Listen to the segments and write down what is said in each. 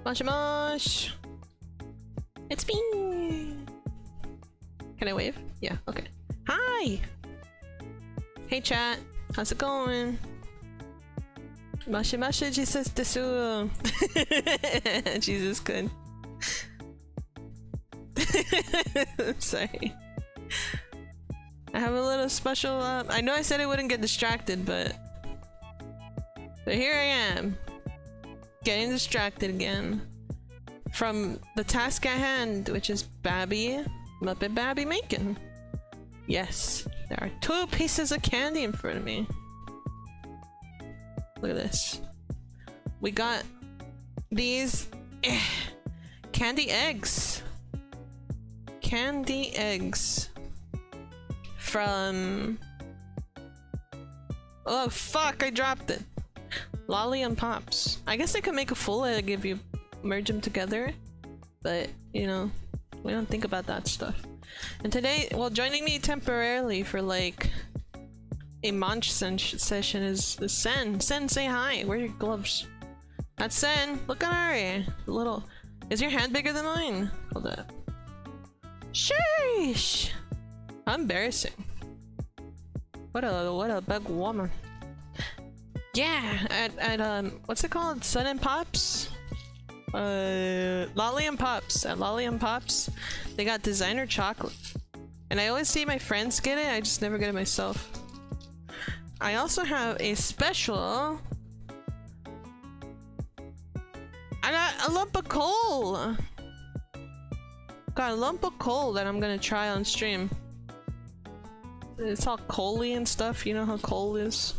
Mosh mosh! It's me! Can I wave? Yeah, okay. Hi! Hey chat, how's it going? Moshi moshi Jesus desu! Jesus good. Sorry. I have a little special I know I said I wouldn't get distracted, but here I am. Getting distracted again. From the task at hand, which is Babi, Muppet Babi making. Yes, there are 2 pieces of candy in front of me. Look at this. We got these candy eggs. Candy eggs. From... Oh fuck, I dropped it. Lolly and Pops. I guess I could make a full egg if you merge them together, but you know, we don't think about that stuff. And today, well, joining me temporarily for like a munch session is Sen. Sen, say hi. Where are your gloves? That's Sen. Look at her. Little. Is your hand bigger than mine? Hold up. Sheesh. How embarrassing. What a big woman. Yeah, at what's it called? Sun and Pops? Lolly and Pops. At Lolly and Pops, they got designer chocolate. And I always see my friends get it, I just never get it myself. I also have a special... I got a lump of coal! Got a lump of coal that I'm gonna try on stream. It's all coaly and stuff, you know how coal is.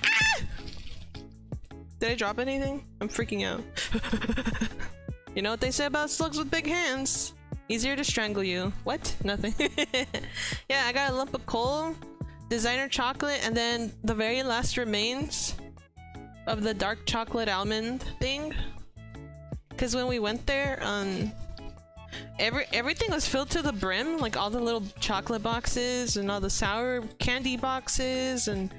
Ah! Did I drop anything? I'm freaking out. You know what they say about slugs with big hands? Easier to strangle you. What? Nothing. Yeah, I got a lump of coal, designer chocolate, and then the very last remains of the dark chocolate almond thing. Because when we went there, everything was filled to the brim, like all the little chocolate boxes and all the sour candy boxes and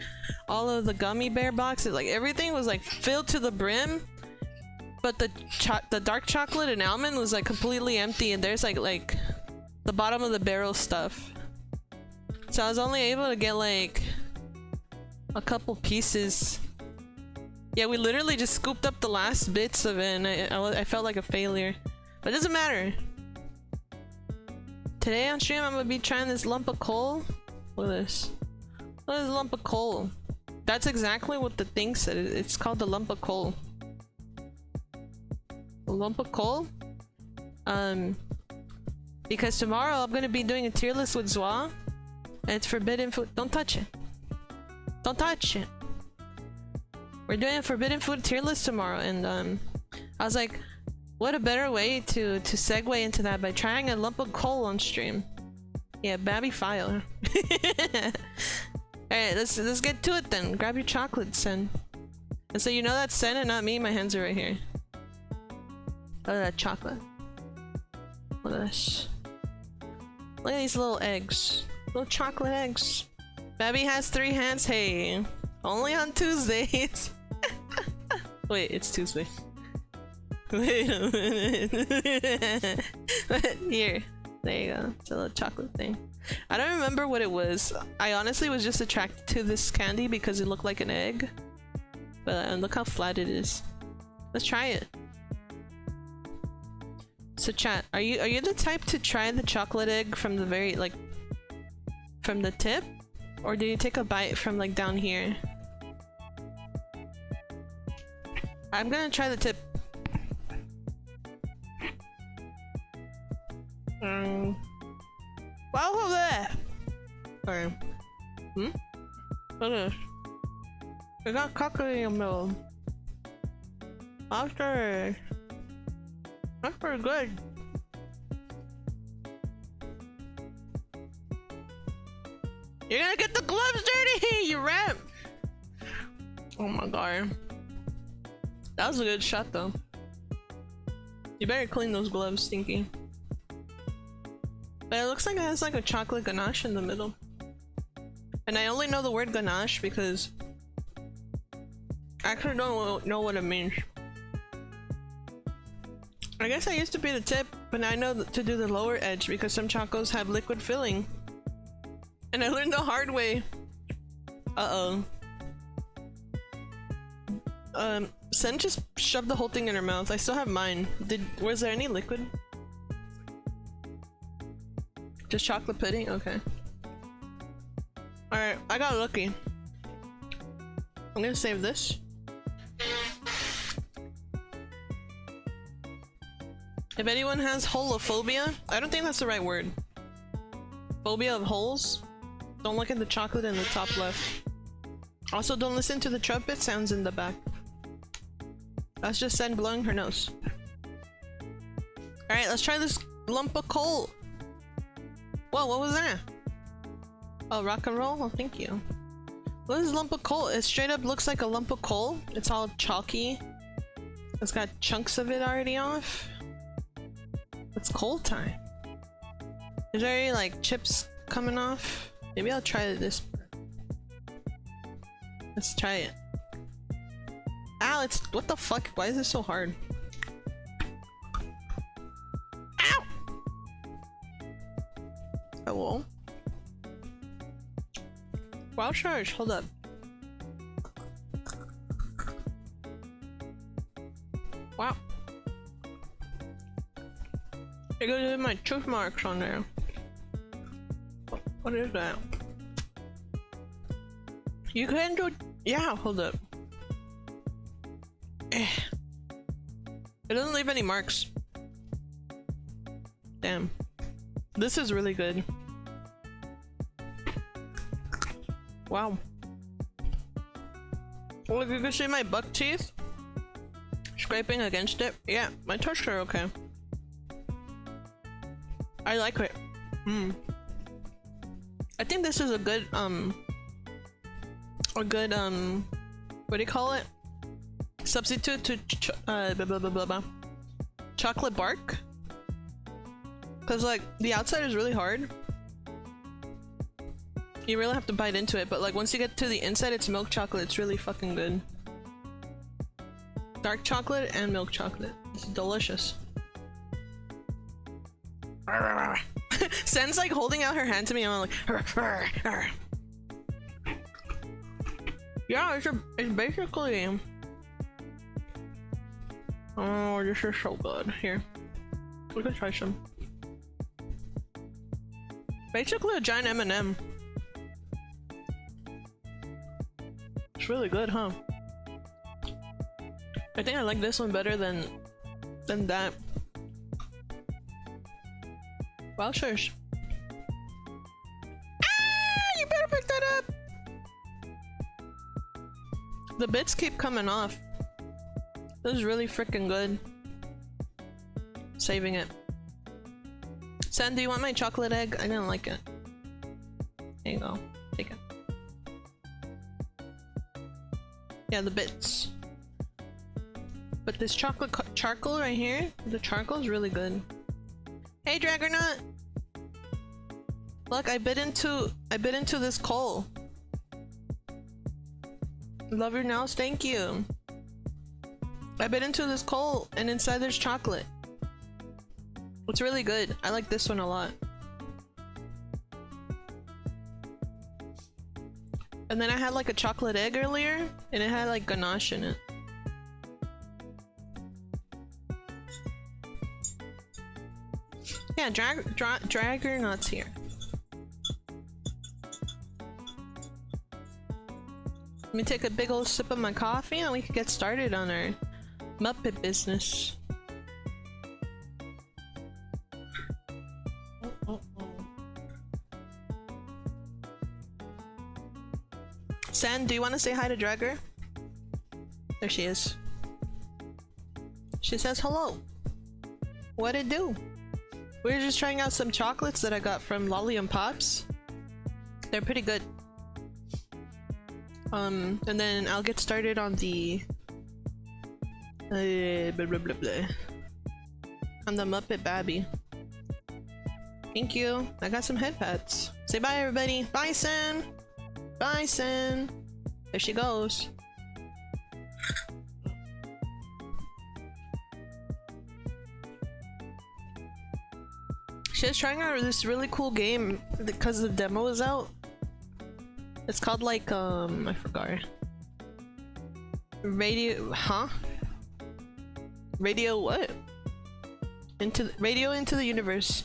all of the gummy bear boxes, like everything was like filled to the brim, but the dark chocolate and almond was like completely empty, and there's like the bottom of the barrel stuff. So I was only able to get like a couple pieces. Yeah, we literally just scooped up the last bits of it, and I felt like a failure. But it doesn't matter. Today on stream I'm gonna be trying this lump of coal. Look at this. Look at this lump of coal. That's exactly what the thing said. It's called the lump of coal. A lump of coal? Because tomorrow I'm gonna be doing a tier list with Zwa. And it's forbidden food. Don't touch it. Don't touch it. We're doing a forbidden food tier list tomorrow, and I was like, what a better way to segue into that by trying a lump of coal on stream. Yeah, Babi file. Alright, let's get to it then. Grab your chocolate, Sen. And so you know that's Sen and not me, my hands are right here. Look at that chocolate. Look at this. Look at these little eggs. Little chocolate eggs. Babi has 3 hands, hey. Only on Tuesdays. Wait, it's Tuesday. Wait a minute. Here. There you go. It's a little chocolate thing. I don't remember what it was. I honestly was just attracted to this candy because it looked like an egg. But look how flat it is. Let's try it. So chat, are you the type to try the chocolate egg from the very, like, from the tip? Or do you take a bite from like down here? I'm gonna try the tip. Wow, there. Sorry. Hmm? Look at this. We got chocolate in the middle. After. That's pretty good. You're gonna get the gloves dirty, you rat! Oh my god. That was a good shot though. You better clean those gloves, Stinky. But it looks like it has like a chocolate ganache in the middle. And I only know the word ganache because I actually don't know what it means. I guess I used to be the tip, but now I know to do the lower edge because some chocos have liquid filling. And I learned the hard way. Uh-oh. Sen just shoved the whole thing in her mouth. I still have mine. Was there any liquid? Just chocolate pudding? Okay. Alright, I got lucky. I'm gonna save this. If anyone has holophobia, I don't think that's the right word. Phobia of holes? Don't look at the chocolate in the top left. Also, don't listen to the trumpet sounds in the back. That's just Sen blowing her nose. Alright, let's try this lump of coal. Whoa, what was that? Oh, rock and roll? Oh, thank you. What is lump of coal? It straight up looks like a lump of coal. It's all chalky. It's got chunks of it already off. It's coal time. Is there any like chips coming off? Maybe I'll try this. Let's try it. Ow, it's what the fuck? Why is this so hard? Ow! Hello? Wow, charge, hold up. Wow. I got my tooth marks on there. What is that? You can do. Yeah, hold up. It doesn't leave any marks. Damn. This is really good. Wow. Look, you can see my buck teeth scraping against it. Yeah, my teeth are okay. I like it. I think this is a good what do you call it? Substitute to chocolate bark. Cause like the outside is really hard. You really have to bite into it, but like once you get to the inside, it's milk chocolate. It's really fucking good. Dark chocolate and milk chocolate. It's delicious. Sen's like holding out her hand to me and I'm like yeah, it's basically oh, this is so good. Here, we can try some. Basically a giant M&M. It's really good, huh? I think I like this one better than that. Well, sure. Ah! You better pick that up! The bits keep coming off. This is really freaking good. Saving it. Sen, do you want my chocolate egg? I didn't like it. There you go. Take it. Yeah, the bits. But this chocolate charcoal right here, the charcoal is really good. Hey, Dragonaut! Look, I bit into this coal. Love your nails, thank you. I bit into this coal and inside there's chocolate. It's really good. I like this one a lot. And then I had like a chocolate egg earlier and it had like ganache in it. Yeah, drag your nuts here. Let me take a big old sip of my coffee and we can get started on our Muppet business. Sen, do you want to say hi to Dragger? There she is. She says hello. What'd it do? We were just trying out some chocolates that I got from Lolly and Pops. They're pretty good. And then I'll get started on the blah, blah, blah, blah. On the Muppet Babi. Thank you. I got some head pats. Say bye, everybody. Bye, Sen. Bye, Sen. There she goes. She was trying out this really cool game because the demo is out. It's called like I forgot. Radio what? Radio into the universe.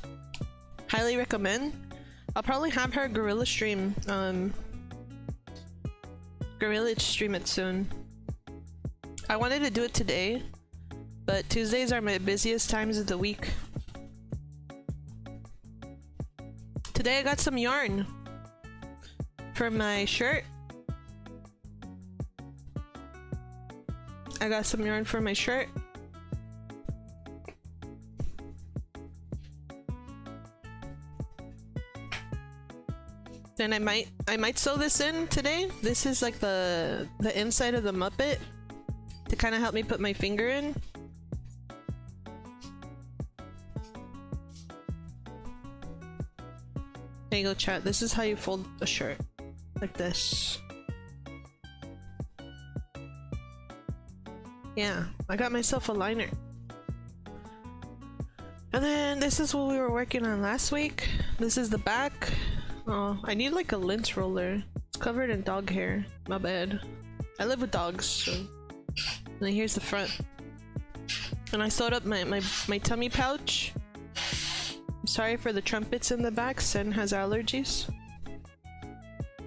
Highly recommend. I'll probably have her gorilla stream it soon. I wanted to do it today, but Tuesdays are my busiest times of the week. Today I got some yarn for my shirt. I got some yarn for my shirt. Then I might sew this in today. This is like the inside of the Muppet to kind of help me put my finger in. There you go, chat. This is how you fold a shirt. Like this. Yeah, I got myself a liner. And then this is what we were working on last week. This is the back. Oh, I need like a lint roller. It's covered in dog hair. My bad. I live with dogs, so. And then here's the front. And I sewed up my tummy pouch. I'm sorry for the trumpets in the back. Sen has allergies.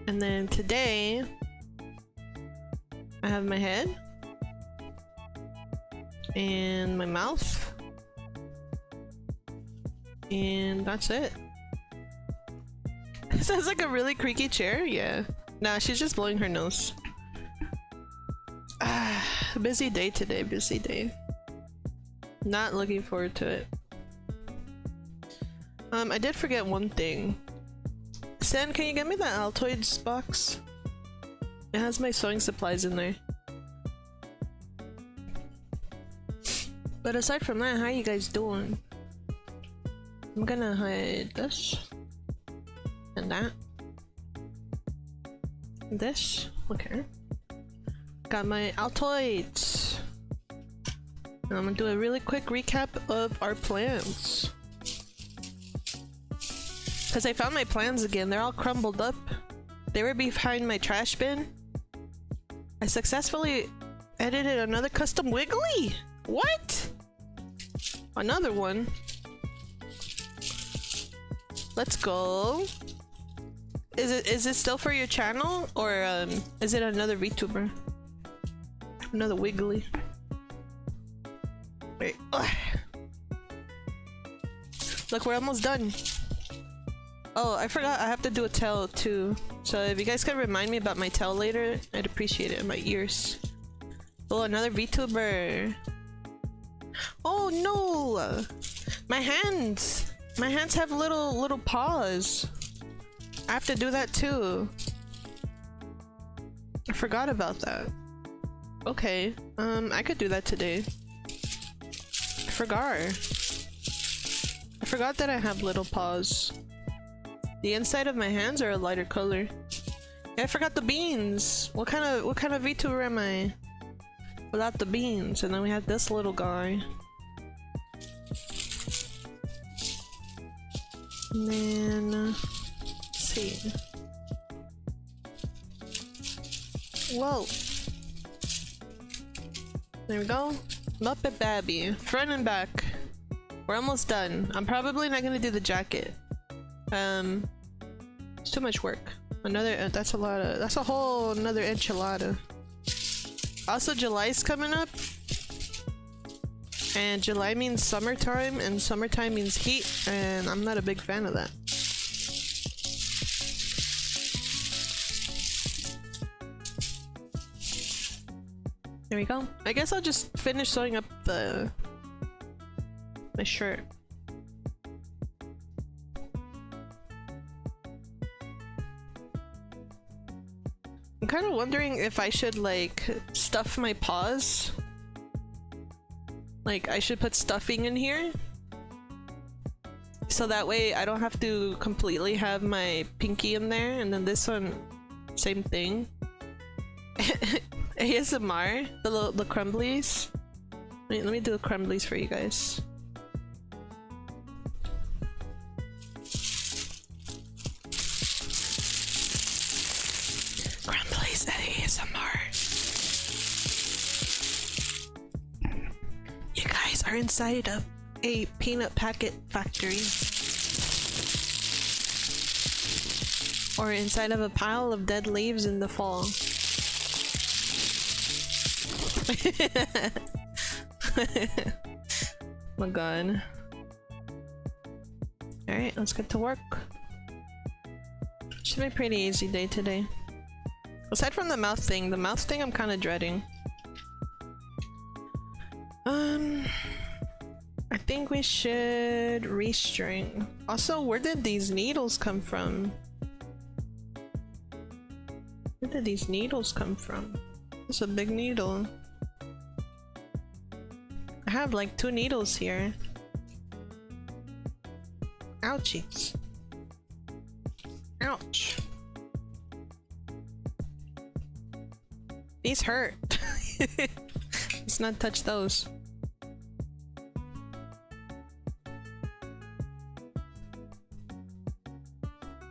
And then today, I have my head. And my mouth. And that's it. Sounds like a really creaky chair. Yeah. Nah, she's just blowing her nose. Busy day today. Busy day. Not looking forward to it. I did forget one thing. Sen, can you get me that Altoids box? It has my sewing supplies in there. But aside from that, how you guys doing? I'm gonna hide this. And that. And this. Okay. Got my Altoids. And I'm gonna do a really quick recap of our plans. Because I found my plans again. They're all crumbled up. They were behind my trash bin. I successfully edited another custom wiggly! What? Another one? Let's go. Is it still for your channel? Or is it another VTuber? Another wiggly. Wait. Ugh. Look, we're almost done. Oh, I forgot I have to do a tell too. So if you guys could remind me about my tell later, I'd appreciate it. My ears. Oh, another VTuber. Oh no! My hands! My hands have little paws. I have to do that too. I forgot about that. Okay, I could do that today. I forgot that I have little paws. The inside of my hands are a lighter color. I forgot the beans. What kind of VTuber am I without the beans? And then we have this little guy. And then let's see. Whoa. There we go. Muppet Babi, front and back. We're almost done. I'm probably not gonna do the jacket. It's too much work. Another that's a whole another enchilada. Also, July's coming up, and July means summertime, and summertime means heat, and I'm not a big fan of that. There we go. I guess I'll just finish sewing up my shirt. I'm kind of wondering if I should like stuff my paws. Like I should put stuffing in here. So that way I don't have to completely have my pinky in there, and then this one, same thing. ASMR, the crumblies. Wait, let me do the crumblies for you guys. is ASMR. You guys are inside of a peanut packet factory. Or inside of a pile of dead leaves in the fall. My god. Alright, let's get to work. Should be a pretty easy day today. Aside from the mouth thing I'm kind of dreading. I think we should restring. Also, where did these needles come from? Where did these needles come from? It's a big needle. I have like 2 needles here. Ouchies. Ouch. These hurt. Let's not touch those.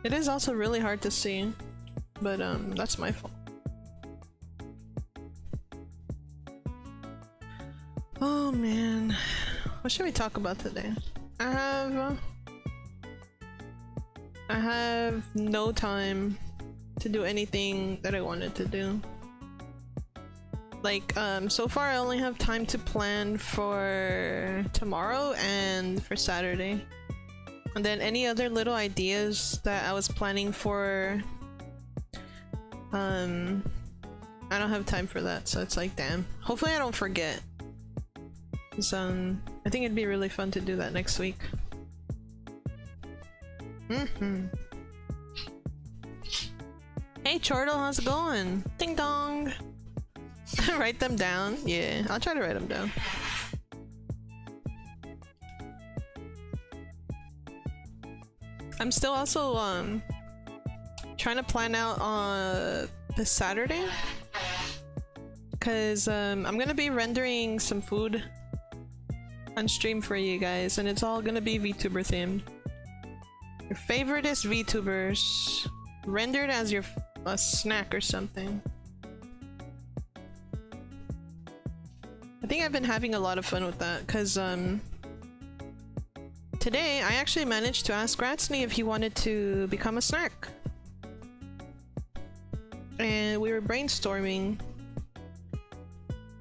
It is also really hard to see, but that's my fault. Oh man, what should we talk about today? I have no time to do anything that I wanted to do. Like, so far I only have time to plan for tomorrow and for Saturday. And then any other little ideas that I was planning for, I don't have time for that, so it's like, damn. Hopefully I don't forget. 'Cause, I think it'd be really fun to do that next week. Hey Chortle, how's it going? Ding dong! Write them down? Yeah, I'll try to write them down. I'm still also trying to plan out on this Saturday, because I'm gonna be rendering some food on stream for you guys, and it's all gonna be VTuber themed. Your favoriteest VTubers rendered as a snack or something. I think I've been having a lot of fun with that, because today I actually managed to ask Gratzny if he wanted to become a snack. And we were brainstorming,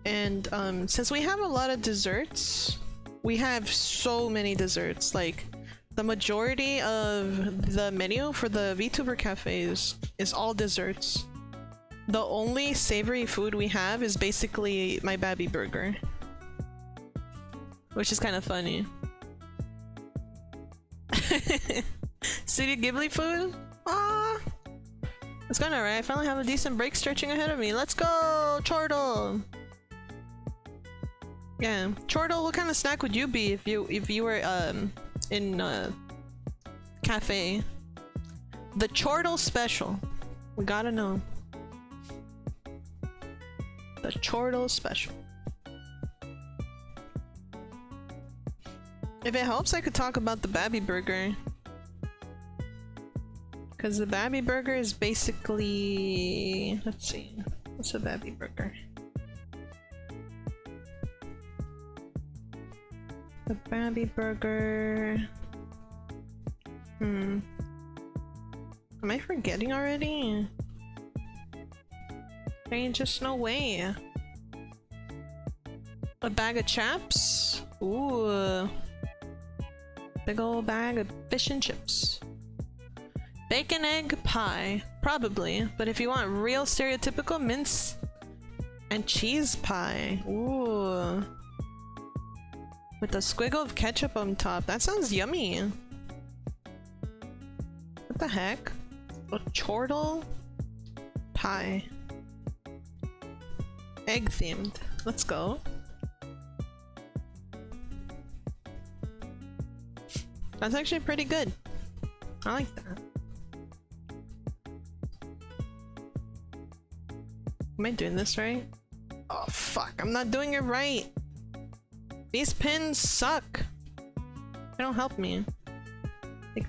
and since we have a lot of desserts, we have so many desserts, like the majority of the menu for the VTuber cafes is all desserts. The only savory food we have is basically my Babi burger, which is kind of funny. Studio Ghibli food? Ah, it's going alright. I finally have a decent break stretching ahead of me. Let's go, Chortle! Yeah, Chortle, what kind of snack would you be if you were in a cafe? The Chortle special. We gotta know. The Chortle special. If it helps, I could talk about the Babi burger. Because the Babi burger is basically... Let's see. What's a Babi burger? The Babi burger... Am I forgetting already? There ain't just no way. A bag of chaps? Ooh. Big ol' bag of fish and chips. Bacon egg pie. Probably. But if you want real stereotypical, mince and cheese pie. Ooh. With a squiggle of ketchup on top. That sounds yummy. What the heck? A chortle pie. Egg themed. Let's go. That's actually pretty good. I like that. Am I doing this right? Oh fuck, I'm not doing it right! These pins suck! They don't help me.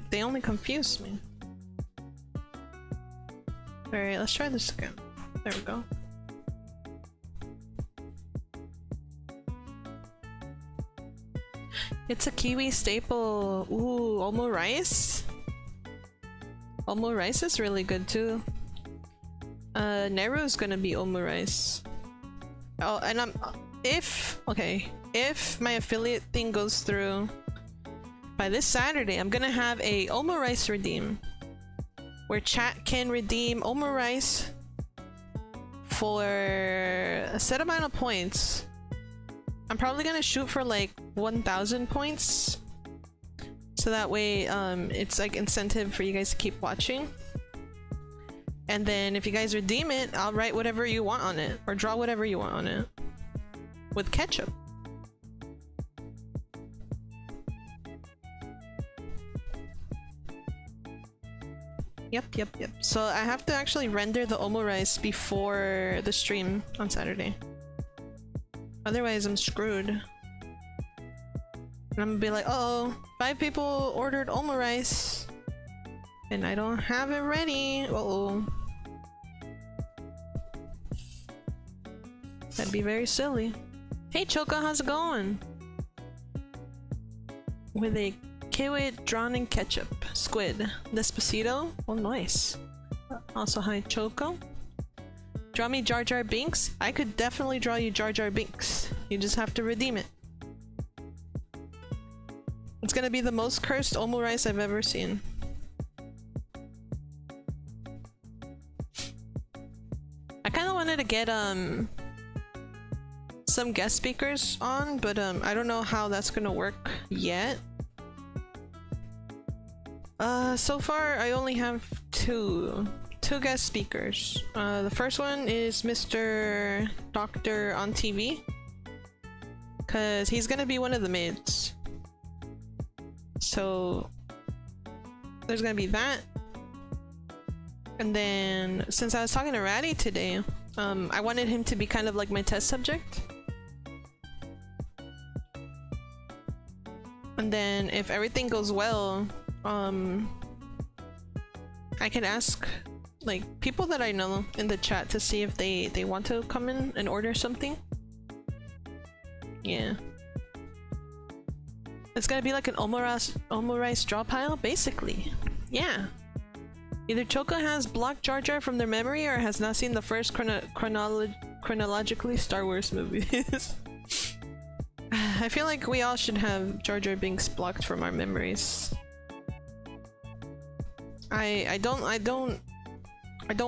They only confuse me. Alright, let's try this again. There we go. It's a Kiwi staple. Ooh, omu rice? Omu rice is really good too. Neru's gonna be omu rice. Oh, and if my affiliate thing goes through by this Saturday, I'm gonna have a omu rice redeem where chat can redeem omu rice for a set amount of points. I'm probably gonna shoot for like 1,000 points, so that way it's like incentive for you guys to keep watching. And then if you guys redeem it, I'll write whatever you want on it, or draw whatever you want on it with ketchup. Yep. So I have to actually render the omu rice before the stream on Saturday. Otherwise I'm screwed. And I'm gonna be like, oh, 5 people ordered omu rice and I don't have it ready. Uh-oh. That'd be very silly. Hey Choka, how's it going? With a kiwi drawn in ketchup. Squid. Despacito? Oh, nice. Also, hi Choco. Draw me Jar Jar Binks? I could definitely draw you Jar Jar Binks. You just have to redeem it. It's gonna be the most cursed omu rice I've ever seen. I kinda wanted to get some guest speakers on, but I don't know how that's gonna work yet. So far I only have two guest speakers. The first one is Mr. Doctor on TV, cause he's gonna be one of the maids. So there's gonna be that. And then since I was talking to Ratty today, I wanted him to be kind of like my test subject. And then if everything goes well, I can ask like people that I know in the chat to see if they want to come in and order something. Yeah. It's gonna be like an omu rice draw pile, basically. Yeah. Either Choka has blocked Jar Jar from their memory or has not seen the first chronologically Star Wars movies. I feel like we all should have Jar Jar Binks blocked from our memories. I don't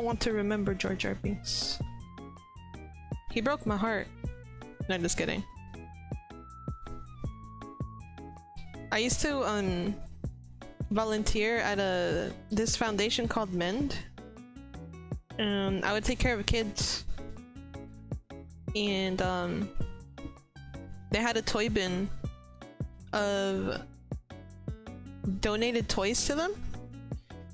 want to remember Jar Jar Binks. He broke my heart. No, just kidding. I used to volunteer at this foundation called Mend. I would take care of kids. And they had a toy bin of donated toys to them.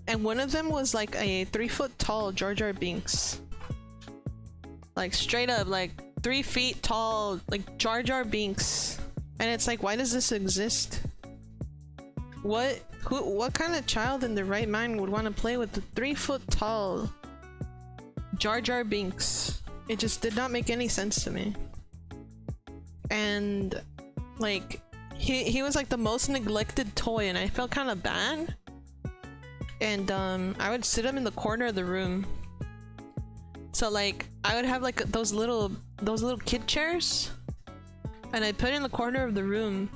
And one of them was like a 3-foot tall Jar Jar Binks. Like straight up, like 3 feet tall, like Jar Jar Binks. And it's like, why does this exist? What kind of child in their right mind would want to play with the 3-foot tall Jar Jar Binks? It just did not make any sense to me. And like he was like the most neglected toy, and I felt kind of bad. And I would sit him in the corner of the room. So like I would have like those little kid chairs, and I'd put it in the corner of the room,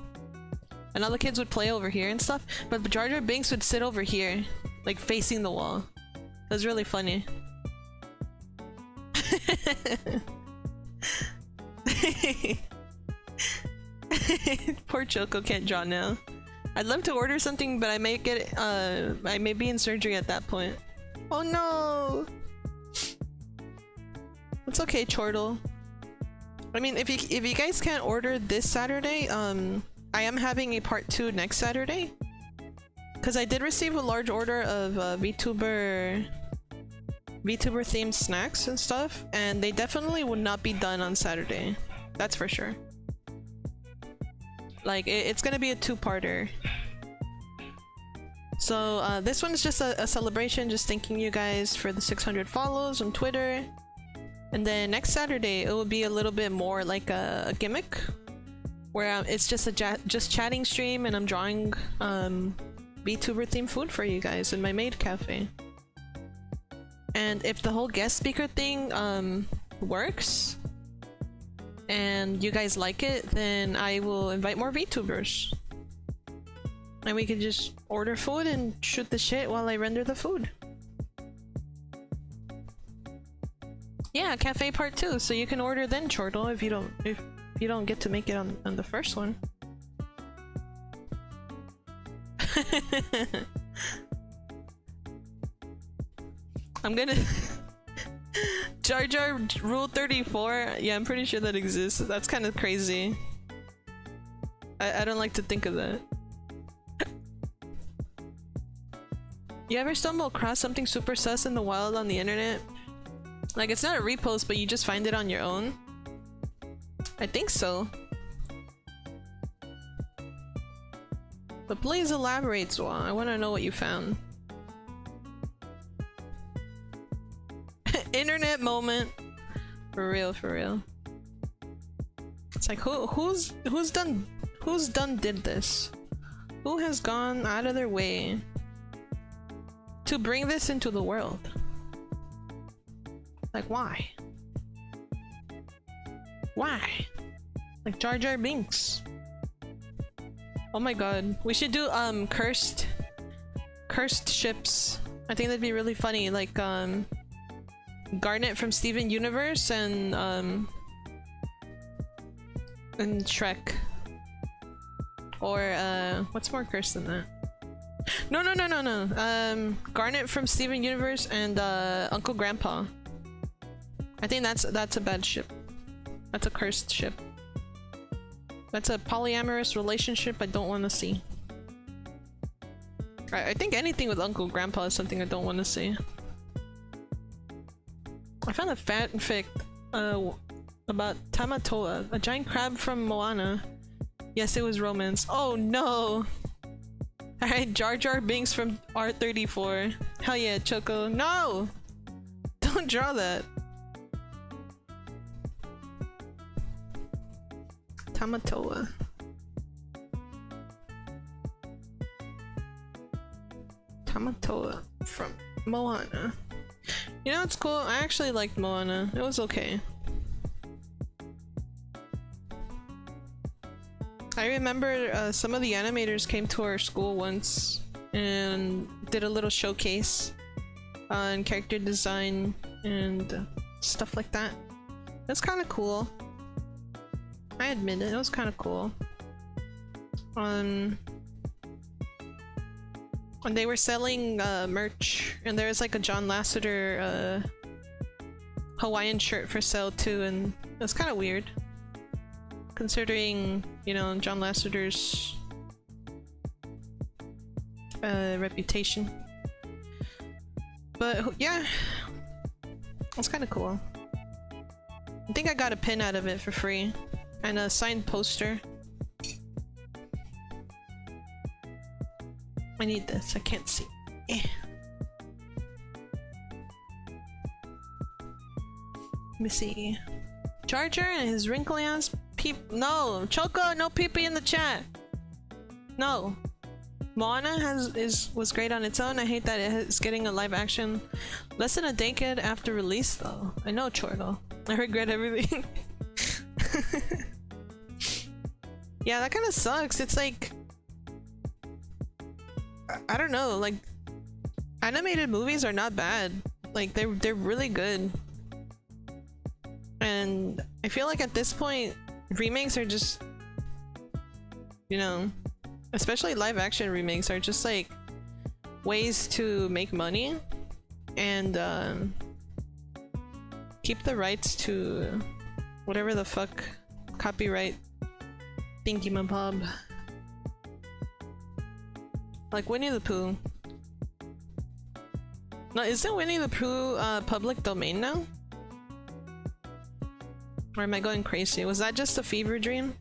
and all the kids would play over here and stuff, but the Jar Jar Binks would sit over here, like facing the wall. It was really funny. Poor Choco can't draw now. I'd love to order something, but I may get I may be in surgery at that point. Oh no! It's okay, Chortle. I mean, if you guys can't order this Saturday, I am having a part 2 next Saturday. Cause I did receive a large order of VTuber themed snacks and stuff, and they definitely would not be done on Saturday. That's for sure. Like it's gonna be a 2-parter. So this one's just a celebration, just thanking you guys for the 600 follows on Twitter. And then next Saturday it will be a little bit more like a gimmick, where it's just a just chatting stream, and I'm drawing VTuber themed food for you guys in my maid cafe. And if the whole guest speaker thing works and you guys like it, then I will invite more VTubers. And we can just order food and shoot the shit while I render the food. Yeah, cafe part 2, so you can order then, Chortle, if you don't get to make it on the first one. I'm gonna Jar Jar Rule 34. Yeah, I'm pretty sure that exists. That's kind of crazy. I don't like to think of that. You ever stumble across something super sus in the wild on the internet? Like, it's not a repost, but you just find it on your own? I think so. But please elaborate, Zwa. I want to know what you found. Internet moment. For real, for real. It's like, who's done did this? Who has gone out of their way to bring this into the world? Like, why? Why? Like Jar Jar Binks. Oh my god. We should do cursed ships. I think that'd be really funny. Like Garnet from Steven Universe and Shrek. Or what's more cursed than that? No. Garnet from Steven Universe and Uncle Grandpa. I think that's a bad ship. That's a cursed ship. That's a polyamorous relationship I don't want to see. I think anything with Uncle Grandpa is something I don't want to see. I found a fanfic about Tamatoa, a giant crab from Moana. Yes, it was romance. Oh no! Alright, Jar Jar Binks from R34. Hell yeah, Choco. No! Don't draw that. Tamatoa. Tamatoa from Moana. You know what's cool? I actually liked Moana. It was okay. I remember some of the animators came to our school once and did a little showcase on character design and stuff like that. That's kind of cool. I admit it, it was kind of cool. And they were selling merch, and there was like a John Lasseter Hawaiian shirt for sale too, and it was kind of weird. Considering, you know, John Lasseter's reputation. But yeah, it's kind of cool. I think I got a pin out of it for free. And a signed poster. I need this, I can't see. Let me see. Jar Jar and his wrinkly ass peep. No! Choco, no pee-pee in the chat! No. Moana was great on its own. I hate that it's getting a live action less than a decade after release though. I know, Chortle. I regret everything. Yeah, that kind of sucks. It's like, I don't know, like animated movies are not bad. Like they're really good. And I feel like at this point remakes are just, you know, especially live action remakes are just like ways to make money and keep the rights to whatever the fuck copyright thingy mabob. Like Winnie the Pooh. No, isn't Winnie the Pooh public domain now? Or am I going crazy? Was that just a fever dream?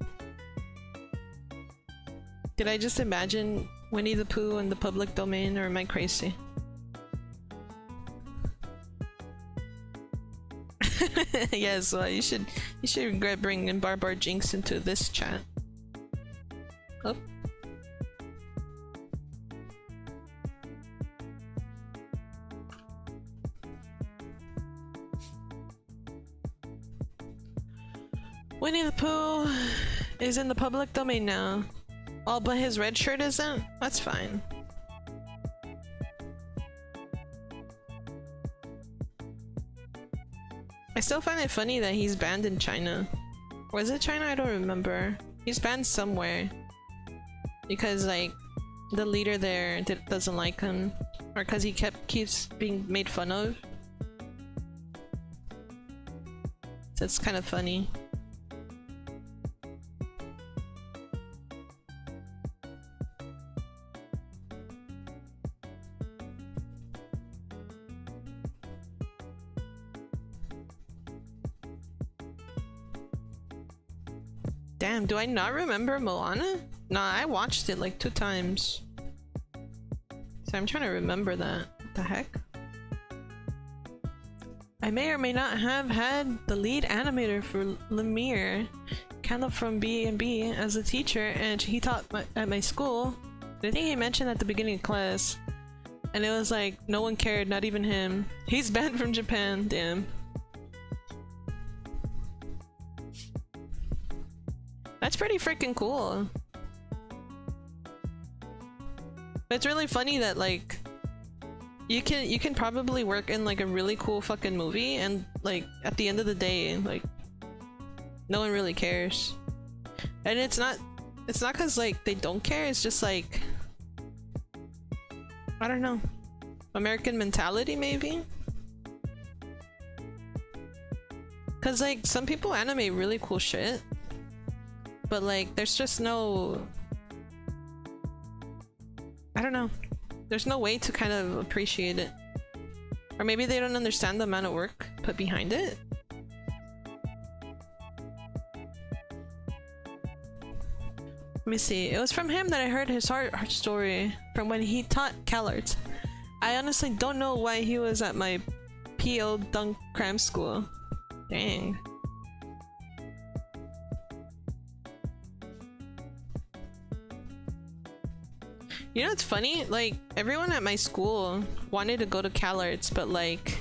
Did I just imagine Winnie the Pooh in the public domain, or am I crazy? Yes, well, you should regret bringing Barbar Jinx into this chat. Oh. Winnie the Pooh is in the public domain now. Oh, but his red shirt isn't? That's fine. I still find it funny that he's banned in China. Was it China? I don't remember. He's banned somewhere. Because, like, the leader there doesn't like him. Or because he keeps being made fun of. So it's kind of funny. Damn, do I not remember Moana? Nah, I watched it like 2 times. So I'm trying to remember that. What the heck? I may or may not have had the lead animator for Lemire, Kendall from B&B, as a teacher, and he taught at my school. I think he mentioned at the beginning of class. And it was like, no one cared, not even him. He's banned from Japan, damn. That's pretty freaking cool. It's really funny that like you can probably work in like a really cool fucking movie and like at the end of the day like no one really cares. And it's not cuz like they don't care, it's just like I don't know. American mentality maybe? Cuz like some people animate really cool shit. But like there's just no, I don't know, there's no way to kind of appreciate it. Or maybe they don't understand the amount of work put behind it. Let me see, it was from him that I heard his heart story from when he taught CalArts. I honestly don't know why he was at my PO dunk cram school. Dang. You know what's funny? Like, everyone at my school wanted to go to CalArts, but like,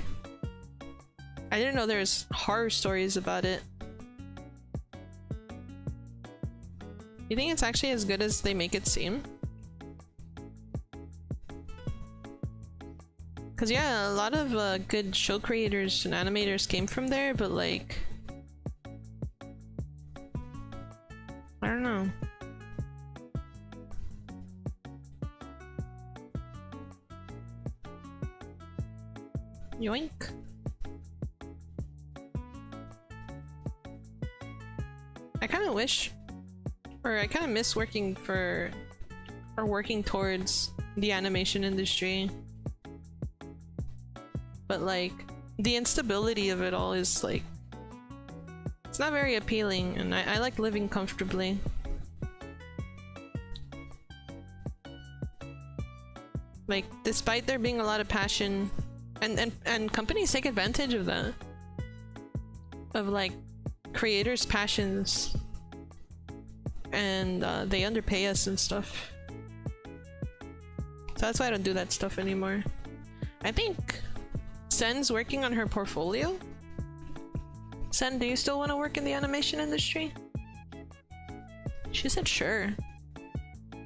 I didn't know there's horror stories about it. You think it's actually as good as they make it seem? Cause yeah, a lot of good show creators and animators came from there, but like, I don't know. Yoink. I kind of wish, or I kind of miss working for, or working towards the animation industry. But like, the instability of it all is like, it's not very appealing, and I like living comfortably. Like, despite there being a lot of passion, and companies take advantage of that. Of like creators' passions, and they underpay us and stuff. So that's why I don't do that stuff anymore. I think Sen's working on her portfolio. Sen, do you still want to work in the animation industry? She said sure,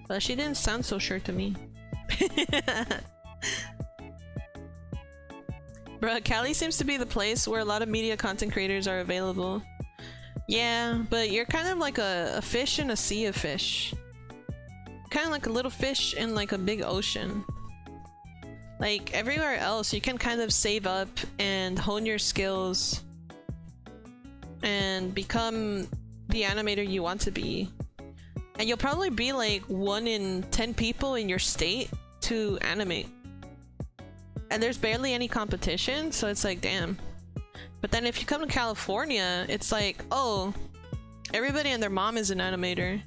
but she didn't sound so sure to me. Bruh, Cali seems to be the place where a lot of media content creators are available. Yeah, but you're kind of like a fish in a sea of fish. Kind of like a little fish in like a big ocean. Like everywhere else, you can kind of save up and hone your skills and become the animator you want to be. And you'll probably be like 1 in 10 people in your state to animate. And there's barely any competition, so it's like, damn. But then if you come to California, it's like, oh, everybody and their mom is an animator.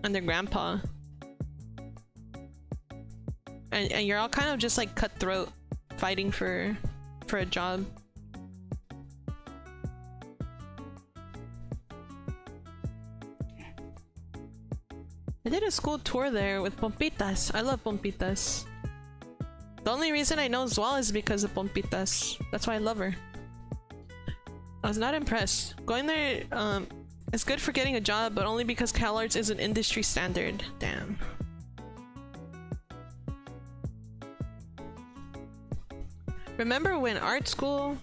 And their grandpa. And you're all kind of just like cutthroat, fighting for a job. I did a school tour there with Pompitas. I love Pompitas. The only reason I know as well is because of Pompitas. That's why I love her. I was not impressed. Going there, it's good for getting a job, but only because CalArts is an industry standard. Damn. Remember when art school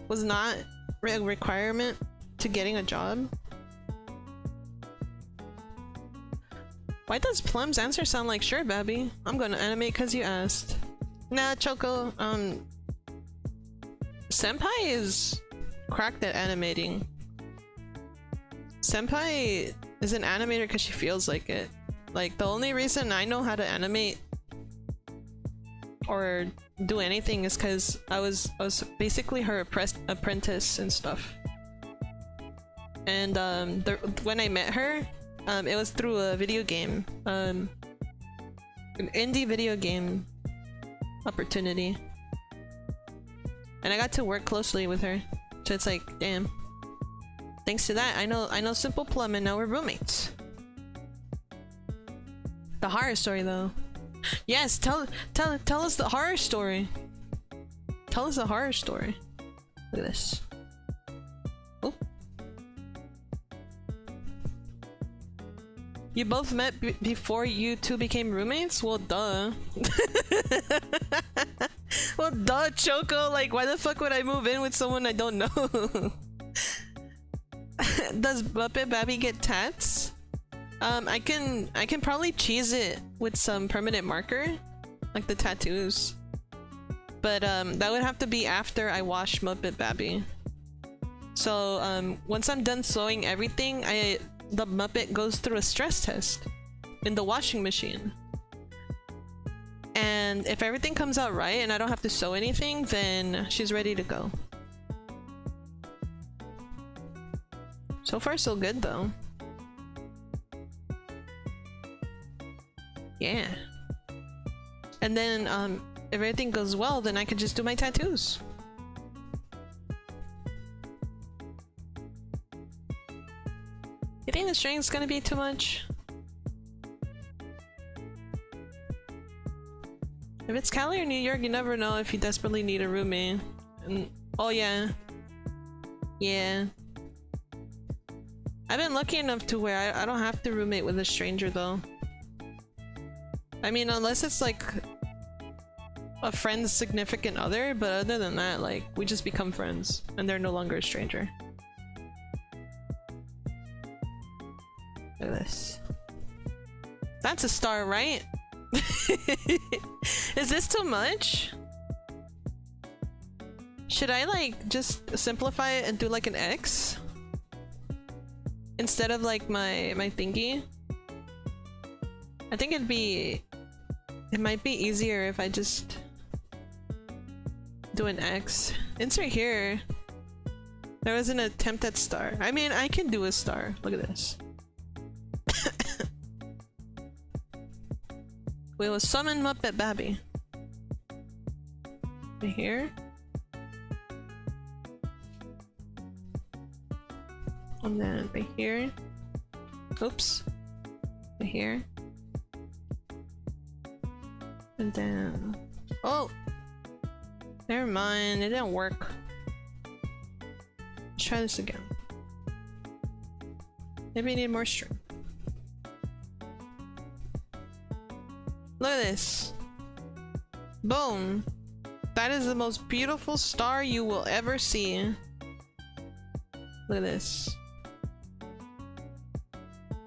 was not a requirement to getting a job? Why does Plum's answer sound like sure, Babi? I'm gonna animate cause you asked. Nah, Choco, Senpai is cracked at animating. Senpai is an animator because she feels like it. Like, the only reason I know how to animate or do anything is because I was basically her apprentice and stuff. And when I met her, it was through a video game, an indie video game opportunity, and I got to work closely with her. So it's like, damn. Thanks to that, I know Simple Plum, and now we're roommates. The horror story, though. Yes, tell us the horror story. Tell us the horror story. Look at this. Oh. You both met before you two became roommates? Well, duh. Well, duh, Choco. Like, why the fuck would I move in with someone I don't know? Does Muppet Babi get tats? I can probably cheese it with some permanent marker, like the tattoos. But that would have to be after I wash Muppet Babi. So once I'm done sewing everything, the Muppet goes through a stress test in the washing machine. And if everything comes out right and I don't have to sew anything, then she's ready to go. So far so good though. Yeah. And then if everything goes well, then I can just do my tattoos. You think the string's gonna be too much? If it's Cali or New York, you never know if you desperately need a roommate. And oh yeah. Yeah. I've been lucky enough to where I don't have to roommate with a stranger though. I mean, unless it's like a friend's significant other, but other than that, like, we just become friends and they're no longer a stranger. Look at this. That's a star, right? Is this too much? Should I like just simplify it and do like an X? Instead of like my thingy? I think it might be easier if I just do an X. Insert here. There was an attempt at star. I mean, I can do a star. Look at this. We will summon Muppet Babi. Right here. And then right here. Oops. Right here. And then... oh! Never mind, it didn't work. Let's try this again. Maybe I need more string. Look at this. Boom! That is the most beautiful star you will ever see. Look at this.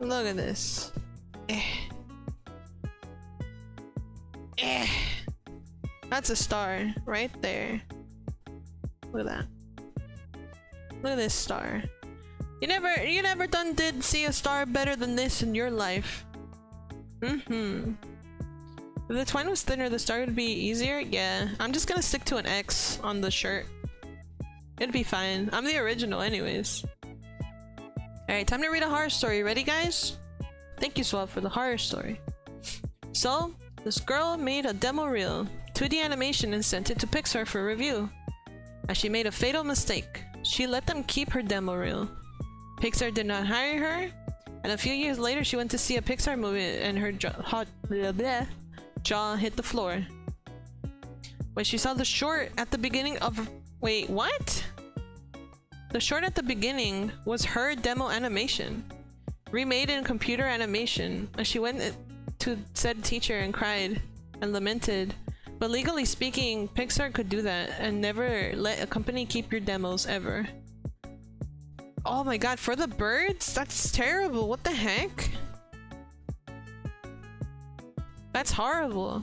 Look at this. That's a star right there. Look at that. Look at this star. You never did see a star better than this in your life. Mm-hmm. If the twine was thinner, the star would be easier? Yeah. I'm just gonna stick to an X on the shirt. It'd be fine. I'm the original anyways. Alright, time to read a horror story. Ready, guys? Thank you, Swab, for the horror story. So, this girl made a demo reel, 2D animation, and sent it to Pixar for review. As she made a fatal mistake, she let them keep her demo reel. Pixar did not hire her, And a few years later, she went to see a Pixar movie and her jaw hit the floor. When she saw the short at the beginning of... Wait, what? The short at the beginning was her demo animation, remade in computer animation, and she went to said teacher and cried and lamented. But legally speaking, Pixar could do that and never let a company keep your demos ever. Oh my god, for the birds? That's terrible. What the heck? That's horrible.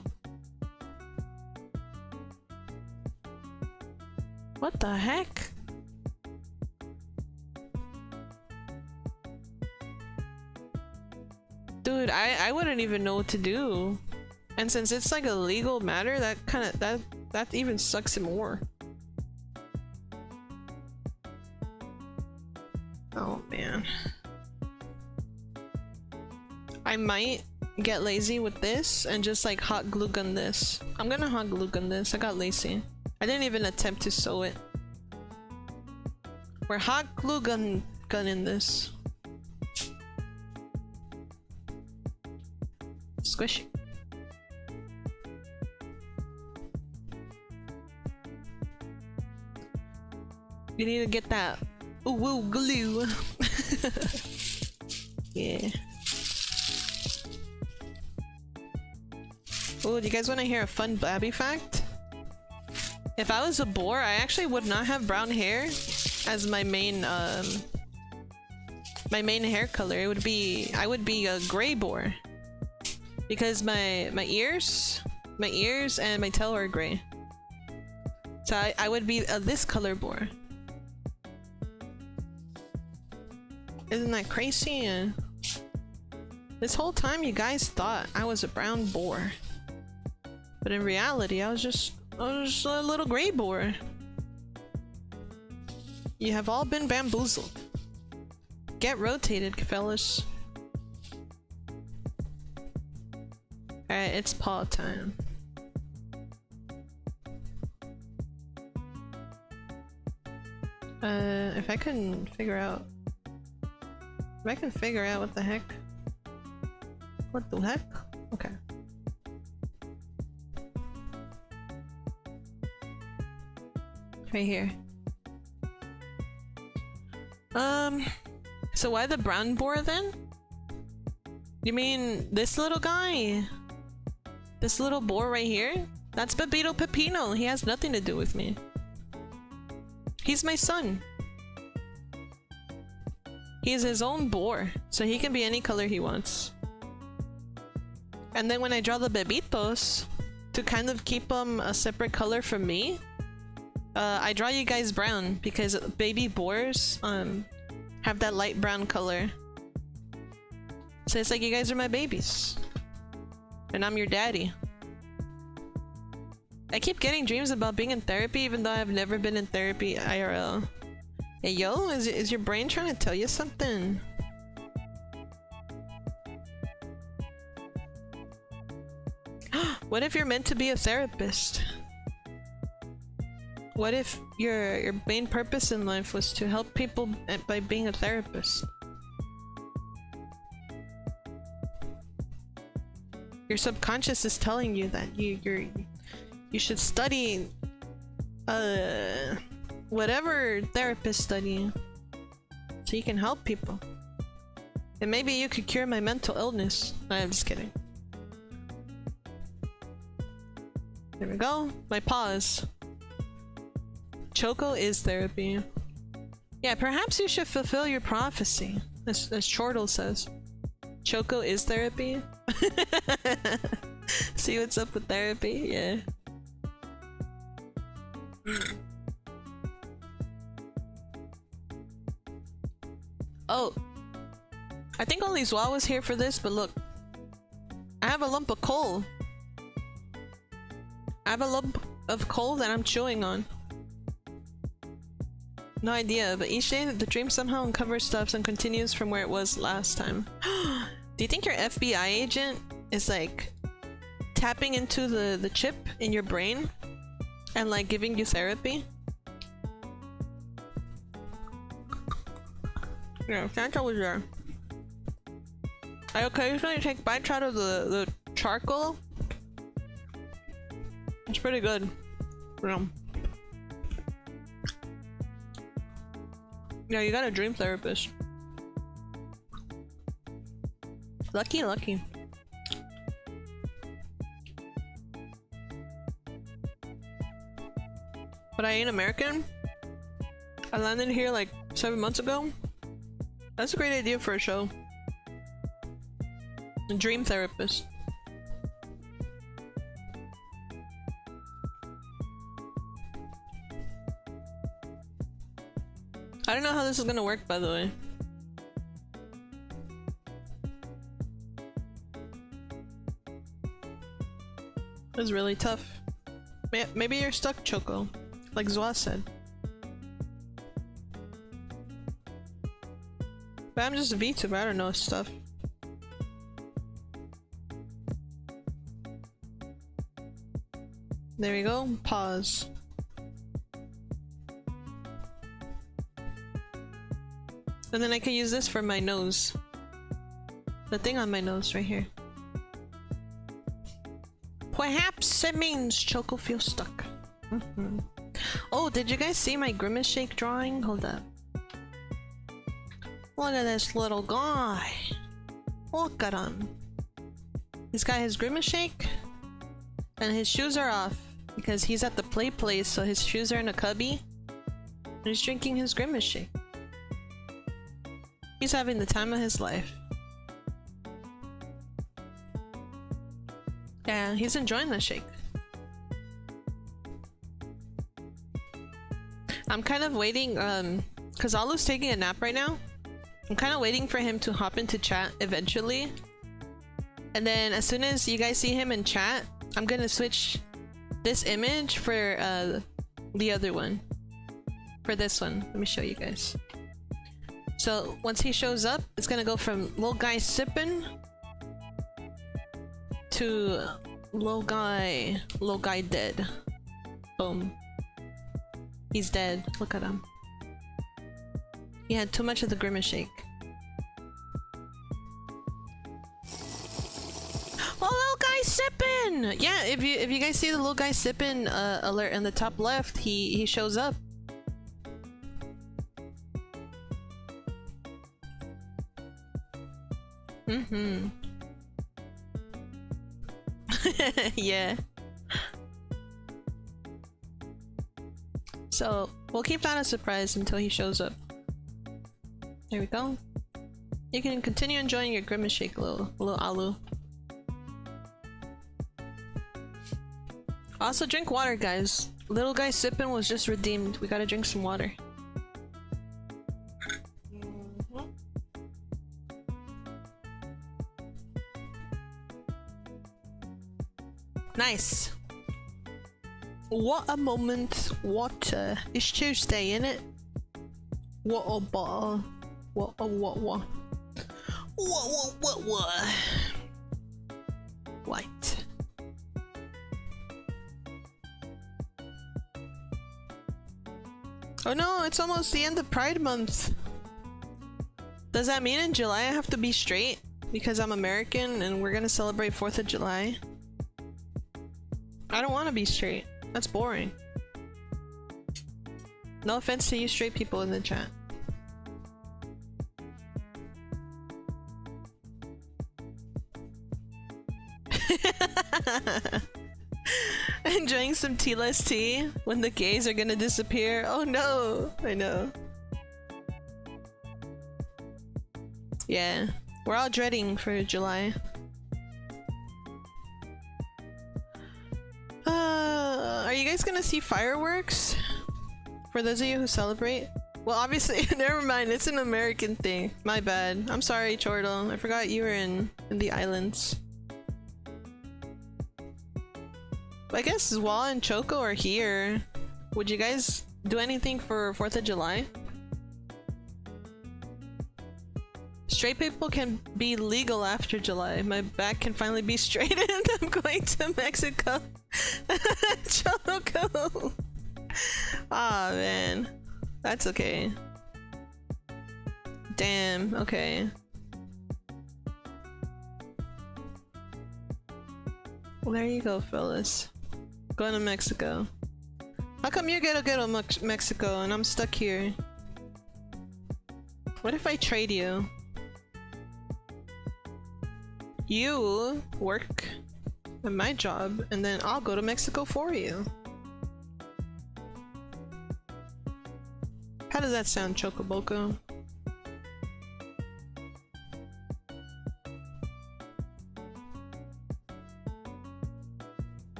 What the heck? Dude, I wouldn't even know what to do. And since it's like a legal matter, that even sucks it more. Oh man. I might get lazy with this and just like hot glue gun this. I'm gonna hot glue gun this. I got lazy. I didn't even attempt to sew it. We're hot glue gunning this. Squish. You need to get that ooh glue. Yeah. Oh, do you guys want to hear a fun Babby fact? If I was a boar, I actually would not have brown hair as my main hair color. It would be, I would be a gray boar because my ears and my tail are gray. So I would be this color boar. Isn't that crazy? This whole time you guys thought I was a brown boar, but in reality I was just a little gray boar. You have all been bamboozled. Get rotated, fellas. Alright, it's paw time. If I can figure out what the heck. What the heck? Okay. Right here. So why the brown boar then? You mean this little guy? This little boar right here? That's Babito Pepino. He has nothing to do with me. He's my son. He's his own boar, so he can be any color he wants. And then when I draw the bebitos, to kind of keep them a separate color from me, I draw you guys brown because baby boars have that light brown color. So it's like you guys are my babies. And I'm your daddy. I keep getting dreams about being in therapy even though I've never been in therapy IRL. Hey yo, is your brain trying to tell you something? What if you're meant to be a therapist? What if your main purpose in life was to help people by being a therapist? Your subconscious is telling you that you should study whatever therapists study so you can help people. And maybe you could cure my mental illness. No, I'm just kidding. There we go. My paws. Choco is therapy. Yeah, perhaps you should fulfill your prophecy, as Chortle says. Choco is therapy? See what's up with therapy? Yeah. Oh. I think only Zwa was here for this, but look. I have a lump of coal. I have a lump of coal that I'm chewing on. No idea, but each day the dream somehow uncovers stuff and continues from where it was last time. Do you think your FBI agent is like tapping into the chip in your brain and like giving you therapy? Yeah, Santa was there. I occasionally take bites out of the charcoal. It's pretty good. Yeah, you got a dream therapist. Lucky, lucky. But I ain't American. I landed here like 7 months ago. That's a great idea for a show. A dream therapist. I don't know how this is gonna work, by the way. It's really tough. Maybe you're stuck, Choco. Like Zwa said. But I'm just a VTuber, I don't know stuff. There we go. Pause. And then I can use this for my nose. The thing on my nose right here. Perhaps it means Choco feels stuck. Oh, did you guys see my Grimace Shake drawing? Hold up. Look at this little guy. Look at him. He's got his Grimace Shake. And his shoes are off. Because he's at the play place, so his shoes are in a cubby. And he's drinking his Grimace Shake. He's having the time of his life. Yeah, he's enjoying the shake. I'm kind of waiting, cause Alu's taking a nap right now. I'm kind of waiting for him to hop into chat eventually. And then as soon as you guys see him in chat, I'm gonna switch this image for the other one. For this one. Let me show you guys. So once he shows up, it's gonna go from little guy sipping to little guy dead. Boom. He's dead. Look at him. He had too much of the Grimace Shake. Oh, little guy sipping! Yeah, if you guys see the little guy sipping alert in the top left, he shows up. Yeah. So we'll keep that a surprise until he shows up. There we go. You can continue enjoying your Grimace Shake, little Alu. Also drink water, guys. Little guy sipping was just redeemed. We gotta drink some water. Nice. What a moment. Water. It's Tuesday, innit? What a bottle. What. White. Oh no, it's almost the end of Pride Month. Does that mean in July I have to be straight? Because I'm American and we're gonna celebrate 4th of July? I don't want to be straight. That's boring. No offense to you straight people in the chat. Enjoying some tea-less tea when the gays are gonna disappear. Oh no! I know. Yeah. We're all dreading for July. Are you guys gonna see fireworks? For those of you who celebrate? Well, obviously, never mind. It's an American thing. My bad. I'm sorry, Chortle. I forgot you were in the islands. I guess Zwa and Choco are here. Would you guys do anything for 4th of July? Straight people can be legal after July. My back can finally be straightened. I'm going to Mexico. Choco. Aw, man. That's okay. Damn, okay. Well, there you go, fellas. Going to Mexico. How come you get to Mexico and I'm stuck here? What if I trade you? You work at my job and then I'll go to Mexico for you. How does that sound, Chocoboco?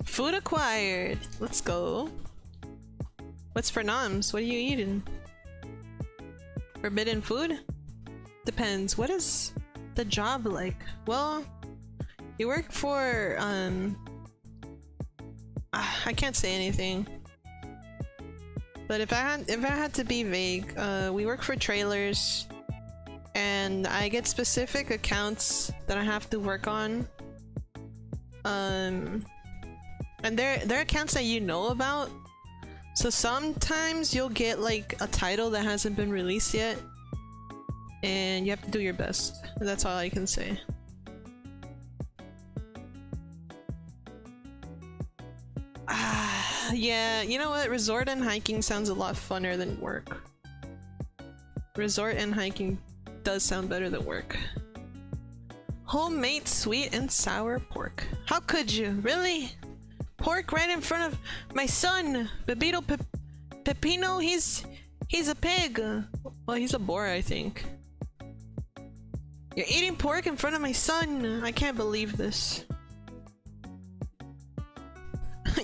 Food acquired! Let's go. What's for noms? What are you eating? Forbidden food? Depends. What is the job like? Well, you work for, I can't say anything. But if I had to be vague, we work for trailers and I get specific accounts that I have to work on. And they're accounts that you know about. So sometimes you'll get like a title that hasn't been released yet and you have to do your best. That's all I can say. Yeah, you know what? Resort and hiking sounds a lot funner than work. Resort and hiking does sound better than work. Homemade sweet and sour pork. How could you? Really? Pork right in front of my son, Bebito Pepino. He's a pig. Well, he's a boar, I think. You're eating pork in front of my son. I can't believe this.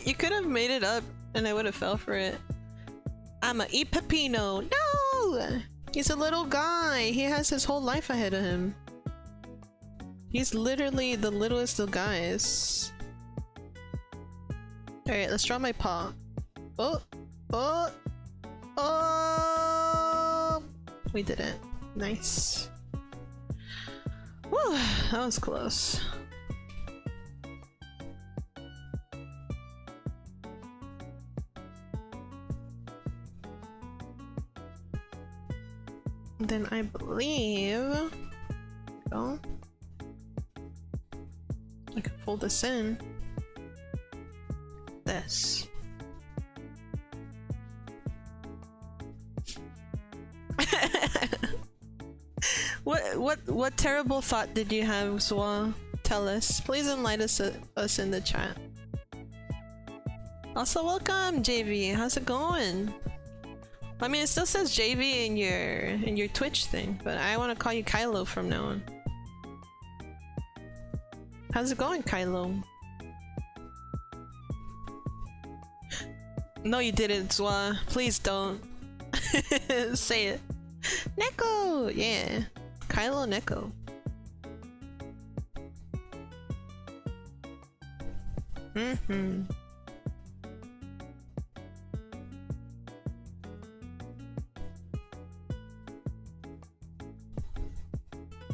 You could have made it up and I would have fell for it. I'ma eat Pepino. No! He's a little guy. He has his whole life ahead of him. He's literally the littlest of guys. Alright, let's draw my paw. Oh! Oh! Oh! We did it. Nice. Whew, that was close. Then I believe... Oh. I can fold this in. This. What terrible thought did you have, Zwa? Tell us. Please enlighten us in the chat. Also, welcome, JV. How's it going? I mean, it still says JV in your Twitch thing, but I want to call you Kylo from now on. How's it going, Kylo? No, you didn't, Zwa. Please don't. Say it. Neko! Yeah. Kylo Neko. Mm-hmm.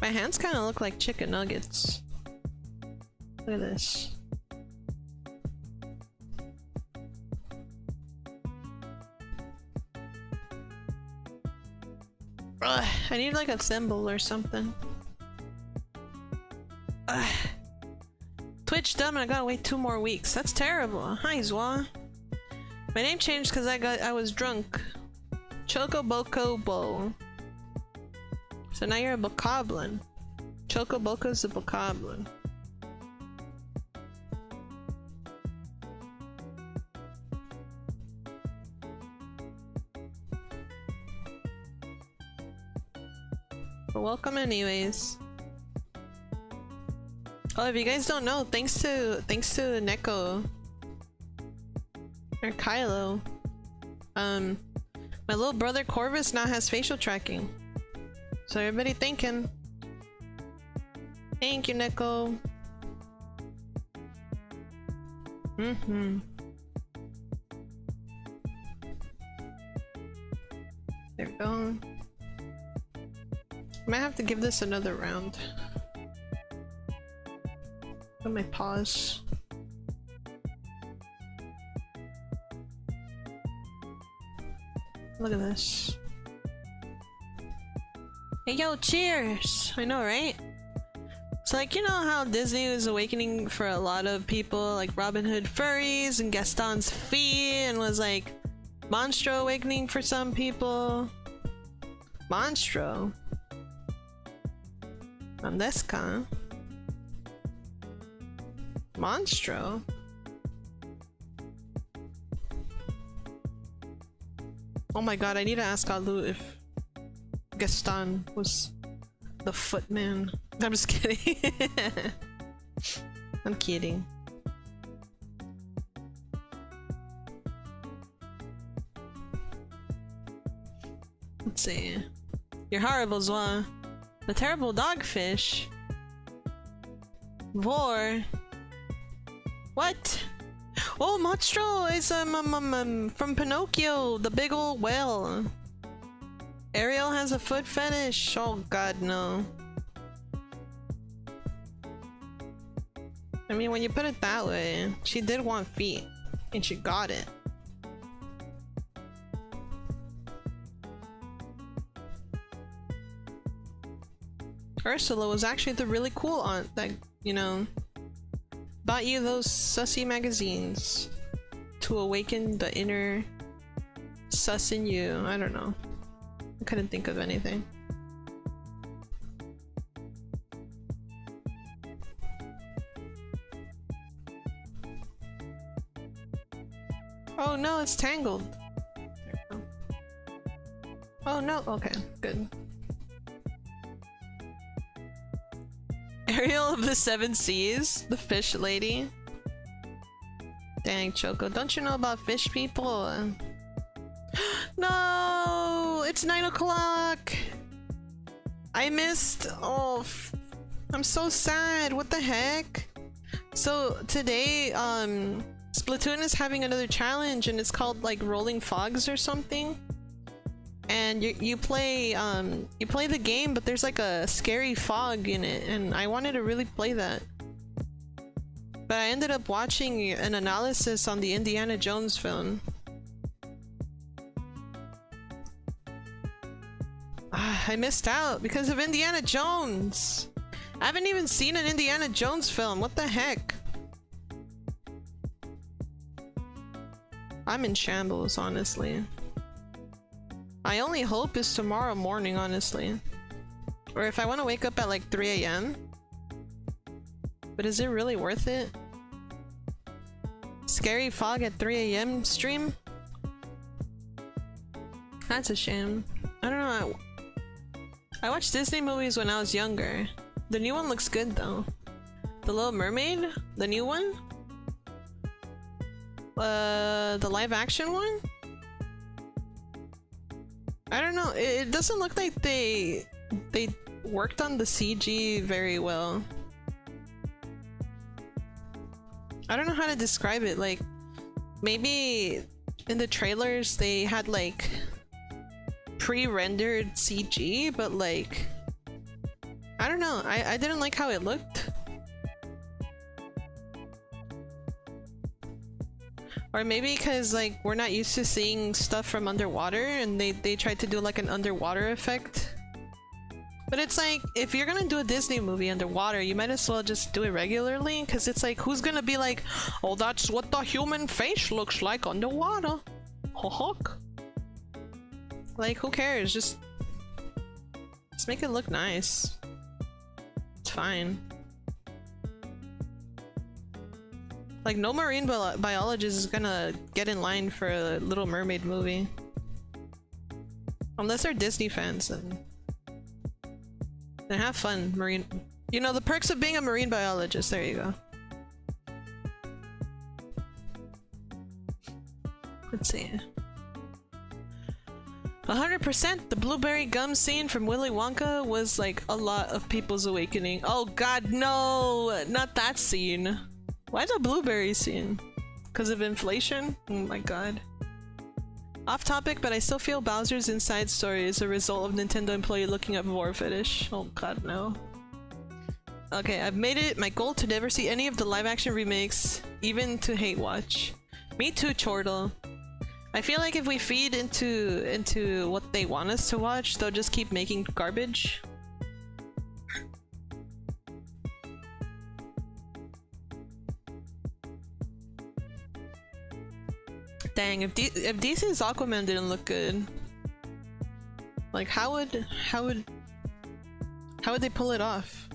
My hands kind of look like chicken nuggets. Look at this. Ugh, I need like a symbol or something. Ugh. Twitch dumb and I gotta wait 2 more weeks. That's terrible. Hi, Zwa. My name changed because I was drunk. Chocoboco Bo. So now you're a bokoblin. Chocoboco's a bokoblin. But welcome anyways. Oh, if you guys don't know, thanks to Neko or Kylo, my little brother Corvus now has facial tracking. So everybody thank him. Thank you, Neko. Mm-hmm. There we go. Might have to give this another round. Put my paws. Look at this. Hey yo, cheers! I know, right? So like, you know how Disney was awakening for a lot of people, like Robin Hood furries and Gaston's feet, and was like Monstro awakening for some people. Monstro? Andeska? Monstro? Oh my god, I need to ask Alu if Gaston was the footman. I'm just kidding. I'm kidding. Let's see. You're horrible, Zwa. The terrible dogfish. Vor. What? Oh, Monstro is from Pinocchio, the big old whale. Ariel has a foot fetish. Oh god, no. I mean, when you put it that way, she did want feet, and she got it. Ursula was actually the really cool aunt that, you know, bought you those sussy magazines to awaken the inner sus in you. I don't know. I couldn't think of anything. Oh no, it's tangled. There we go. Oh no, okay, good. Ariel of the Seven Seas, the fish lady. Dang, Choco, don't you know about fish people? No, it's 9 o'clock. I missed. Oh, I'm so sad. What the heck? So today, Splatoon is having another challenge, and it's called like Rolling Fogs or something. And you play the game, but there's like a scary fog in it, and I wanted to really play that. But I ended up watching an analysis on the Indiana Jones film. I missed out because of Indiana Jones. I haven't even seen an Indiana Jones film. What the heck? I'm in shambles, honestly. My only hope is tomorrow morning, honestly. Or if I want to wake up at like 3 AM. But is it really worth it? Scary fog at 3 AM stream? That's a shame. I don't know. I watched Disney movies when I was younger. The new one looks good though. The Little Mermaid? The new one? The live action one? I don't know. It doesn't look like they worked on the CG very well. I don't know how to describe it. Like, maybe in the trailers they had like pre-rendered CG, but like, I don't know. I didn't like how it looked. Or maybe because like we're not used to seeing stuff from underwater, and they tried to do like an underwater effect. But it's like, if you're gonna do a Disney movie underwater, you might as well just do it regularly, because it's like, who's gonna be like, oh, that's what the human face looks like underwater. Ho-hawk. Like, who cares? Just make it look nice. It's fine. Like, no marine biologist is gonna get in line for a Little Mermaid movie. Unless they're Disney fans, then have fun, marine. You know, the perks of being a marine biologist, there you go. Let's see. 100% the blueberry gum scene from Willy Wonka was like a lot of people's awakening. Oh god, no! Not that scene. Why the blueberry scene? Because of inflation? Oh my god. Off topic, but I still feel Bowser's inside story is a result of Nintendo employee looking up vor fetish. Oh god, no. Okay, I've made it my goal to never see any of the live action remakes, even to hate watch. Me too, Chortle. I feel like if we feed into what they want us to watch, they'll just keep making garbage. Dang, if DC's Aquaman didn't look good, like how would they pull it off?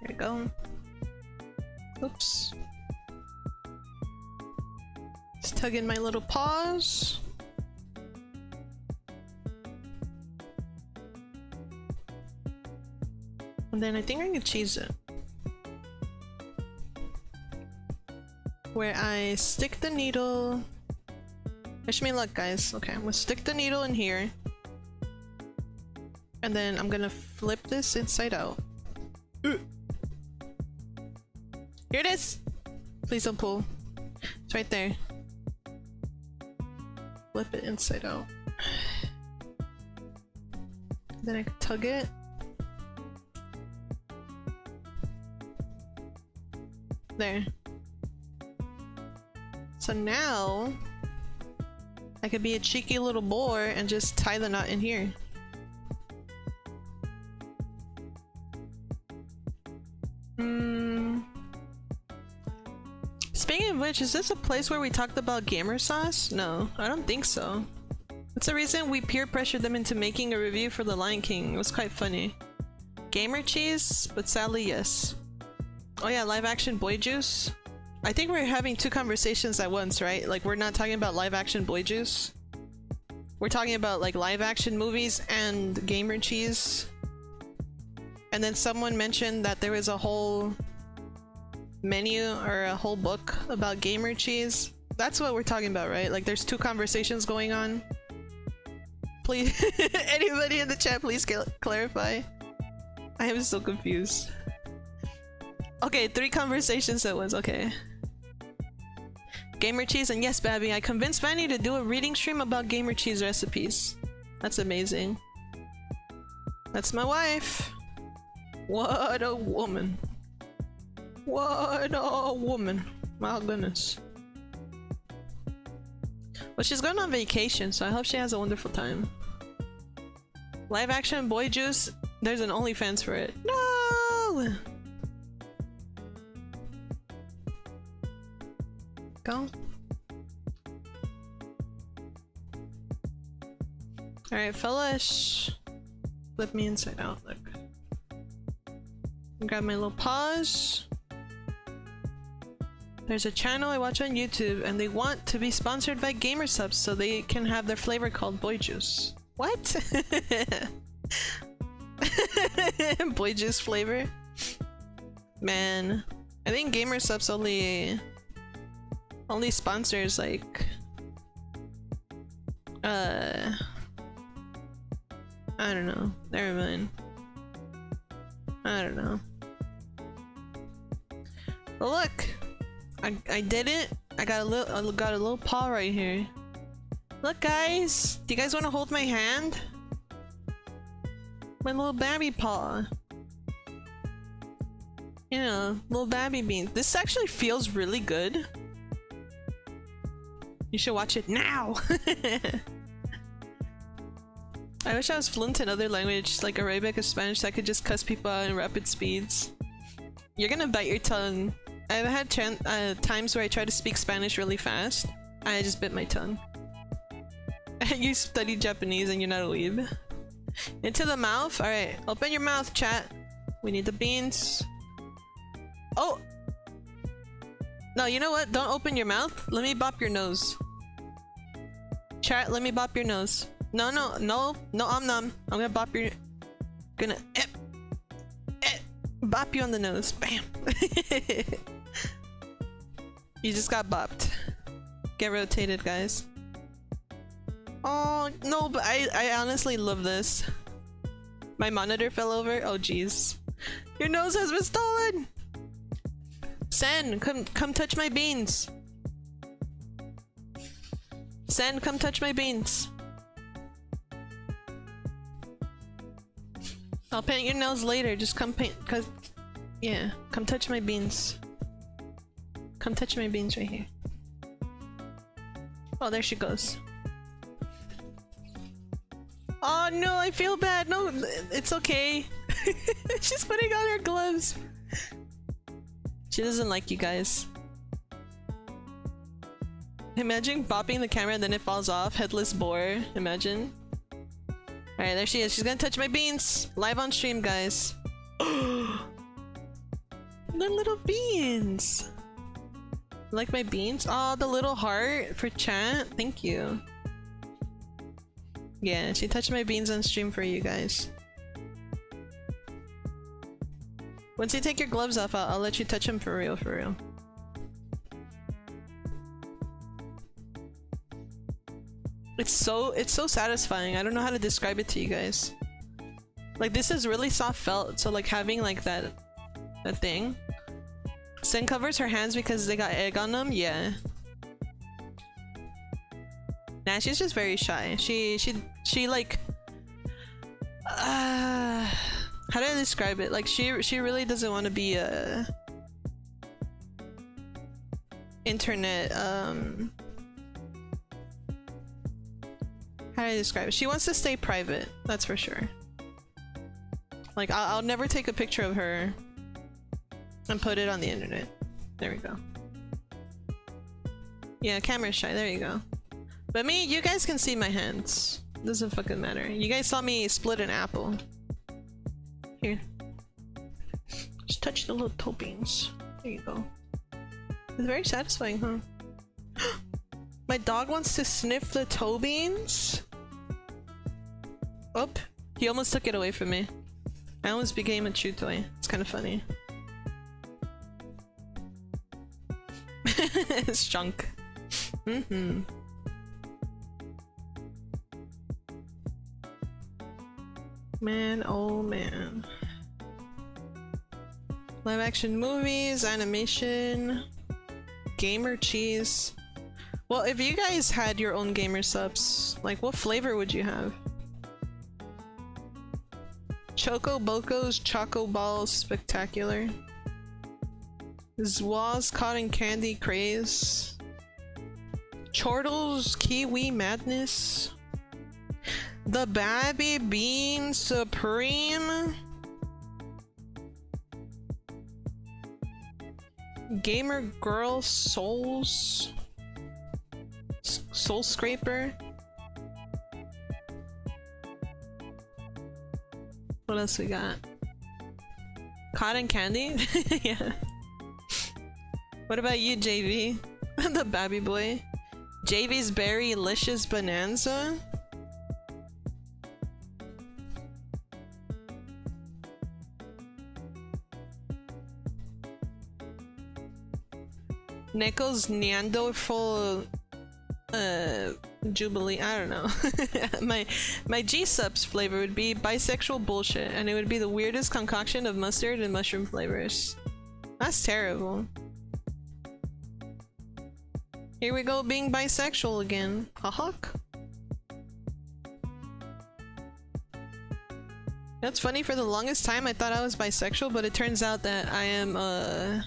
There we go. Oops. Just tug in my little paws. And then I think I can cheese it. Where I stick the needle. Wish me luck, guys. Okay, I'm gonna stick the needle in here. And then I'm gonna flip this inside out. Here it is! Please don't pull. It's right there. Flip it inside out. Then I can tug it. There. So now I could be a cheeky little boar and just tie the knot in here. Speaking of which, is this a place where we talked about gamer sauce? No, I don't think so. What's the reason we peer pressured them into making a review for The Lion King? It was quite funny. Gamer cheese? But sadly, yes. Oh yeah, live action boy juice? I think we're having two conversations at once, right? Like, we're not talking about live action boy juice. We're talking about like live action movies and gamer cheese. And then someone mentioned that there was a whole menu or a whole book about gamer cheese. That's what we're talking about, right? Like, there's two conversations going on. Please, anybody in the chat, please clarify. I am so confused. Okay, three conversations at once, okay. Gamer cheese, and yes, Babby, I convinced Vanny to do a reading stream about gamer cheese recipes. That's amazing. That's my wife. What a woman. What a woman. My goodness. Well, she's going on vacation, so I hope she has a wonderful time. Live action boy juice? There's an OnlyFans for it. No! Go. Alright, fellas. Flip me inside out, look. Grab my little paws. There's a channel I watch on YouTube and they want to be sponsored by Gamersubs so they can have their flavor called boy juice. What? Boy juice flavor? Man, I think Gamersubs only sponsors like I don't know. Never mind. I don't know. But look, I did it. I got a little paw right here. Look, guys. Do you guys want to hold my hand? My little babby paw. You know, little babby beans. This actually feels really good. You should watch it now. I wish I was fluent in other languages like Arabic or Spanish so I could just cuss people out in rapid speeds. You're gonna bite your tongue. I've had times where I try to speak Spanish really fast. I just bit my tongue. You studied Japanese and you're not a weeb. Into the mouth? Alright, open your mouth, chat. We need the beans. Oh! No, you know what? Don't open your mouth. Let me bop your nose. Chat, let me bop your nose. No, no, no, no, I'm gonna bop your... Gonna... bop you on the nose. Bam! You just got bopped. Get rotated, guys. Oh, no, but I honestly love this. My monitor fell over. Oh, jeez. Your nose has been stolen! Sen, come touch my beans. Sen, come touch my beans. I'll paint your nails later. Just come paint, cause... Yeah, come touch my beans. Come touch my beans right here. Oh, there she goes. Oh no, I feel bad. No, it's okay. She's putting on her gloves. She doesn't like you guys. Imagine bopping the camera and then it falls off. Headless boar. Imagine. Alright, there she is. She's gonna touch my beans. Live on stream, guys. The little beans. Like my beans? Oh, the little heart for chat. Thank you. Yeah, she touched my beans on stream for you guys. Once you take your gloves off, I'll let you touch them for real, for real. It's so satisfying. I don't know how to describe it to you guys. Like, this is really soft felt, so like having like that thing. Sin covers her hands because they got egg on them. Yeah. Nah, she's just very shy. She like how do I describe it? Like she really doesn't want to be a internet how do I describe it? She wants to stay private, that's for sure. Like I'll never take a picture of her and put it on the internet. There we go. Yeah, camera's shy. There you go. But me, you guys can see my hands. Doesn't fucking matter. You guys saw me split an apple. Here. Just touch the little toe beans. There you go. It's very satisfying, huh? My dog wants to sniff the toe beans? Oh, he almost took it away from me. I almost became a chew toy. It's kind of funny. It's junk. Mm-hmm. Man, oh man. Live action movies, animation, gamer cheese. Well, if you guys had your own gamer subs, like what flavor would you have? Choco Boco's Choco Balls Spectacular. Zwa's Cotton Candy Craze. Chortle's Kiwi Madness. The Babi Bean Supreme. Gamer Girl Souls. Soul Scraper. What else we got? Cotton Candy? Yeah. What about you, JV? The Babi Boy. JV's Berry Licious Bonanza? Neko's Neanderthal Jubilee. I don't know. my G-subs flavor would be bisexual bullshit, and it would be the weirdest concoction of mustard and mushroom flavors. That's terrible. Here we go, being bisexual again. Hawk. That's funny, for the longest time I thought I was bisexual, but it turns out that I am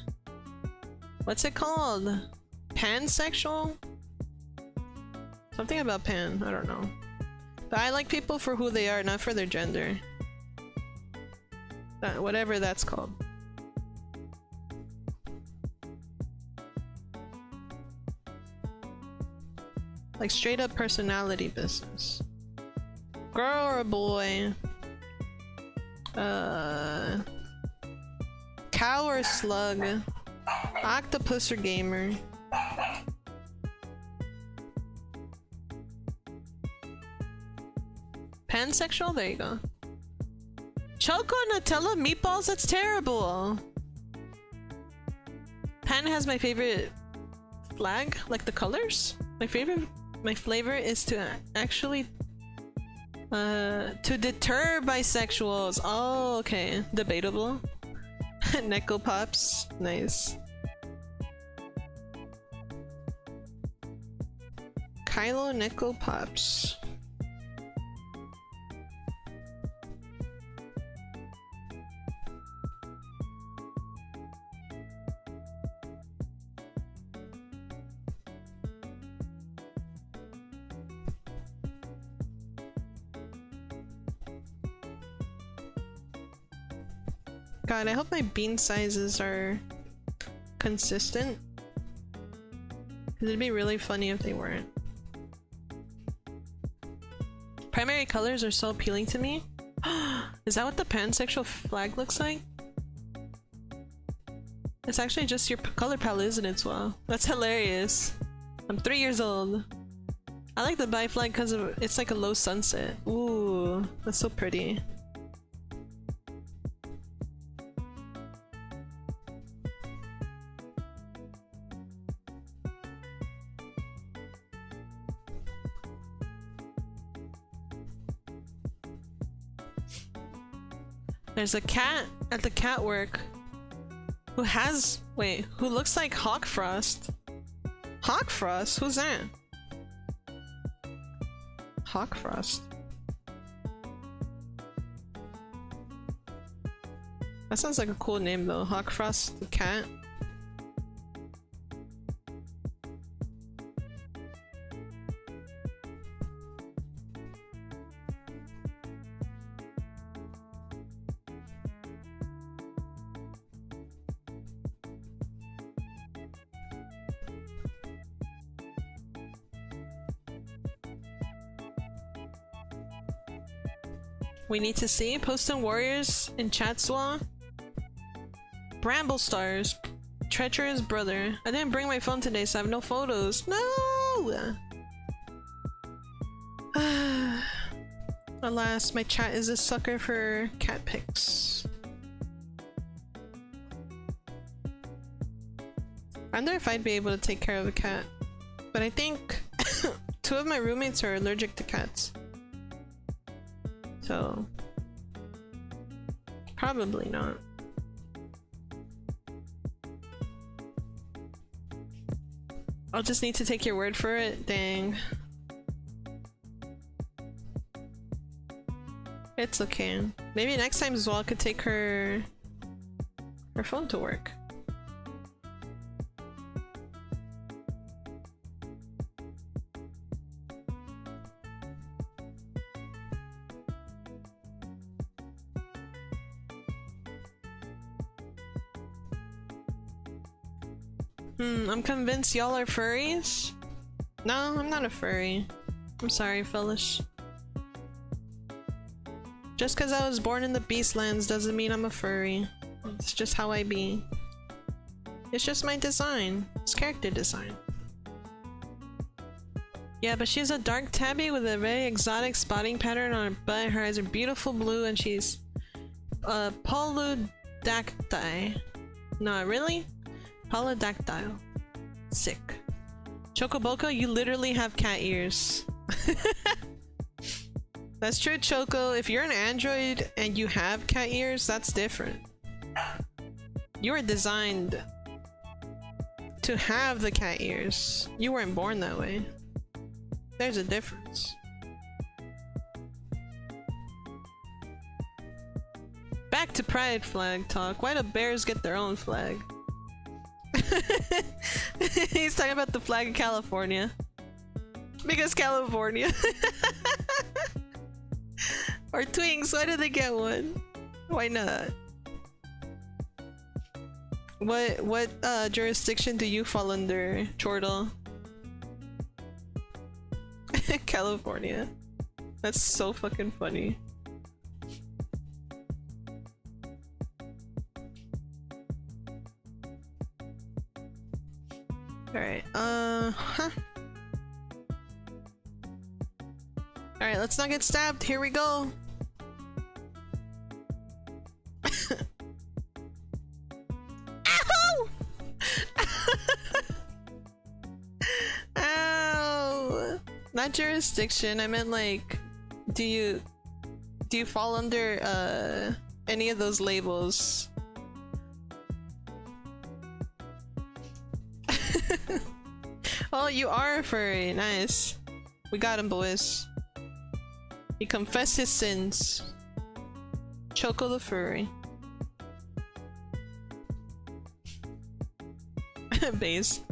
what's it called? Pansexual? Something about pan, I don't know. But I like people for who they are, not for their gender. Whatever that's called. Like straight up personality business. Girl or a boy? Cow or slug? Octopus or gamer? Pansexual? There you go. Choco Nutella meatballs? That's terrible! Pan has my favorite flag, like the colors. My flavor is to actually to deter bisexuals. Oh, okay. Debatable. Neko Pops. Nice. Kylo Neko Pops. God, I hope my bean sizes are consistent. It'd be really funny if they weren't. Primary colors are so appealing to me. Is that what the pansexual flag looks like? It's actually just your color palette, isn't it, Swell? That's hilarious. I'm 3 years old. I like the bi flag because it's like a low sunset. Ooh, that's so pretty. There's a cat at the catwalk who has— wait, who looks like Hawkfrost. Hawkfrost? Who's that? Hawkfrost. That sounds like a cool name though. Hawkfrost the cat. We need to see Poston Warriors in Chatswa. Bramble Stars. Treacherous brother. I didn't bring my phone today, so I have no photos. No! Alas, my chat is a sucker for cat pics. I wonder if I'd be able to take care of a cat. But I think 2 of my roommates are allergic to cats. So probably not. I'll just need to take your word for it. Dang. It's okay. Maybe next time Zoal could take her phone to work. I'm convinced y'all are furries? No, I'm not a furry. I'm sorry, fellas. Just because I was born in the Beastlands doesn't mean I'm a furry. It's just how I be. It's just my design. It's character design. Yeah, but she's a dark tabby with a very exotic spotting pattern on her butt. Her eyes are beautiful blue and she's polydactyl. No, really? Polydactyl. Sick. Chocoboco, you literally have cat ears. That's true, Choco. If you're an android and you have cat ears, that's different. You were designed to have the cat ears. You weren't born that way. There's a difference. Back to pride flag talk. Why do bears get their own flag? He's talking about the flag of California. Because California. Or Chuiikz, why did they get one? Why not? What jurisdiction do you fall under, Chordal? California. That's so fucking funny. Alright, Alright, let's not get stabbed. Here we go. Ow! Ow! Not jurisdiction. I meant like, do you fall under any of those labels? Oh, you are a furry. Nice. We got him, boys. He confessed his sins. Choco the furry. Based.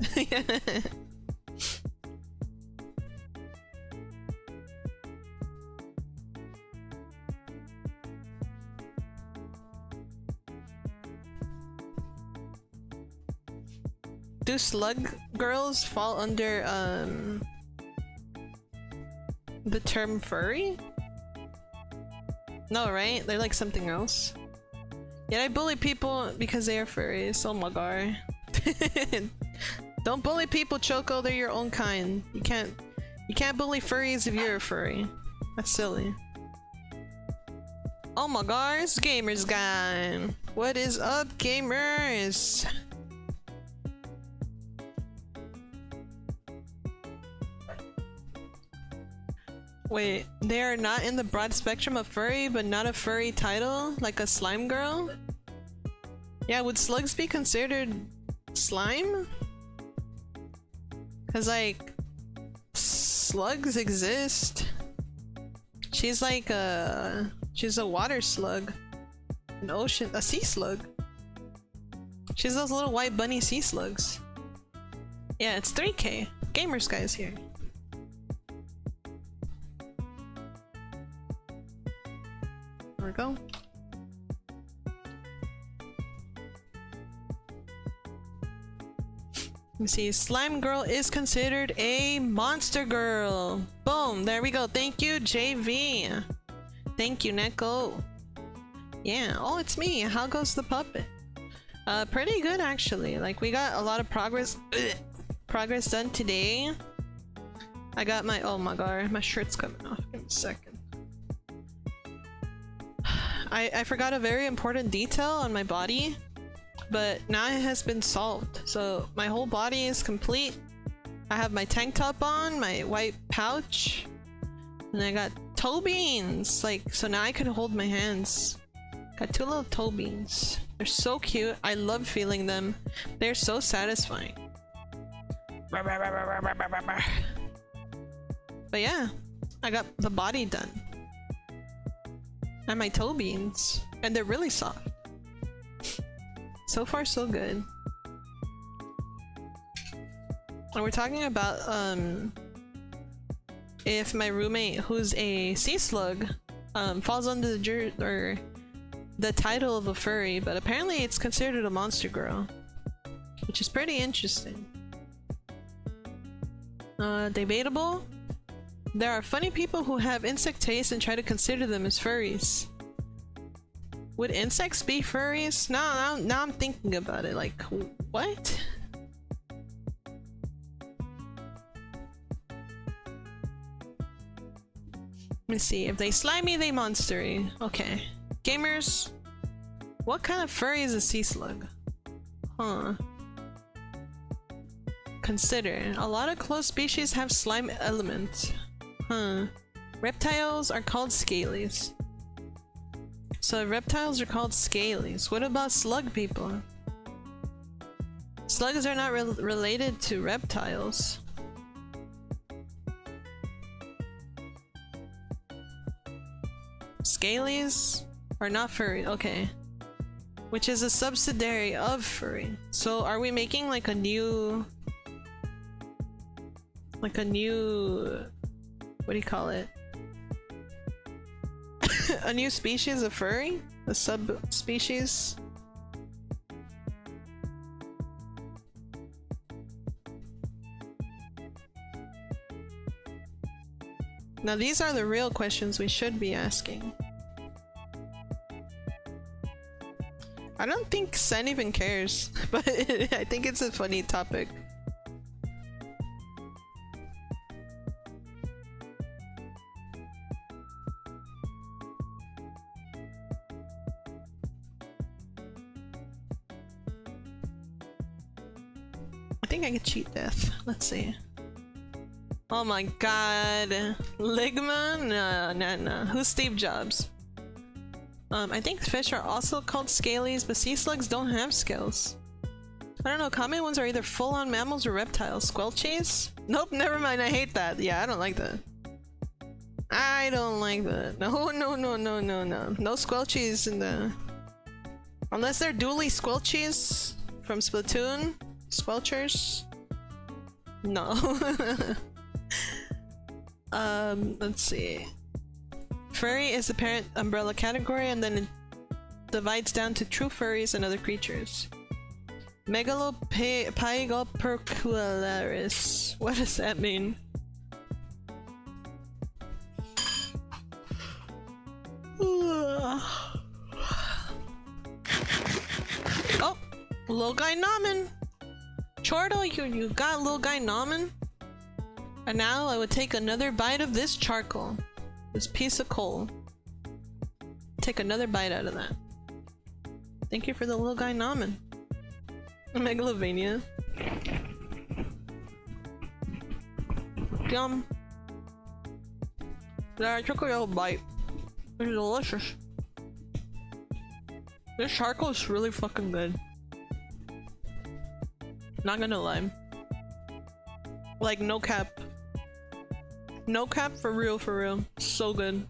do slug girls fall under the term furry? No, right? They're like something else. Yet I bully people because they are furries. Oh my god. Don't bully people, Choco. They're your own kind. You can't bully furries if you're a furry. That's silly. Oh my god, it's Gamers Guy. What is up, gamers? Wait, they are not in the broad spectrum of furry, but not a furry title? Like a slime girl? Yeah, would slugs be considered slime? Cause like, slugs exist. She's like she's a water slug. A sea slug. She's those little white bunny sea slugs. Yeah, it's 3K. Gamers Guy's here. There we go. Let me see. Slime girl is considered a monster girl. Boom. There we go. Thank you, JV. Thank you, Neko. Yeah. Oh, it's me. How goes the puppet? Pretty good actually. Like we got a lot of progress done today. I got my— oh my god, my shirt's coming off. Give me a second. I forgot a very important detail on my body, but now it has been solved. So my whole body is complete. I have my tank top on, my white pouch, and I got toe beans. Like, so now I can hold my hands. Got two little toe beans. They're so cute. I love feeling them. They're so satisfying. But yeah, I got the body done. And my toe beans. And they're really soft. So far, so good. And we're talking about if my roommate, who's a sea slug, falls under the title of a furry, but apparently it's considered a monster girl, which is pretty interesting. Debatable. There are funny people who have insect taste and try to consider them as furries. Would insects be furries? Now I'm thinking about it. Like, what? Let me see. If they slimy, they monstery. Okay. Gamers, what kind of furry is a sea slug? Huh. Consider. A lot of close species have slime elements. Huh. Reptiles are called scalies. So reptiles are called scalies. What about slug people? Slugs are not related to reptiles. Scalies are not furry. Okay. Which is a subsidiary of furry. So are we making like a new... what do you call it? A new species of furry? A subspecies? Now these are the real questions we should be asking. I don't think Sen even cares, but I think it's a funny topic. I think I could cheat death. Let's see. Oh my god. Ligma? No. Who's Steve Jobs? I think fish are also called scalies, but sea slugs don't have scales. I don't know, common ones are either full-on mammals or reptiles. Squelchies? Nope, never mind, I hate that. Yeah, I don't like that. I don't like that. No. No squelchies in the... unless they're dually squelchies from Splatoon. Squelchers? No. Let's see. Furry is the parent umbrella category, and then it divides down to true furries and other creatures. Megalopagopercularis. What does that mean? Oh, little guy Namen. Chortle, you got little guy Namen. And now I would take another bite of this charcoal. This piece of coal. Take another bite out of that. Thank you for the little guy Namen. Megalovania. Yum. Yeah, I took a little bite. It's delicious. This charcoal is really fucking good. Not gonna lie. Like, no cap. No cap, for real, for real. So good.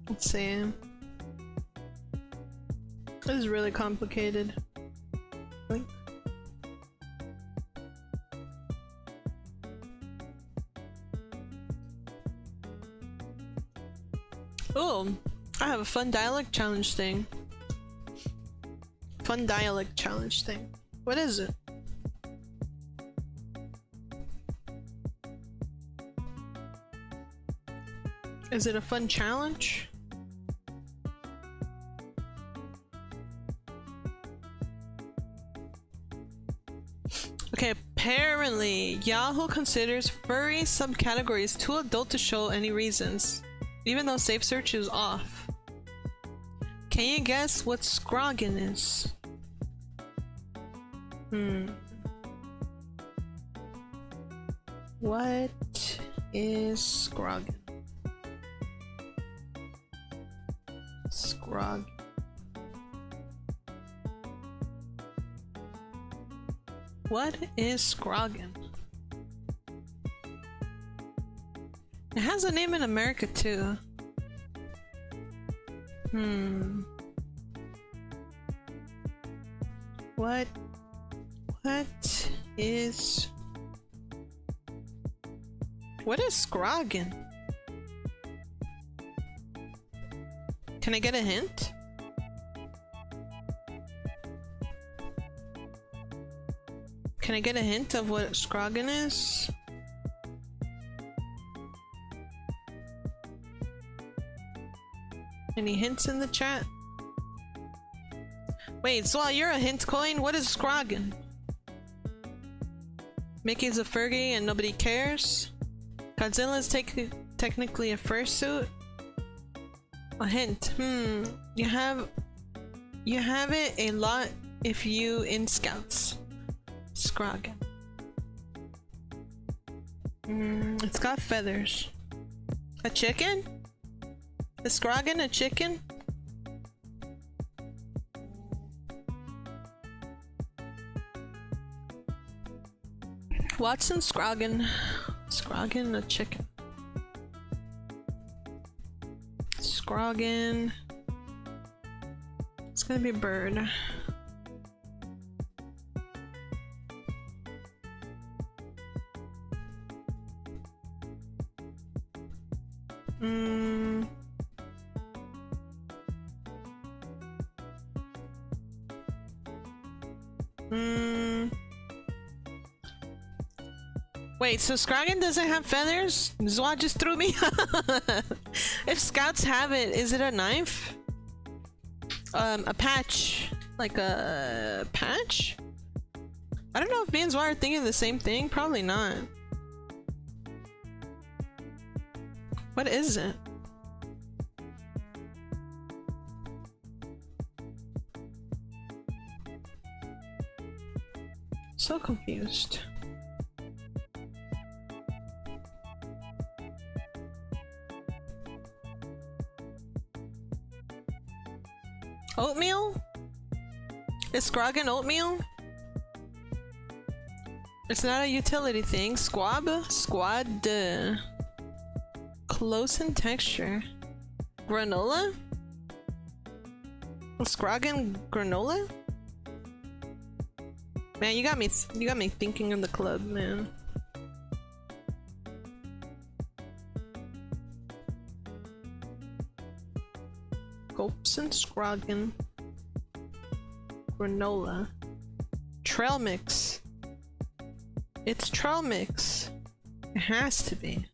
Let's see. This is really complicated. Oh, I have a fun dialect challenge thing. Fun dialect challenge thing. What is it? Is it a fun challenge? Okay, apparently Yahoo considers furry subcategories too adult to show any reasons, even though safe search is off. Can you guess what scroggin is? What is scroggin? Scrog. What is scroggin? It has a name in America too. What is scroggin? Can I get a hint? Can I get a hint of what scroggin is? Any hints in the chat? Wait, so you're a hint coin? What is scroggin? Mickey's a Fergie and nobody cares? Godzilla's technically a fursuit? A hint. You have it a lot if you in Scouts. Scroggin. It's got feathers. A chicken? Is scroggin a chicken? Watson scroggin. Scroggin a chicken. Scroggin. It's gonna be a bird. Wait, so scroggin doesn't have feathers? Zwa just threw me. If Scouts have it, is it a knife? A patch. Like a patch? I don't know if me and Zwa are thinking the same thing. Probably not. What is it? So confused. Oatmeal? Is scroggin oatmeal? It's not a utility thing. Squab? Squad. Close in texture. Granola? Scroggin granola? Man, you got me thinking in the club, man. Scopes and Scroggin. Granola. Trail mix. It's trail mix. It has to be.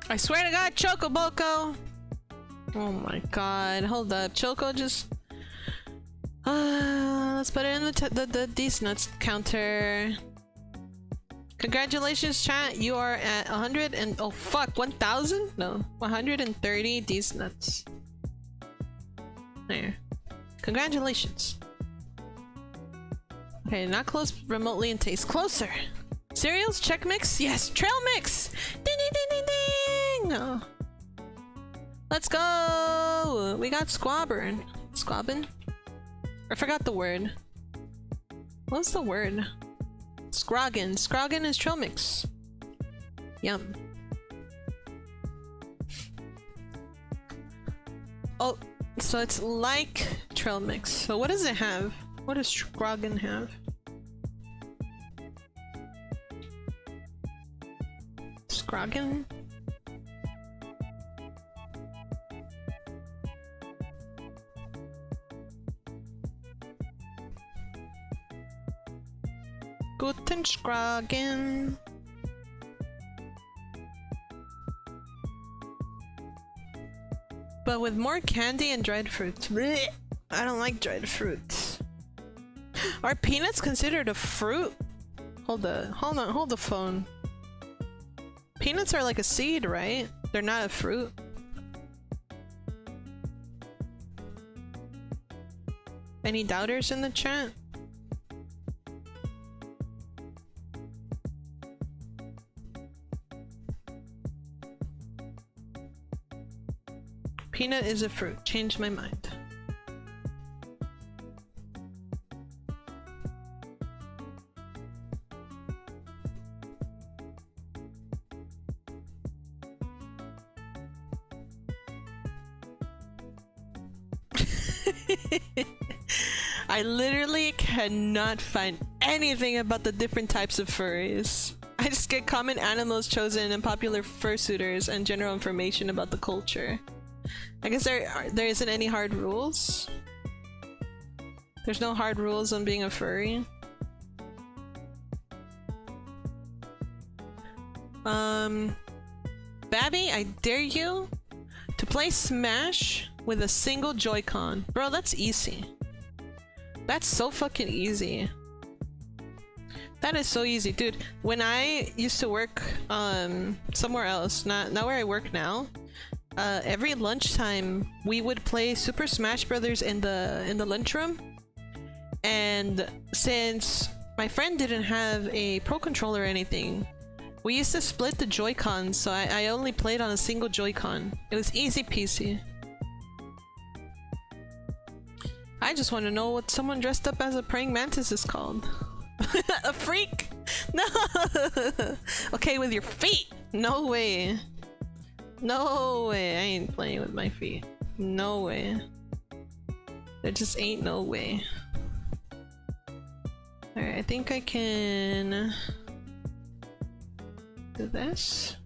I swear to God, Chocoboco! Oh my god, hold up. Choco just... let's put it in the these nuts counter. Congratulations, chat. You are at 100 and... oh fuck, 1,000? No, 130 these nuts. There. Congratulations. Okay, not close remotely in taste. Closer! Cereals? Check mix? Yes! Trail mix! Ding ding ding ding ding! No. Let's go! We got squabbern. Squabbin? I forgot the word. What's the word? Scroggin. Scroggin is trail mix. Yum. Oh, so it's like trail mix. So what does it have? What does Scroggin have? Scroggin? Guten Scroggin. But with more candy and dried fruits. Blech. I don't like dried fruits. Are peanuts considered a fruit? Hold the phone. Peanuts are like a seed, right? They're not a fruit. Any doubters in the chat? Peanut is a fruit. Changed my mind. I literally cannot find anything about the different types of furries. I just get common animals chosen and popular fursuiters and general information about the culture. I guess there isn't any hard rules. There's no hard rules on being a furry. Babi, I dare you to play Smash with a single Joy-Con. Bro, that's easy. That's so fucking easy. That is so easy, dude. When I used to work somewhere else, not where I work now, every lunchtime we would play Super Smash Brothers in the lunchroom. And since my friend didn't have a Pro Controller or anything, we used to split the Joy-Cons, so I only played on a single Joy-Con. It was easy peasy. I just want to know what someone dressed up as a praying mantis is called. A freak? No! Okay, with your feet! No way. No way. I ain't playing with my feet. No way. There just ain't no way. Alright, I think I can do this.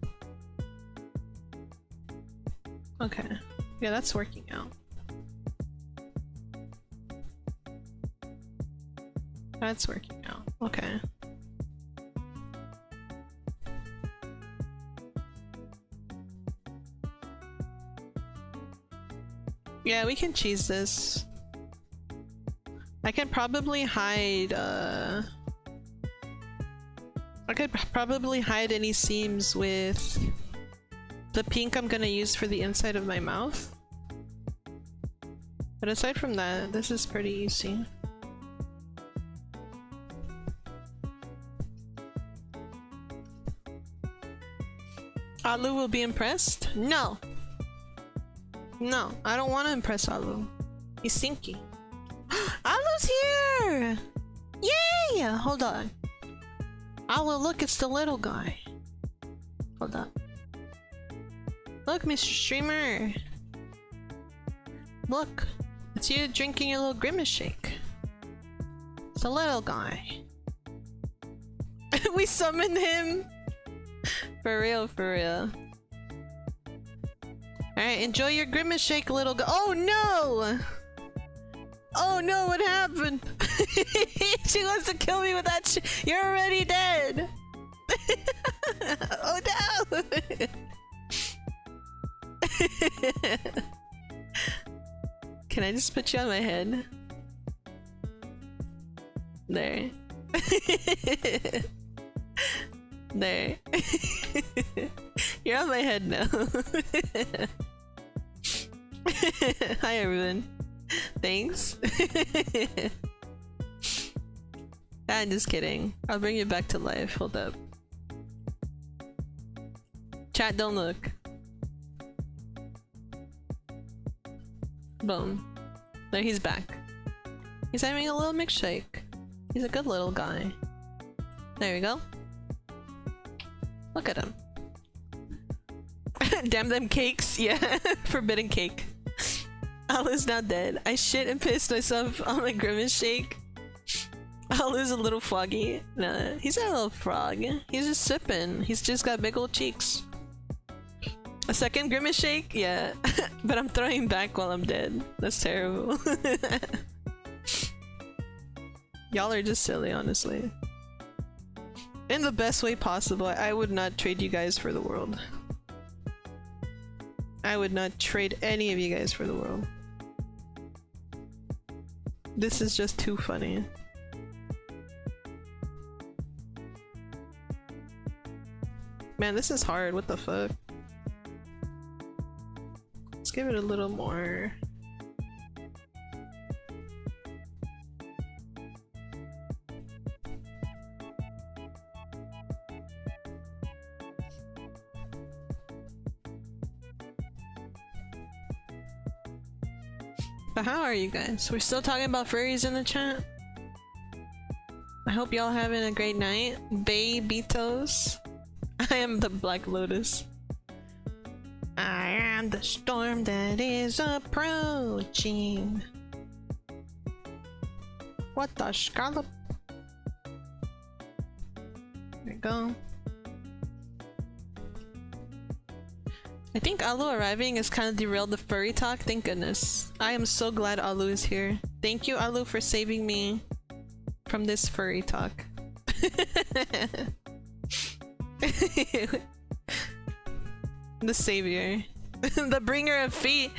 Okay. Yeah, that's working out. That's working out. Okay. Yeah, we can cheese this. I could probably hide, I could probably hide any seams with the pink I'm gonna use for the inside of my mouth. But aside from that, this is pretty easy. Alu will be impressed? No! No, I don't want to impress Alu. He's stinky. Alu's here! Yay! Hold on. Alu, look, it's the little guy. Hold up. Look, Mr. Streamer. Look, it's you drinking your little grimace shake. It's a little guy. We summoned him! For real, for real. Alright, enjoy your grimace shake, little guy. Oh no! Oh no, what happened? She wants to kill me with that shit. You're already dead! Oh no! Can I just put you on my head? There. There. You're on my head now. Hi everyone. Thanks. I'm just kidding. I'll bring you back to life. Hold up. Chat, don't look. Boom. There, he's back. He's having a little milkshake. He's a good little guy. There we go. Look at him. Damn them cakes. Yeah, forbidden cake. Alu's now dead. I shit and pissed myself on my grimace shake. Alu's a little froggy. Nah, he's not a little frog. He's just sipping. He's just got big old cheeks. A second grimace shake? Yeah. But I'm throwing back while I'm dead. That's terrible. Y'all are just silly, honestly. In the best way possible. I would not trade you guys for the world. I would not trade any of you guys for the world. This is just too funny. Man, this is hard. What the fuck? Let's give it a little more. But how are you guys? We're still talking about furries in the chat? I hope y'all having a great night. Babitos. I am the Black Lotus. I am the storm that is approaching. What the scallop? There we go. I think Alu arriving has kind of derailed the furry talk. Thank goodness. I am so glad Alu is here. Thank you, Alu, for saving me from this furry talk. The savior. The bringer of feet.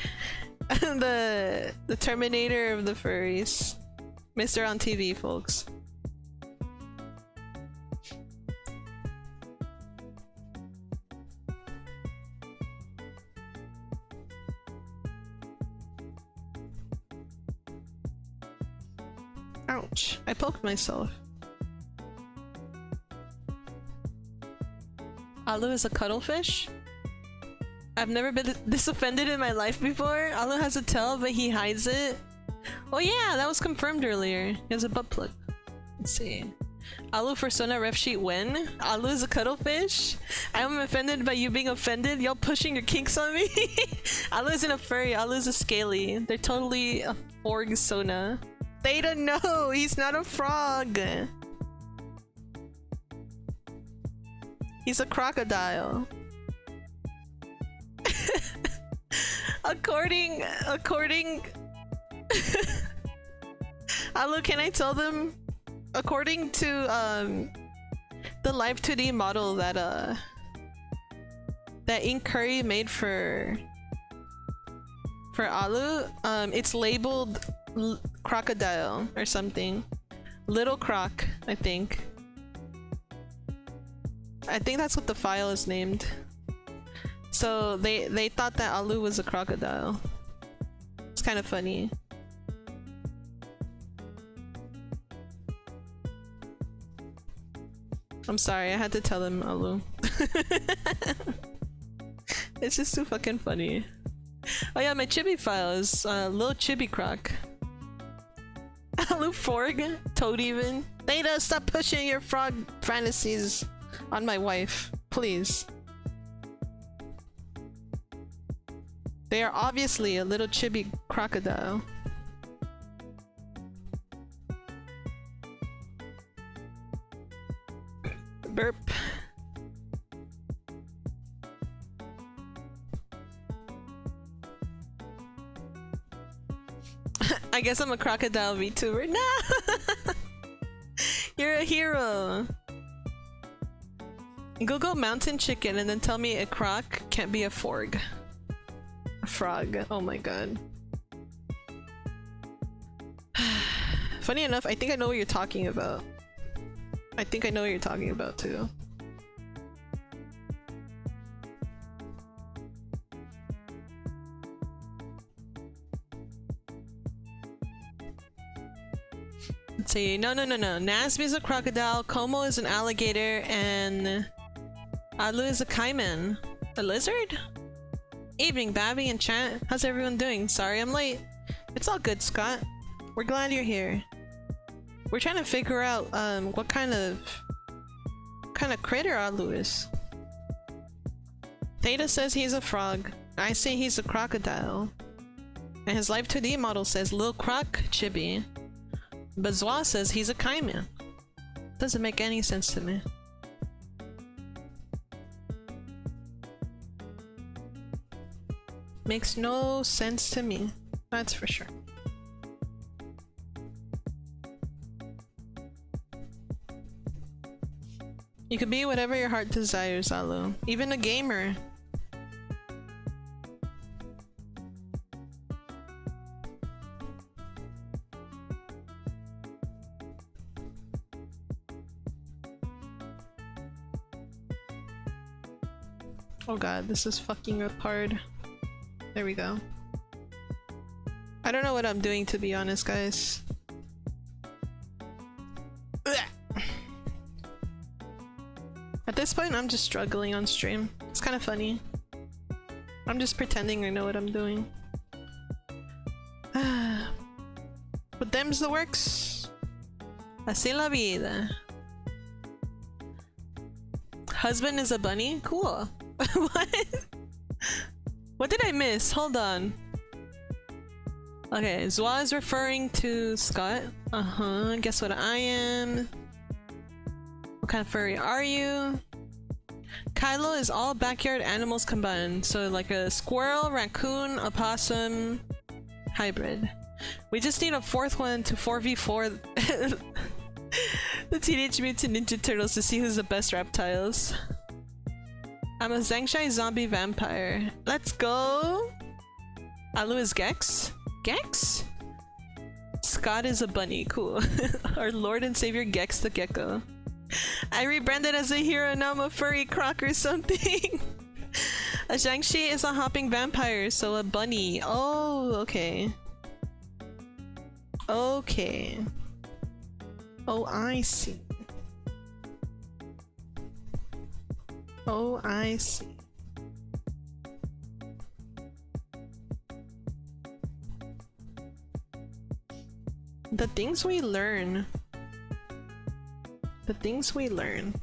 The terminator of the furries. Mr. On TV, folks. Ouch. I poked myself. Alu is a cuttlefish? I've never been this offended in my life before. Alu has a tail, but he hides it. Oh yeah, that was confirmed earlier. He has a butt plug. Let's see. Alu Persona ref sheet when? Alu is a cuttlefish? I'm offended by you being offended? Y'all pushing your kinks on me? Alu isn't a furry, Alu is a scaly. They're totally a Boarsanova. They don't know! He's not a frog! He's a crocodile. according Alu, can I tell them? According to the live 2D model that Ink Curry made for Alu, it's labeled crocodile or something. Little Croc, I think. I think that's what the file is named. So they thought that Alu was a crocodile. It's kind of funny. I'm sorry, I had to tell them Alu. It's just too fucking funny. Oh yeah, my chibi file is Lil Chibi Croc. Alu Forg? Toad even? Theta, stop pushing your frog fantasies on my wife, please. They are obviously a little chibi crocodile. Burp. I guess I'm a crocodile VTuber. No! You're a hero! Google mountain chicken and then tell me a croc can't be a forg. A frog. Oh my god. Funny enough, I think I know what you're talking about. I think I know what you're talking about too. Let's see. No. Nasby is a crocodile, Como is an alligator, and Alu is a caiman. A lizard? Evening, Babby and chat. How's everyone doing? Sorry I'm late. It's all good, Scott. We're glad you're here. We're trying to figure out what kind of critter Alu is. Theta says he's a frog. I say he's a crocodile. And his Live 2D model says Lil Croc Chibi. Bazwa says he's a caiman. Doesn't make any sense to me. Makes no sense to me. That's for sure. You could be whatever your heart desires, Alu. Even a gamer. Oh god, this is fucking up hard. There we go. I don't know what I'm doing, to be honest, guys. At this point, I'm just struggling on stream. It's kind of funny. I'm just pretending I know what I'm doing. But them's the works. Así la vida. Husband is a bunny? Cool. What? What did I miss? Hold on. Okay, Zwa is referring to Scott. Guess what I am? What kind of furry are you? Kylo is all backyard animals combined. So like a squirrel, raccoon, opossum, hybrid. We just need a fourth one to 4v4 the Teenage Mutant Ninja Turtles to see who's the best reptiles. I'm a Zhangshai zombie vampire. Let's go! Alu is Gex? Gex? Scott is a bunny. Cool. Our Lord and Savior Gex the Gecko. I rebranded as a hero, now I'm a furry croc or something. A Zhangshi is a hopping vampire, so a bunny. Oh, okay. Okay. Oh, I see. Oh, I see. The things we learn. The things we learn.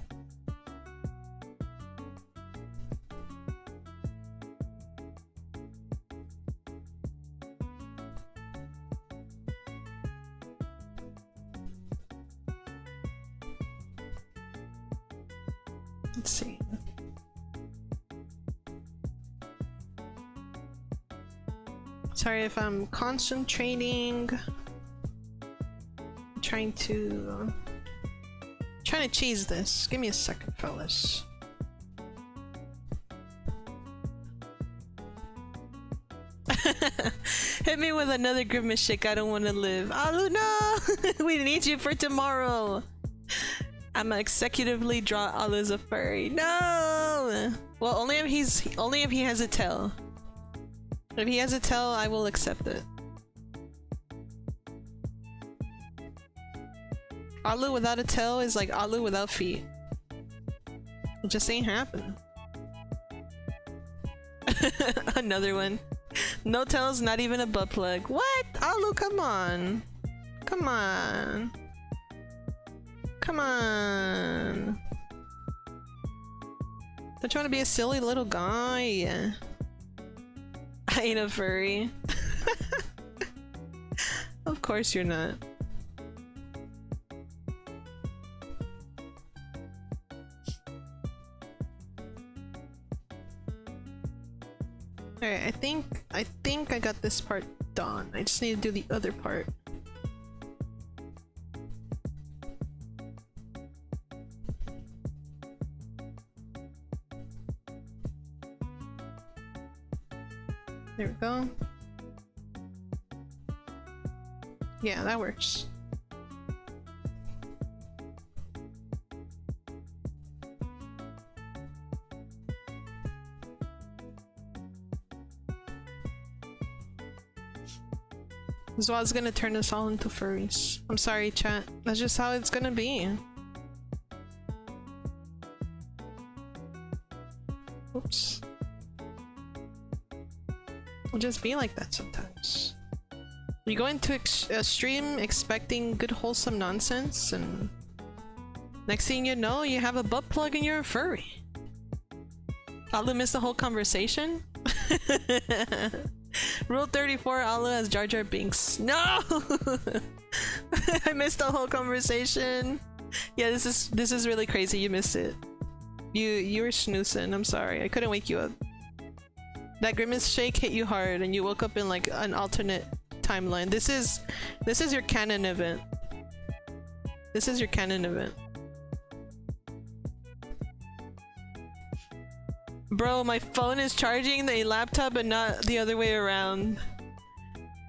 Let's see. Sorry if I'm concentrating. I'm trying to cheese this. Give me a second, fellas. Hit me with another grimace shake. I don't want to live. Alu, no! We need you for tomorrow. I'ma executively draw Alu as a furry. No! Well, only if he has a tail. If he has a tail, I will accept it. Alu without a tail is like Alu without feet. It just ain't happening. Another one. No tails, not even a butt plug. What? Alu, come on. Come on. Come on. Don't you want to be a silly little guy? ain't a furry. Of course you're not. Alright, I think I got this part done. I just need to do the other part. There we go. Yeah, that works. Zwaz's gonna turn us all into furries. I'm sorry, chat. That's just how it's gonna be. Oops. It'll just be like that sometimes. You go into a stream expecting good wholesome nonsense, and next thing you know, you have a butt plug and you're a furry. Alu missed the whole conversation? Rule 34, Alu has Jar Jar Binks. No! I missed the whole conversation. Yeah, this is really crazy. You missed it. You were snoozing. I'm sorry. I couldn't wake you up. That grimace shake hit you hard and you woke up in like an alternate timeline. This is your canon event. This is your canon event. Bro, my phone is charging the laptop and not the other way around.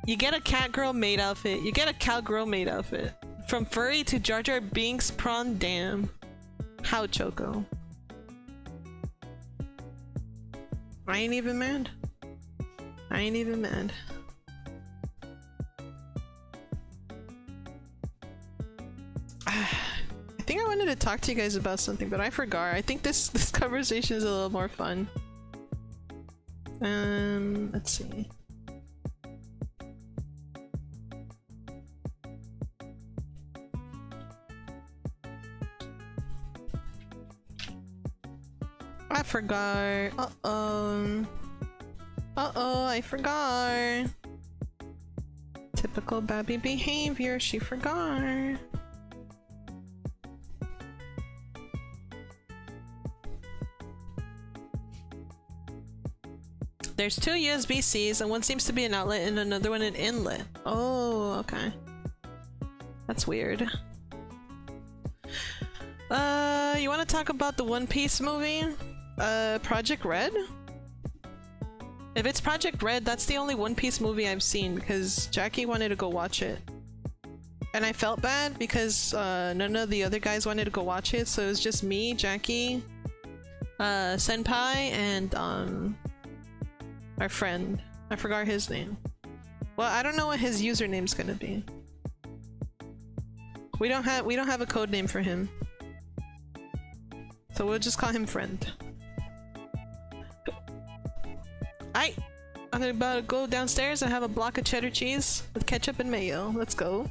You get a cat girl maid outfit. You get a cowgirl maid outfit. From furry to Jar Jar Binks prawn dam. How, Choco? I ain't even mad. I ain't even mad. I think I wanted to talk to you guys about something, but I forgot. I think this conversation is a little more fun. Let's see. I forgot. Uh-oh. Uh-oh, I forgot. Typical Babi behavior, she forgot. There's two USB-Cs and one seems to be an outlet and another one an inlet. Oh, okay. That's weird. You want to talk about the One Piece movie? Project Red? If it's Project Red, that's the only One Piece movie I've seen because Jackie wanted to go watch it. And I felt bad because none of the other guys wanted to go watch it, so it was just me, Jackie, Senpai, and our friend. I forgot his name. Well, I don't know what his username's gonna be. We don't have a code name for him. So we'll just call him friend. I'm about to go downstairs and have a block of cheddar cheese with ketchup and mayo. Let's go.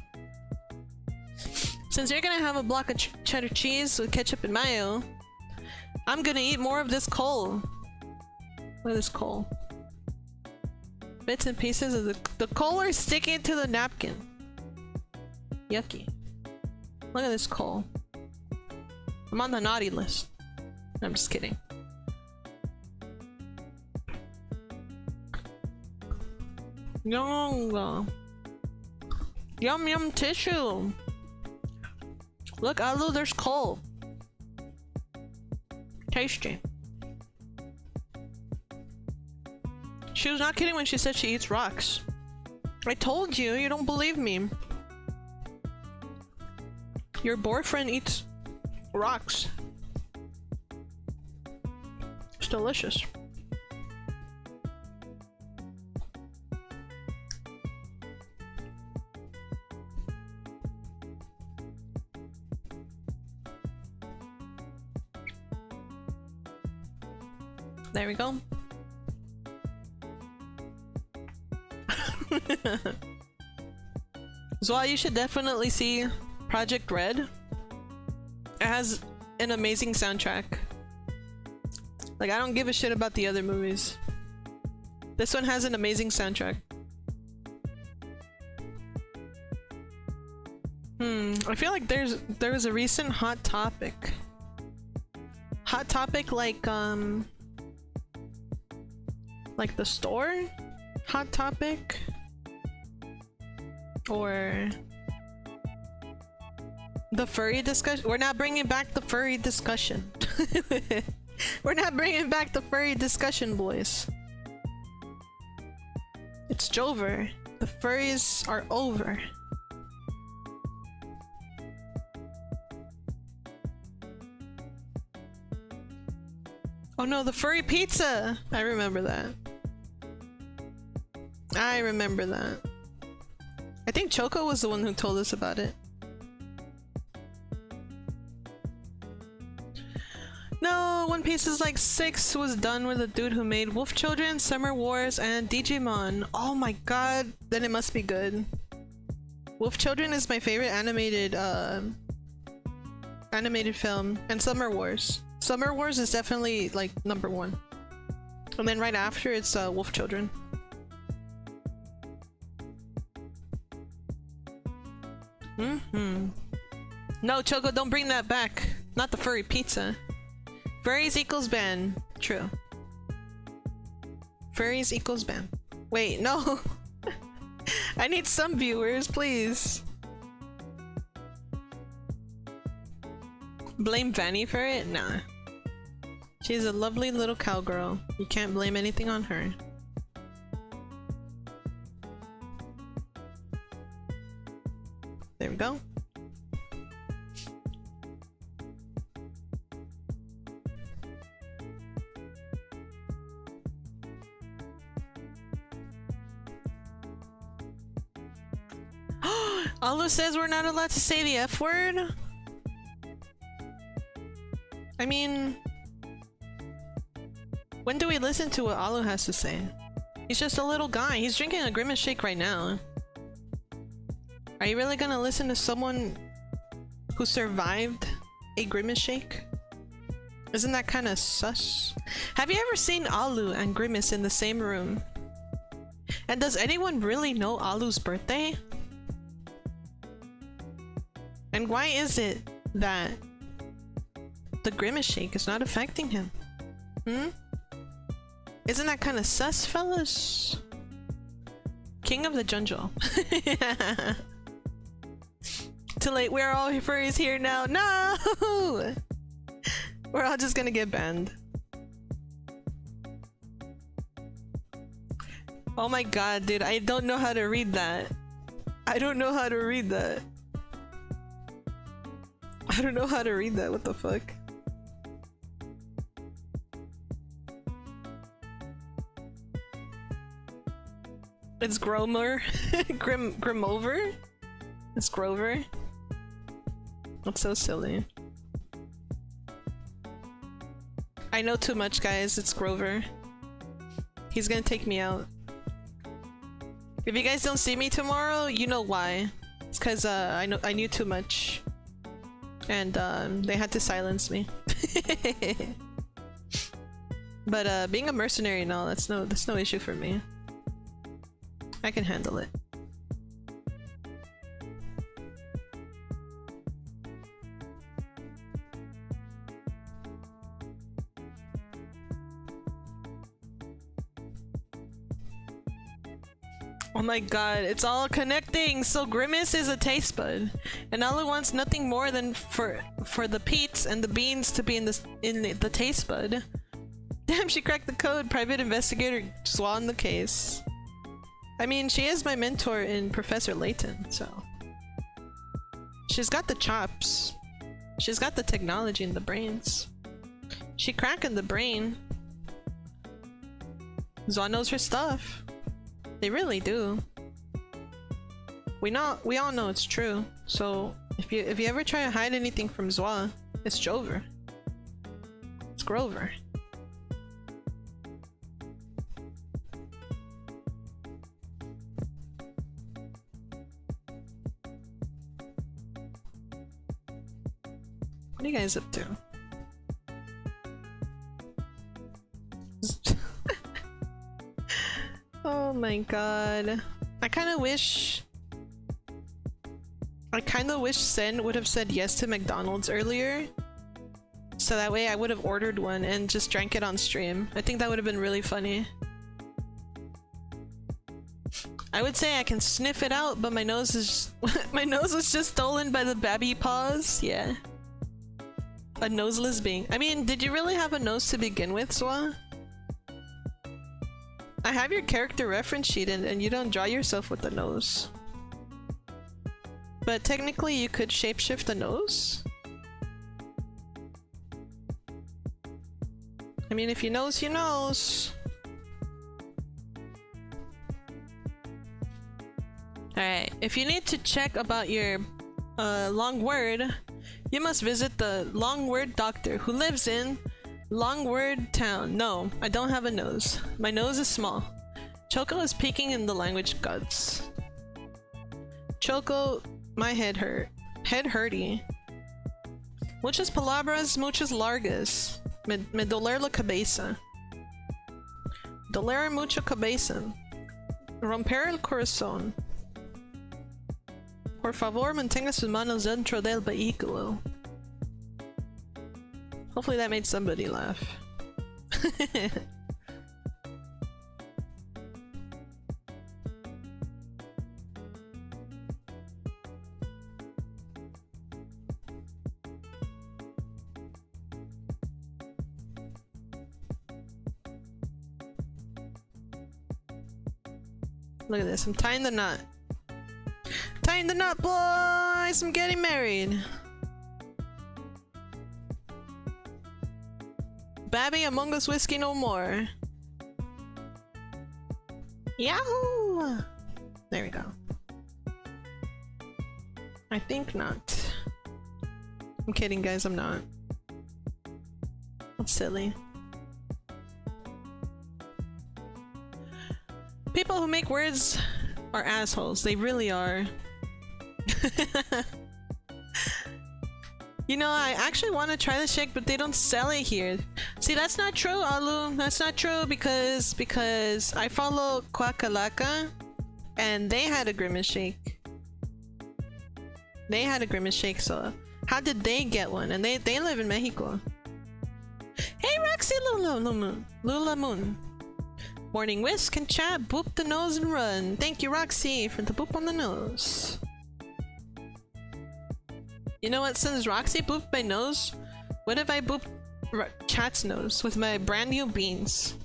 Since you're gonna have a block of cheddar cheese with ketchup and mayo, I'm gonna eat more of this coal. Look at this coal. Bits and pieces of the coal are sticking to the napkin. Yucky. Look at this coal. I'm on the naughty list. I'm just kidding. Yum yum tissue. Look, Alu, there's coal. Tasty. She was not kidding when she said she eats rocks. I told you, you don't believe me. Your boyfriend eats rocks. It's delicious. There we go. Zwa, you should definitely see Project Red. It has an amazing soundtrack. Like, I don't give a shit about the other movies. This one has an amazing soundtrack. I feel like there was a recent hot topic. Hot topic like the store? Hot topic? Or the furry discussion? We're not bringing back the furry discussion. We're not bringing back the furry discussion, boys. It's Jover. The furries are over. Oh no, the furry pizza! I remember that. I remember that. I think Choco was the one who told us about it. No, One Piece is like 6 was done with a dude who made Wolf Children, Summer Wars, and Digimon. Oh my god, then it must be good. Wolf Children is my favorite animated film, and Summer Wars. Summer Wars is definitely like #1. And then right after it's Wolf Children. No, Choco, don't bring that back. Not the furry pizza. Furries equals ban. True. Furries equals ban. Wait, no. I need some viewers, please. Blame Vanny for it? Nah. She's a lovely little cowgirl. You can't blame anything on her. There we go. Alu says we're not allowed to say the F word? I mean... when do we listen to what Alu has to say? He's just a little guy. He's drinking a Grimace shake right now. Are you really gonna listen to someone who survived a Grimace shake? Isn't that kind of sus? Have you ever seen Alu and Grimace in the same room? And does anyone really know Alu's birthday? And why is it that the Grimace shake is not affecting him? Isn't that kind of sus, fellas? King of the jungle. Too late, we're all furries here now. No! We're all just gonna get banned. Oh my god, dude, I don't know how to read that. I don't know how to read that. I don't know how to read that, what the fuck? It's Gromer. Grimover? It's Grover? That's so silly. I know too much, guys. It's Grover. He's gonna take me out. If you guys don't see me tomorrow, you know why. It's cause I knew too much. And they had to silence me. But being a mercenary and all, that's no issue for me. I can handle it. Oh my god, it's all connecting! So Grimace is a taste bud, and Alu wants nothing more than for the peats and the beans to be in the taste bud. Damn, she cracked the code. Private investigator Swan the case. I mean, she is my mentor in Professor Layton, so she's got the chops. She's got the technology and the brains. She cracking the brain. Zwan knows her stuff. They really do. We all know it's true. So if you ever try to hide anything from Zwa, it's Jover. It's Grover. What are you guys up to? my god. I kinda wish Sen would have said yes to McDonald's earlier. So that way I would have ordered one and just drank it on stream. I think that would have been really funny. I would say I can sniff it out, but my nose is my nose was just stolen by the Babi paws. Yeah. A noseless being. I mean, did you really have a nose to begin with, Swa? I have your character reference sheet and you don't draw yourself with the nose. But technically you could shapeshift the nose. I mean, if you knows, you knows. Alright, if you need to check about your long word, you must visit the long word doctor who lives in Long Word Town. No, I don't have a nose. My nose is small. Choco is peeking in the language gods. Choco, my head hurt. Head hurty. Muchas palabras, muchas largas. Me doler la cabeza. Doler mucho cabeza. Romper el corazón. Por favor, mantenga sus manos dentro del vehículo. Hopefully that made somebody laugh. Look at this, I'm tying the knot. Tying the knot, boys! I'm getting married! Babi, Among Us whiskey no more. Yahoo! There we go. I think not. I'm kidding, guys, I'm not. That's silly. People who make words are assholes. They really are. You know, I actually want to try the shake, but they don't sell it here. See, that's not true, Alu. That's not true because I follow Quackalaka and they had a grimace shake. They had a grimace shake, so how did they get one? And they live in Mexico. Hey, Roxy Lula Moon. Morning whisk and chat, boop the nose and run. Thank you, Roxy, for the boop on the nose. You know what, since Roxy booped my nose, what if I booped chat's nose with my brand new beans?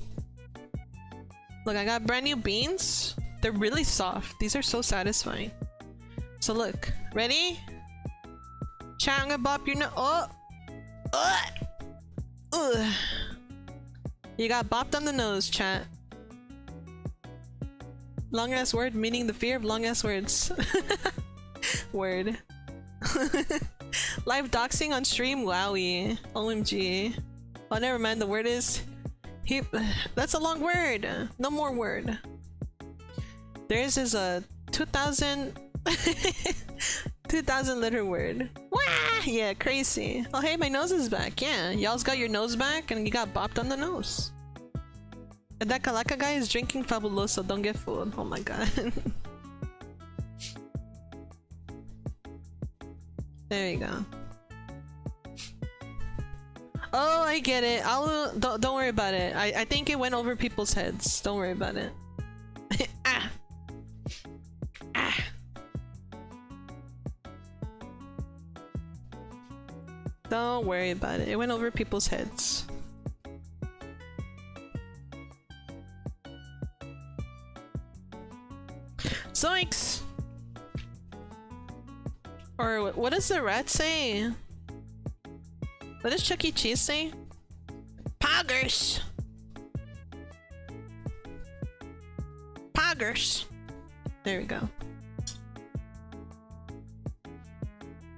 Look, I got brand new beans. They're really soft. These are so satisfying. So look, ready? Chat, I'm gonna bop your nose. Oh! Ugh. You got bopped on the nose, chat. Long ass word meaning the fear of long ass words. Word. Live doxing on stream? Wowie. OMG. Oh, never mind. The word is... That's a long word. No more word. Theirs is a 2,000... 2,000 letter word. Wah! Yeah, crazy. Oh, hey, my nose is back. Yeah, y'all's got your nose back and you got bopped on the nose. And that Kalaka guy is drinking Fabuloso. Don't get fooled. Oh my god. There you go. Oh, I get it. Don't worry about it. I think it went over people's heads. Don't worry about it. Ah. Ah. Don't worry about it. It went over people's heads. Zoinks! Or what does the rat say? What does Chuck E. Cheese say? Poggers! Poggers! There we go.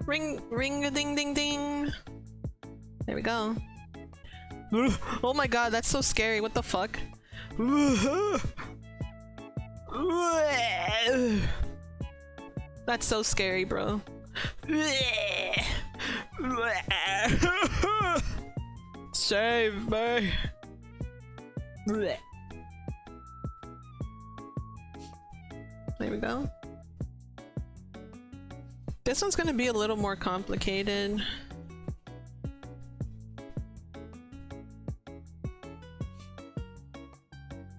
Ring a ding ding ding! There we go. Oh my god, that's so scary. What the fuck? That's so scary, bro. Save me. There we go. This one's gonna be a little more complicated.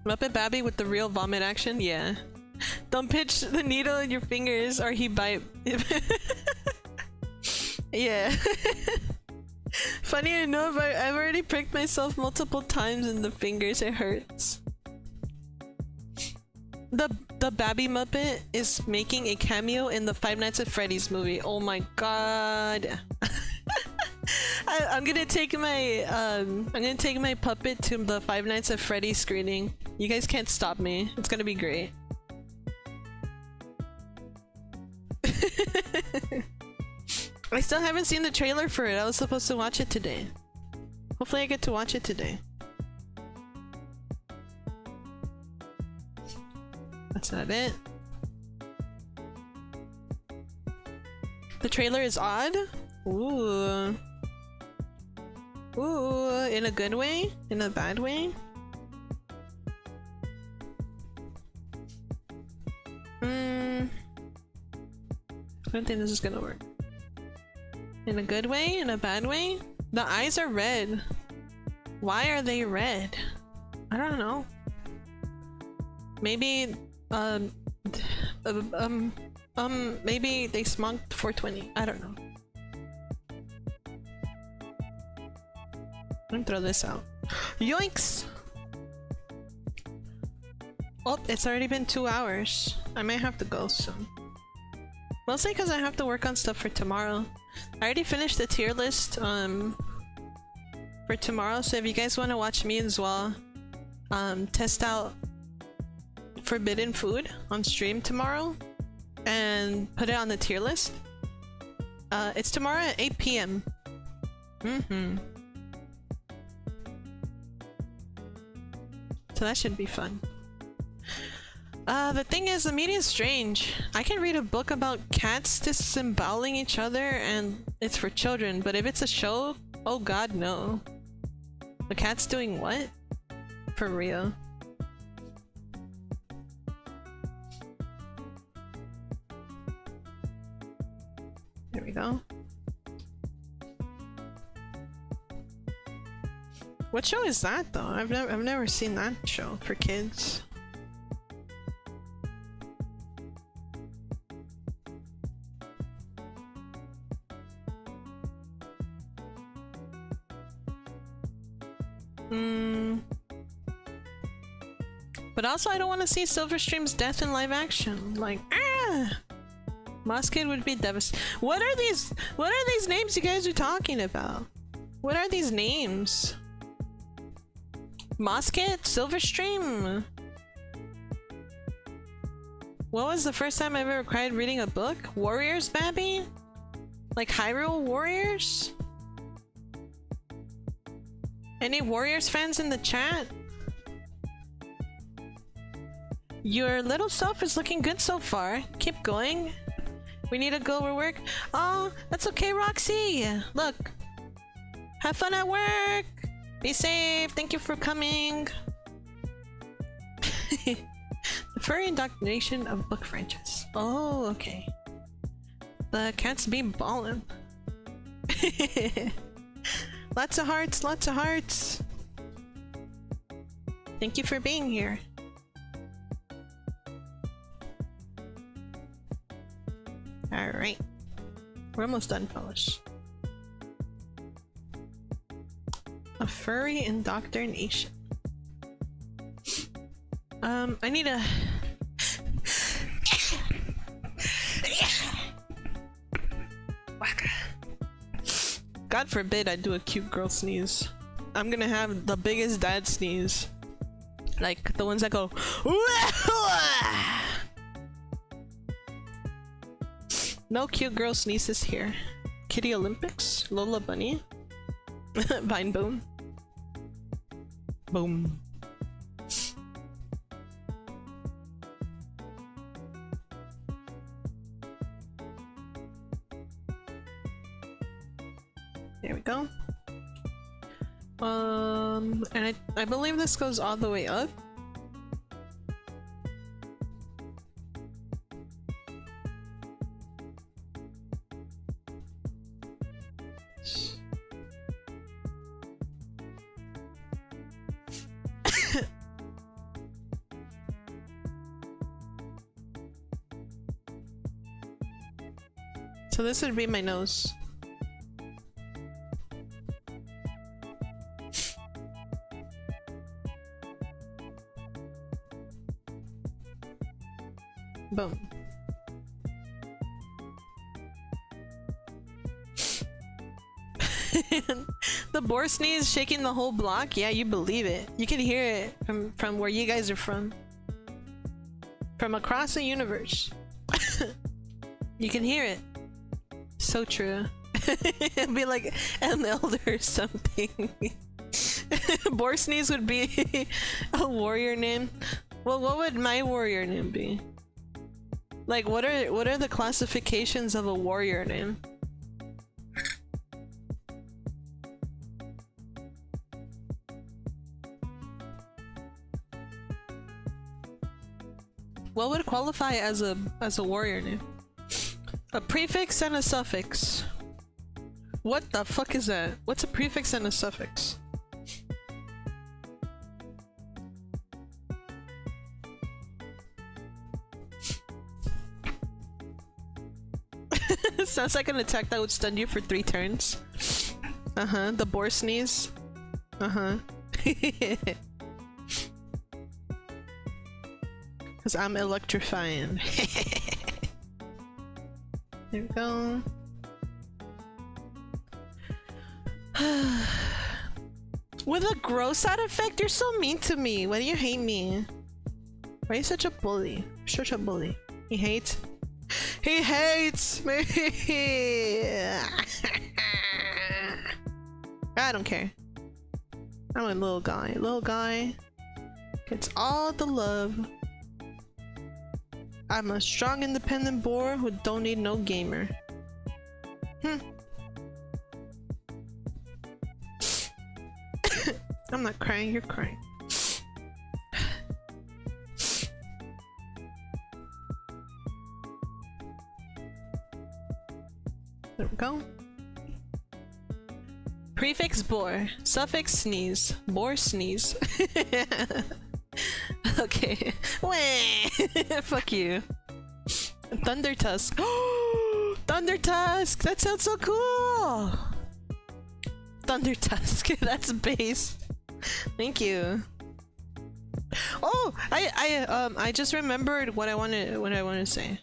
Muppet Babi with the real vomit action? Yeah. Don't pitch the needle in your fingers or he bite. Yeah. Funny enough, I've already pricked myself multiple times in the fingers. It hurts. The Babi Muppet is making a cameo in the Five Nights at Freddy's movie. Oh my god. I'm gonna take my puppet to the Five Nights at Freddy's screening. You guys can't stop me. It's gonna be great. I still haven't seen the trailer for it. I was supposed to watch it today. Hopefully I get to watch it today. That's not it. The trailer is odd? Ooh. Ooh, in a good way? In a bad way? I don't think this is gonna work. In a good way? In a bad way? The eyes are red. Why are they red? I don't know. Maybe, maybe they smoked 420. I don't know. I'm gonna throw this out. Yoinks! Oh, it's already been 2 hours. I might have to go soon. Mostly because I have to work on stuff for tomorrow. I already finished the tier list for tomorrow, so if you guys want to watch me as well test out forbidden food on stream tomorrow and put it on the tier list, it's tomorrow at 8 p.m. So that should be fun. The thing is, the media is strange. I can read a book about cats disemboweling each other and it's for children, but if it's a show, oh god, no. The cat's doing what? For real. There we go. What show is that though? I've never seen that show for kids. But also I don't want to see Silverstream's death in live action. Like, ah! Moss Kid would be devastated. What are these names you guys are talking about? What are these names? Moss Kid? Silverstream? What was the first time I've ever cried reading a book? Warriors, Babi? Like Hyrule Warriors? Any Warriors fans in the chat? Your little self is looking good so far. Keep going. We need to go to work. Oh, that's okay, Roxy. Look. Have fun at work. Be safe. Thank you for coming. The furry indoctrination of book franchise. Oh, okay. The cats be ballin'. Lots of hearts, lots of hearts. Thank you for being here. Alright. We're almost done, fellas. A furry indoctrination. I need a... God forbid I do a cute girl sneeze. I'm gonna have the biggest dad sneeze. Like the ones that go... No cute girl sneezes here. Kitty Olympics? Lola Bunny? Vine Boom? Boom. There we go. And I believe this goes all the way up. So this would be my nose. Boom. The boar sneeze shaking the whole block? Yeah, you believe it. You can hear it from where you guys are from. From across the universe. You can hear it. So true. It'd be like an elder or something. Boar sneeze would be a warrior name. Well, what would my warrior name be? Like, what are the classifications of a warrior name? What would qualify as a warrior name? A prefix and a suffix. What the fuck is that? What's a prefix and a suffix? Sounds like an attack that would stun you for 3 turns. Uh-huh. The boar sneeze. Uh-huh. Because I'm electrifying. There we go. With a gross side effect? You're so mean to me. Why do you hate me? Why are you such a bully? Such a bully. He hates me. I don't care. I'm a little guy. Little guy gets all the love. I'm a strong, independent boar who don't need no gamer. I'm not crying, you're crying. There we go. Prefix boar, suffix sneeze, boar sneeze. Okay. Fuck you. Thunder Tusk. Thunder Tusk! That sounds so cool! Thunder Tusk. That's base. Thank you. Oh, I just remembered what I wanted to say.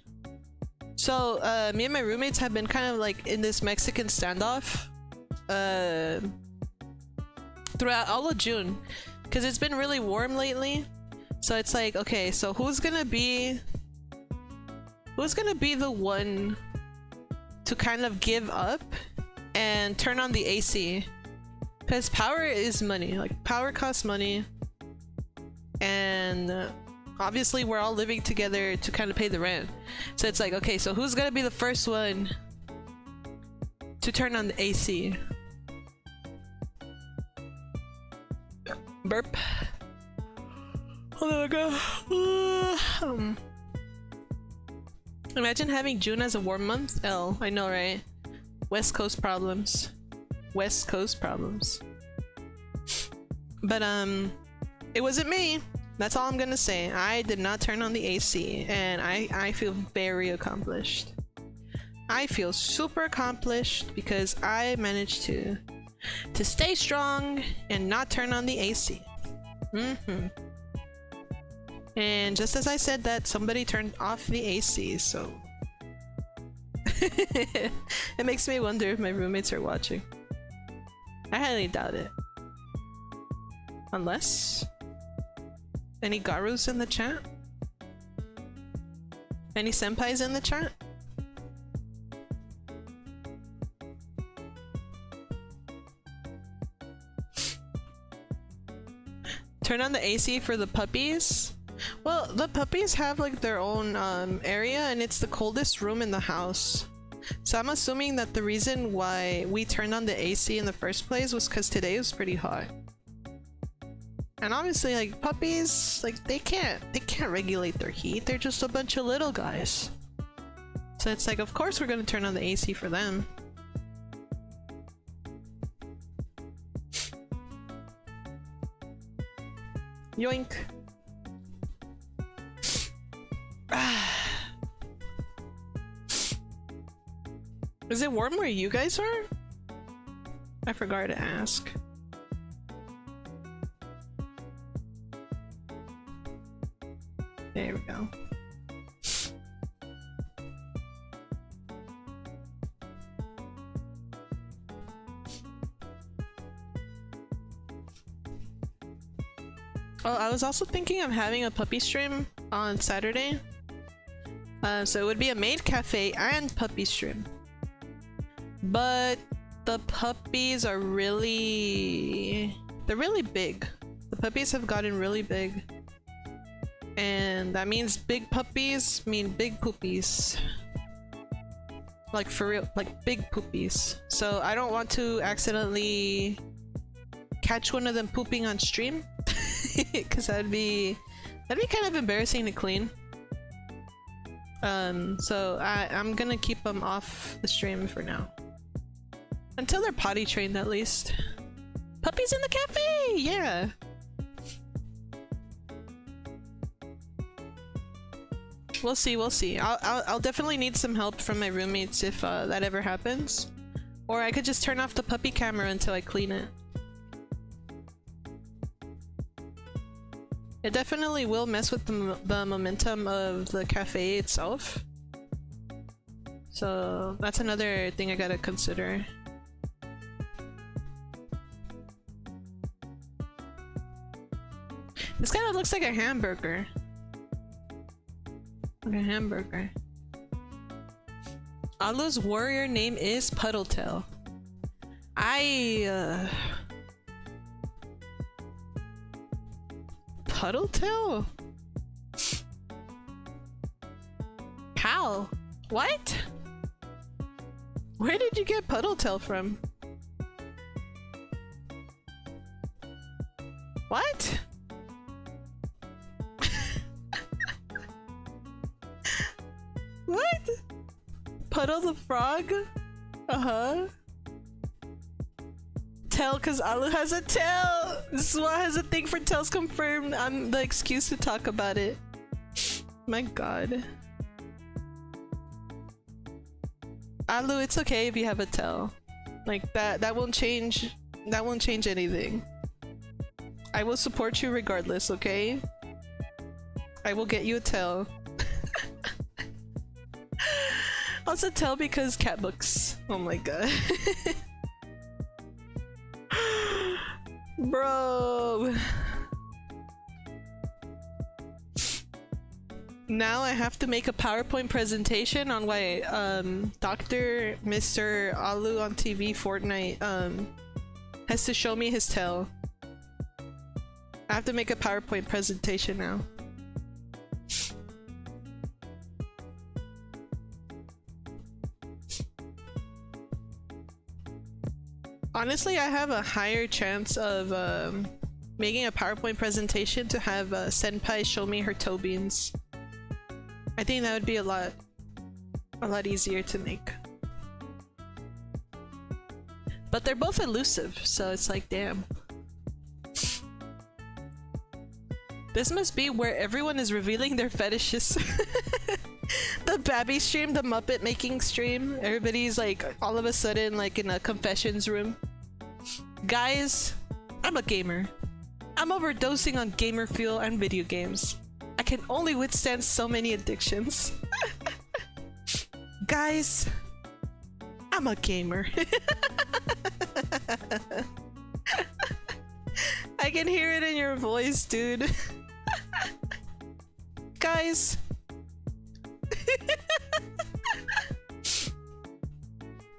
So, me and my roommates have been kind of like in this Mexican standoff throughout all of June, because it's been really warm lately. So it's like, okay, so who's gonna be the one to kind of give up and turn on the AC? Because power is money. Like, power costs money, and obviously we're all living together to kind of pay the rent. So it's like, okay, so who's gonna be the first one to turn on the AC? Burp. Oh my god. Imagine having June as a warm month. L. I know, right? West Coast problems. West Coast problems. But it wasn't me. That's all I'm gonna say. I did not turn on the AC, and I feel very accomplished. I feel super accomplished because I managed to stay strong and not turn on the AC. And just as I said that, somebody turned off the AC, so it makes me wonder if my roommates are watching. I highly doubt it. Unless... Any Garus in the chat? Any senpais in the chat? Turn on the AC for the puppies? Well, the puppies have like their own area, and it's the coldest room in the house. So I'm assuming that the reason why we turned on the AC in the first place was because today was pretty hot. And obviously, like, puppies, like, they can't regulate their heat. They're just a bunch of little guys. So it's like, of course we're gonna turn on the AC for them. Yoink. Is it warm where you guys are? I forgot to ask. There we go. Oh, I was also thinking of having a puppy stream on Saturday. So it would be a maid cafe and puppy stream. But the puppies are really... they're really big. The puppies have gotten really big. And that means big puppies mean big poopies. Like for real, like big poopies. So I don't want to accidentally catch one of them pooping on stream. Because that'd be kind of embarrassing to clean. So I'm gonna keep them off the stream for now. Until they're potty trained at least. Puppies in the cafe! Yeah! We'll see, we'll see. I'll definitely need some help from my roommates if that ever happens. Or I could just turn off the puppy camera until I clean it. It definitely will mess with the momentum of the cafe itself. So that's another thing I gotta consider. This kind of looks like a hamburger. Like a hamburger. Alu's warrior name is Puddletail. Puddletail? Pal? What? Where did you get Puddletail from? What? What? Puddle the frog? Uh-huh. Tail, cause Alu has a tail! Swa has a thing for tails confirmed. I'm the excuse to talk about it. My god. Alu, it's okay if you have a tail. Like that won't change anything. I will support you regardless, okay? I will get you a tail. Also tail because cat books. Oh my god. Bro. Now I have to make a PowerPoint presentation on why Dr. Mr. Alu on TV Fortnite has to show me his tail. I have to make a PowerPoint presentation now. Honestly, I have a higher chance of making a PowerPoint presentation to have Senpai show me her toe beans. I think that would be a lot easier to make. But they're both elusive, so it's like, damn. This must be where everyone is revealing their fetishes. The Babi stream, the Muppet making stream. Everybody's like all of a sudden like in a confessions room. Guys, I'm a gamer. I'm overdosing on gamer fuel and video games. I can only withstand so many addictions. Guys, I'm a gamer. I can hear it in your voice, dude. Guys.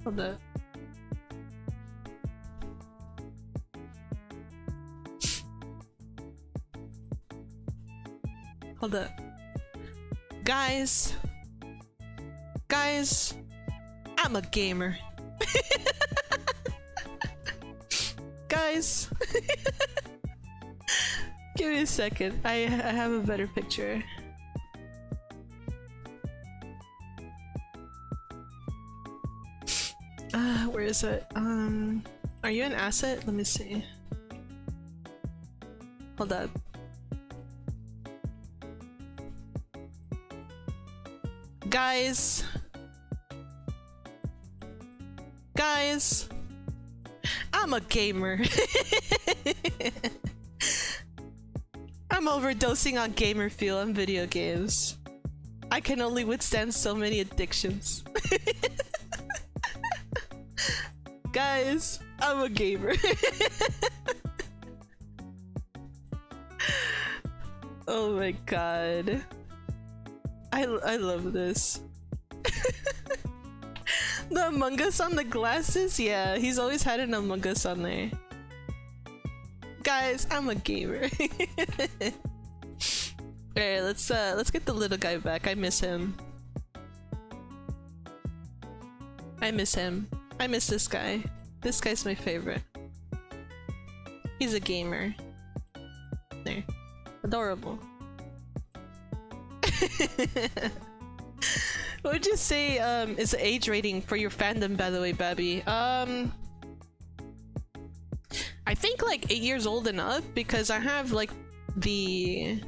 Hold up. Hold up. Guys. Guys. I'm a gamer. Guys. Give me a second. I have a better picture. Where is it? Are you an asset? Let me see. Hold up. Guys. Guys. I'm a gamer. I'm overdosing on gamer feel on video games. I can only withstand so many addictions. Guys, I'm a gamer. Oh my god. I love this. The Among Us on the glasses? Yeah, he's always had an Among Us on there. Guys, I'm a gamer. Alright, let's get the little guy back. I miss him. I miss him. I miss this guy. This guy's my favorite. He's a gamer. There. Adorable. What would you say is the age rating for your fandom, by the way, Babi? I think like 8 years old enough, because I have like the...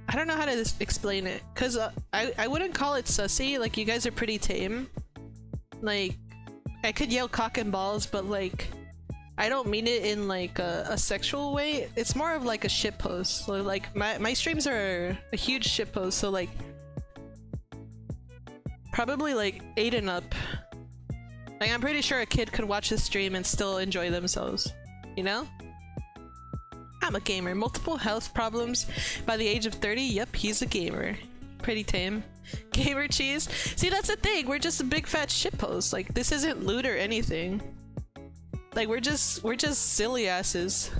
I don't know how to explain it, because I wouldn't call it sussy. Like, you guys are pretty tame. Like, I could yell cock and balls, but like, I don't mean it in like a sexual way. It's more of like a shitpost. So, like, my streams are a huge shitpost, so like, probably like 8 and up. Like, I'm pretty sure a kid could watch this stream and still enjoy themselves, you know? I'm a gamer. Multiple health problems by the age of 30. Yep, he's a gamer. Pretty tame. Gamer cheese. See, that's the thing. We're just a big fat shitpost. Like, this isn't loot or anything. Like, we're just silly asses.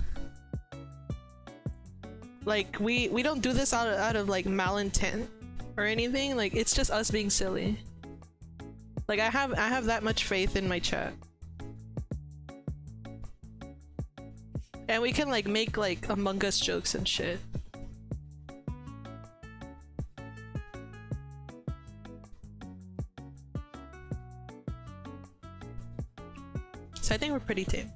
Like, we don't do this out of like malintent or anything. Like, it's just us being silly. Like, I have that much faith in my chat. And we can like make like Among Us jokes and shit. So I think we're pretty tame.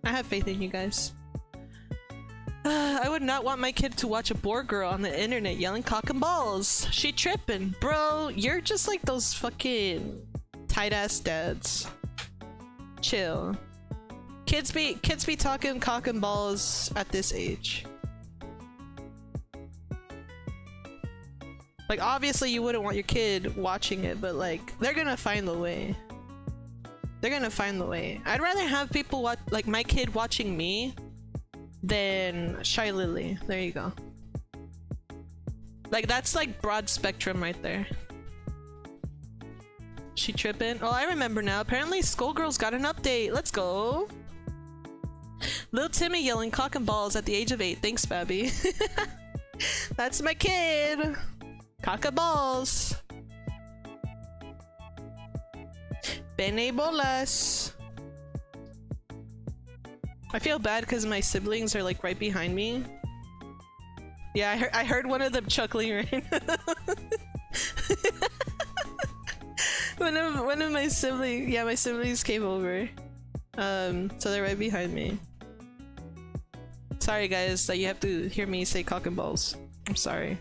I have faith in you guys. I would not want my kid to watch a boar girl on the internet yelling cock and balls. She tripping. Bro, you're just like those fucking tight ass dads. Chill. Kids be talking cock and balls at this age. Like, obviously you wouldn't want your kid watching it, but like, they're gonna find the way. They're gonna find the way. I'd rather have people watch, like my kid watching me than Shy Lily. There you go. Like, that's like broad spectrum right there. She tripping? Oh, I remember now. Apparently Skullgirl's got an update. Let's go. Little Timmy yelling cock and balls at the age of 8. Thanks, Babi. That's my kid. Cock and balls. Bene bolas. I feel bad because my siblings are like right behind me. Yeah, I heard one of them chuckling right now. one of my siblings, yeah, my siblings came over. So they're right behind me. Sorry guys that you have to hear me say cock and balls. I'm sorry.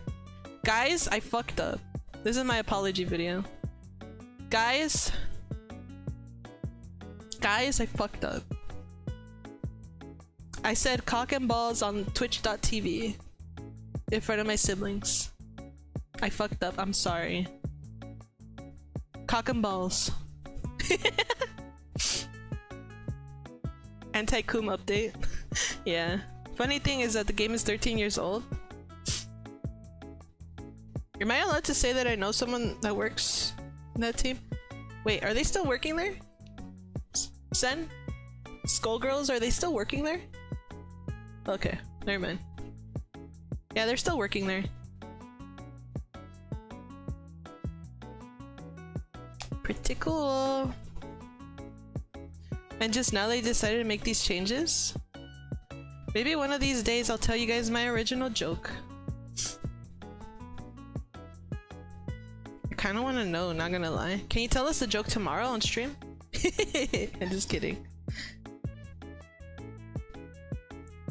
Guys, I fucked up. This is my apology video. Guys, I fucked up. I said cock and balls on twitch.tv in front of my siblings. I fucked up. I'm sorry. Cock and balls. Anti-Coom update. Yeah. Funny thing is that the game is 13 years old. Am I allowed to say that I know someone that works in that team? Wait, are they still working there? Sen? Skullgirls, are they still working there? Okay, never mind. Yeah, they're still working there. Pretty cool. And just now they decided to make these changes? Maybe one of these days I'll tell you guys my original joke. I kinda wanna know, not gonna lie. Can you tell us the joke tomorrow on stream? I'm just kidding.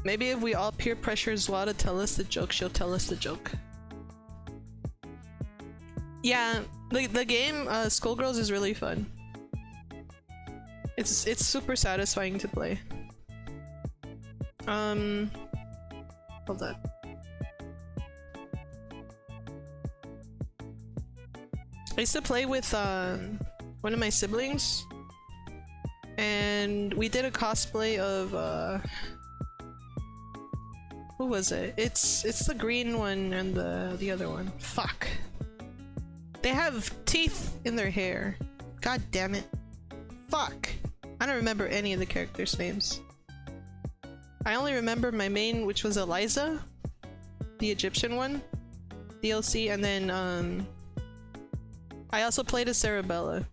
Maybe if we all peer pressure Zwa to tell us the joke, she'll tell us the joke. Yeah, the game Skullgirls is really fun. It's super satisfying to play. Hold on. I used to play with one of my siblings, and we did a cosplay of who was it? It's the green one and the other one. Fuck. They have teeth in their hair. God damn it. Fuck. I don't remember any of the characters' names. I only remember my main, which was Eliza, the Egyptian one, DLC, and then I also played as Cerebella.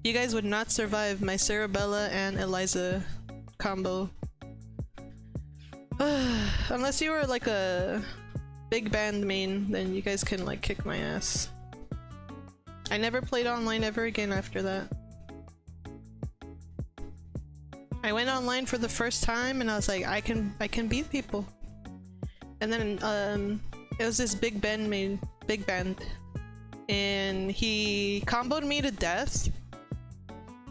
You guys would not survive my Cerebella and Eliza combo. Unless you were like a big band main, then you guys can like kick my ass. I never played online ever again after that. I went online for the first time and I was like, I can beat people. And then it was this big band, and he comboed me to death.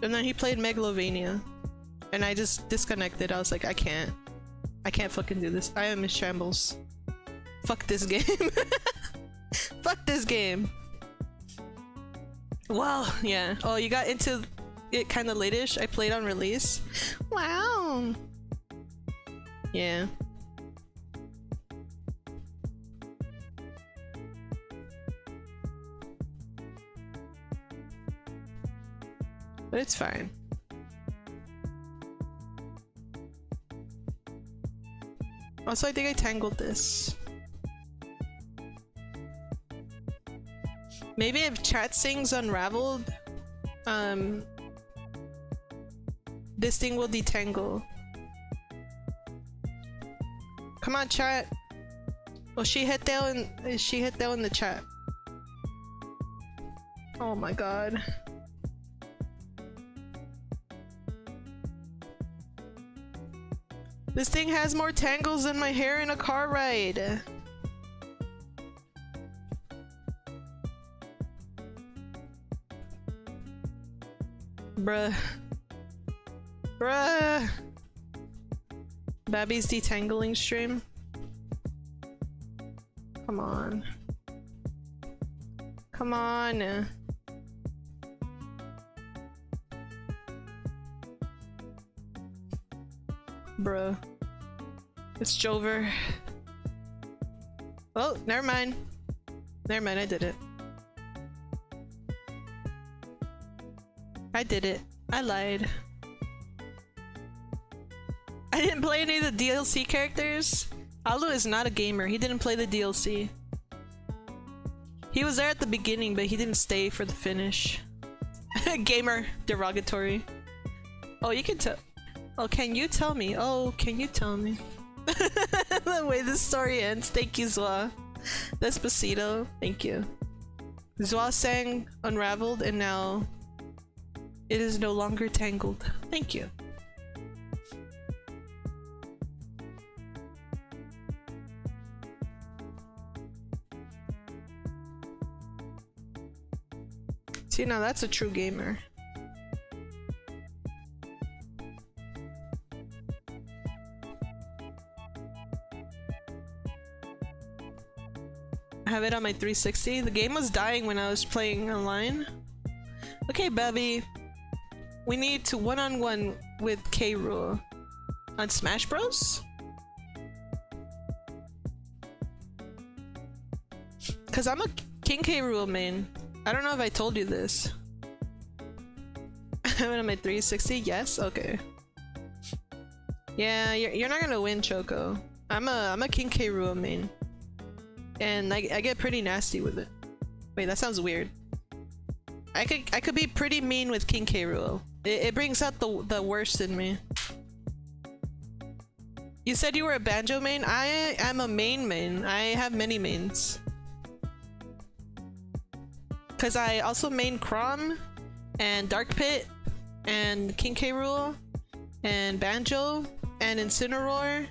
And then he played Megalovania, and I just disconnected. I was like, I can't fucking do this. I am in shambles. Fuck this game. Fuck this game. Wow, yeah. Oh, you got into it kind of late-ish. I played on release. Wow. Yeah. But it's fine. Also, I think I tangled this. Maybe if chat sings Unraveled, this thing will detangle. Come on, chat. Oh, she hit down in the chat. Oh my god. This thing has more tangles than my hair in a car ride. Bruh. Bruh. Babi's detangling stream. Come on. Come on. Bruh. It's Jover. Oh, never mind. Never mind, I did it. I did it. I lied. I didn't play any of the DLC characters. Alu is not a gamer. He didn't play the DLC. He was there at the beginning, but he didn't stay for the finish. Gamer. Derogatory. Oh, you can tell. Oh, can you tell me? Oh, can you tell me? The way this story ends. Thank you, Zwa. Despacito. Thank you. Zwa sang Unraveled, and now it is no longer tangled. Thank you. See, now that's a true gamer. I have it on my 360. The game was dying when I was playing online. Okay, Babi. We need to one-on-one with K. Rool on Smash Bros? Cause I'm a King K. Rool main. I don't know if I told you this. I have it on my 360. Yes. Okay. Yeah, you're not gonna win, Choco. I'm a King K. Rool main, and I get pretty nasty with it. Wait, that sounds weird. I could be pretty mean with King K. Rool. It brings out the worst in me. You said you were a banjo main? I am a main. I have many mains. Cause I also main Chrom and Dark Pit and King K. Rool and Banjo and Incineroar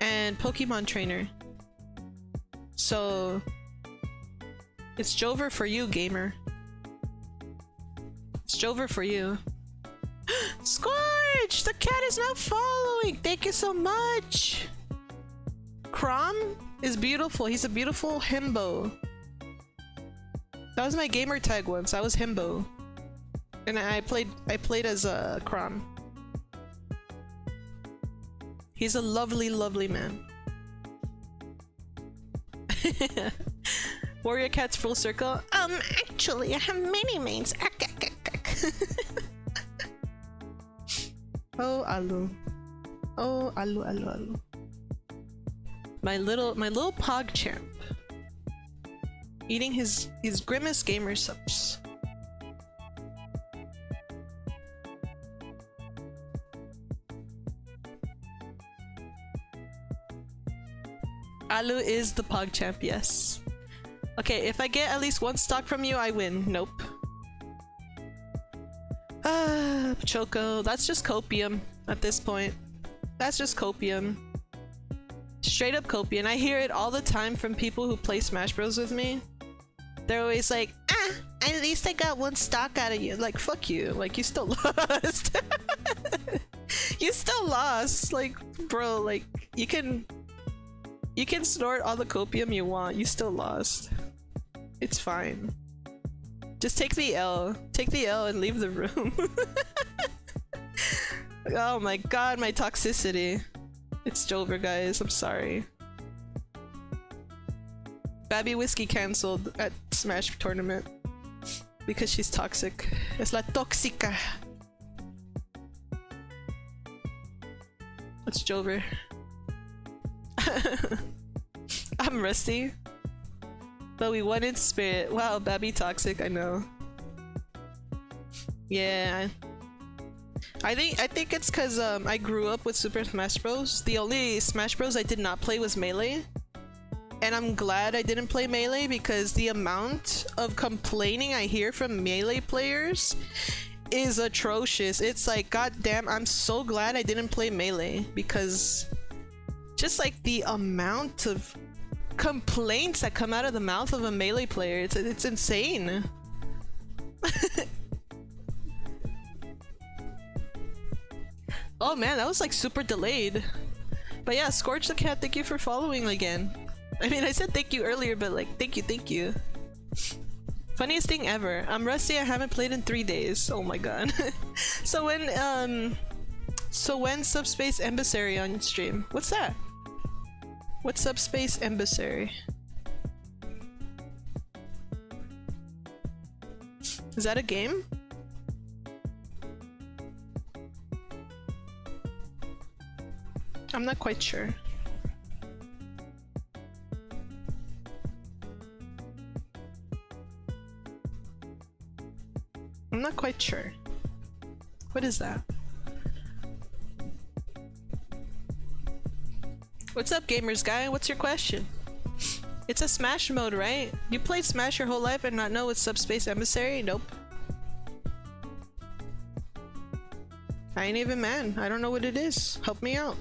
and Pokemon Trainer. So It's Jover for you, gamer. It's Jover for you. Scorch! The cat is now following! Thank you so much! Crom is beautiful. He's a beautiful himbo. That was my gamer tag once. I was himbo. And I played as a Crom. He's a lovely, lovely man. Warrior Cat's full circle. Actually, I have many mains. Oh, Alu. Oh, Alu, Alu, Alu. My little pog champ. Eating his Grimace Gamer subs. Alu is the pog champ, yes. Okay, if I get at least one stock from you, I win. Nope. Ah, Choco. That's just copium at this point. That's just copium. Straight up copium. I hear it all the time from people who play Smash Bros with me. They're always like, at least I got one stock out of you. Like, fuck you. Like, you still lost. You still lost. Like, bro, like, you can snort all the copium you want. You still lost. It's fine. Just take the L. Take the L and leave the room. Oh my god, my toxicity. It's Jover, guys. I'm sorry. Babi Whiskey cancelled at Smash tournament because she's toxic. Es la tóxica. It's Jover. I'm rusty, but we won in spirit. Wow, Babi toxic. I know. Yeah. I think it's because I grew up with Super Smash Bros. The only Smash Bros I did not play was Melee. And I'm glad I didn't play Melee because the amount of complaining I hear from Melee players is atrocious. It's like, god damn, I'm so glad I didn't play Melee because just like the amount of complaints that come out of the mouth of a Melee player, it's insane. Oh man, that was like super delayed. But yeah, Scorch the Cat, thank you for following again. I mean, I said thank you earlier, but like, thank you. Funniest thing ever. I'm rusty, I haven't played in 3 days. Oh my god. So when Subspace Embassy on stream? What's that? What's Subspace Embassy? Is that a game? I'm not quite sure. I'm not quite sure. What is that? What's up, gamers guy? What's your question? It's a Smash mode, right? You played Smash your whole life and not know it's Subspace Emissary? Nope. I ain't even man. I don't know what it is. Help me out.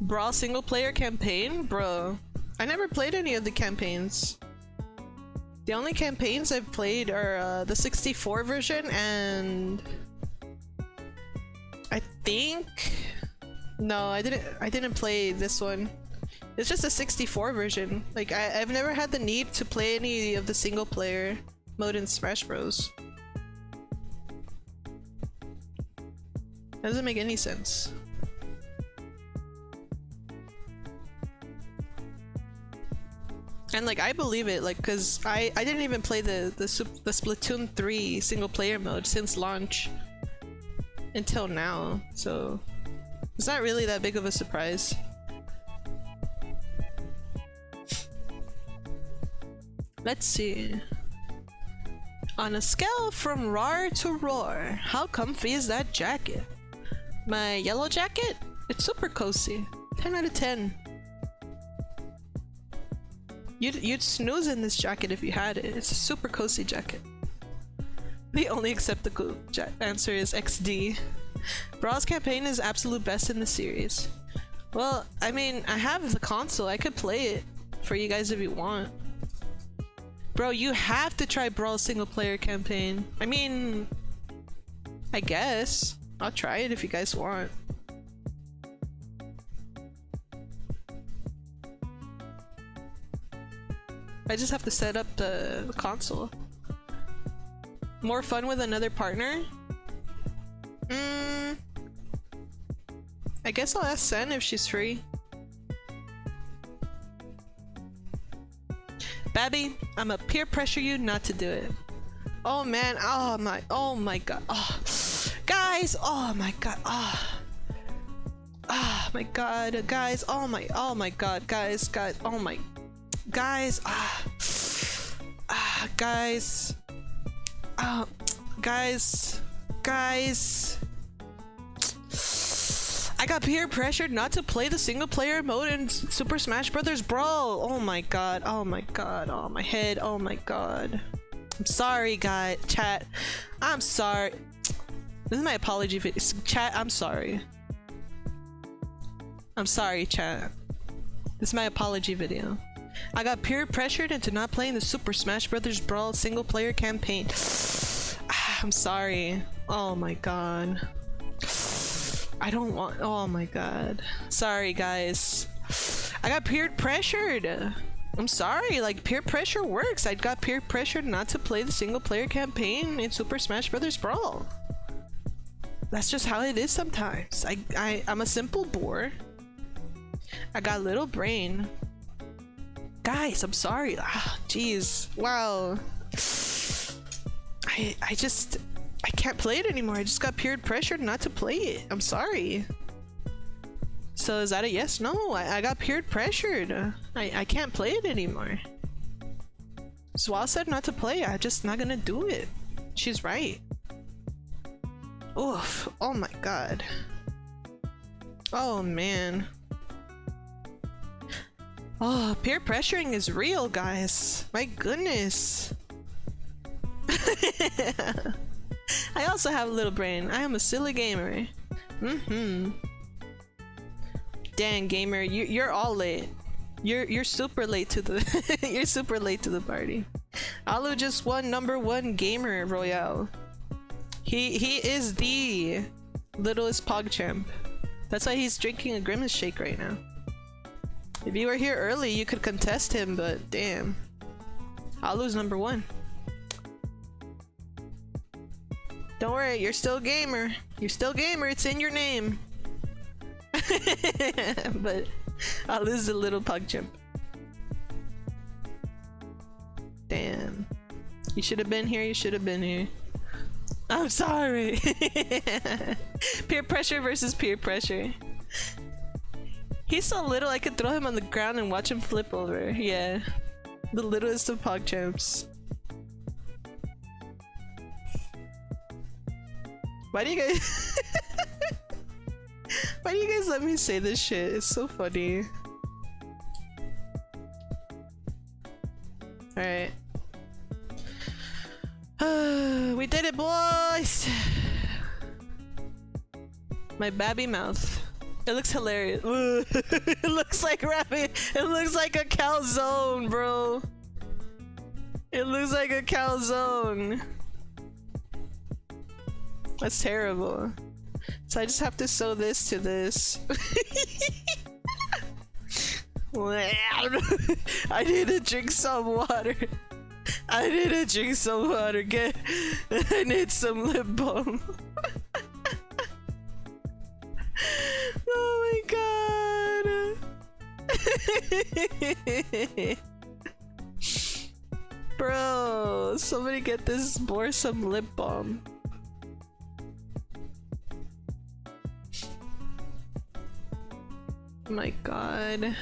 Brawl single player campaign? Bro, I never played any of the campaigns. The only campaigns I've played are the 64 version and I think no, I didn't play this one. It's just a 64 version. Like I've never had the need to play any of the single player mode in Smash Bros. That doesn't make any sense. And like I believe it, like, cause I didn't even play the Splatoon 3 single player mode since launch until now, so it's not really that big of a surprise. Let's see. On a scale from rar to roar, how comfy is that jacket? My yellow jacket? It's super cozy. 10 out of 10. You'd snooze in this jacket if you had it. It's a super cozy jacket. The only acceptable answer is XD. Brawl's campaign is absolute best in the series. Well, I mean, I have the console. I could play it for you guys if you want. Bro, you have to try Brawl's single player campaign. I mean, I guess. I'll try it if you guys want. I just have to set up the console. More fun with another partner? I guess I'll ask Sen if she's free. Babi, I'ma peer pressure you not to do it. Oh man, oh my god. Oh. Guys, oh my god. Oh my god, guys, oh my god, guys, oh my guys, guys, guys, I got peer pressured not to play the single player mode in Super Smash Bros. Brawl. Oh my god, oh my god, oh my head, oh my god. I'm sorry, guys, chat, I'm sorry. This is my apology video. Chat, I'm sorry. I'm sorry, chat. This is my apology video. I got peer pressured into not playing the Super Smash Bros. Brawl single player campaign. I'm sorry. Oh my god. I don't want. Oh my god. Sorry, guys. I got peer pressured. I'm sorry. Like, peer pressure works. I got peer pressured not to play the single player campaign in Super Smash Bros. Brawl. That's just how it is sometimes. I'm a simple boar. I got little brain. Guys, I'm sorry. Jeez. Wow. I can't play it anymore. I just got peer pressured not to play it. I'm sorry. So is that a yes? No, I got peer pressured. I can't play it anymore. Swal said not to play. I'm just not gonna do it. She's right. Oof. Oh my god. Oh man. Oh, peer pressuring is real, guys. My goodness. I also have a little brain. I am a silly gamer. Dang, gamer, you're all late. You're super late to the you're super late to the party. Alu just won #1 gamer royale. He is the littlest PogChamp. That's why he's drinking a Grimace shake right now. If you were here early, you could contest him, but damn. Alu's #1. Don't worry, you're still gamer. You're still gamer, it's in your name. But Alu's a little PogChamp. Damn. You should have been here, you should have been here. I'm sorry. Peer pressure versus peer pressure. He's so little I could throw him on the ground and watch him flip over. Yeah. The littlest of PogChamps. Why do you guys why do you guys let me say this shit? It's so funny. Alright. We did it, boys! My babby mouth. It looks hilarious. It looks like rabbit. It looks like a calzone, bro. It looks like a calzone. That's terrible. So I just have to sew this to this. I need to drink some water. I need to drink some water. I need some lip balm. Oh my god. Bro, somebody get this boar some lip balm. Oh my god.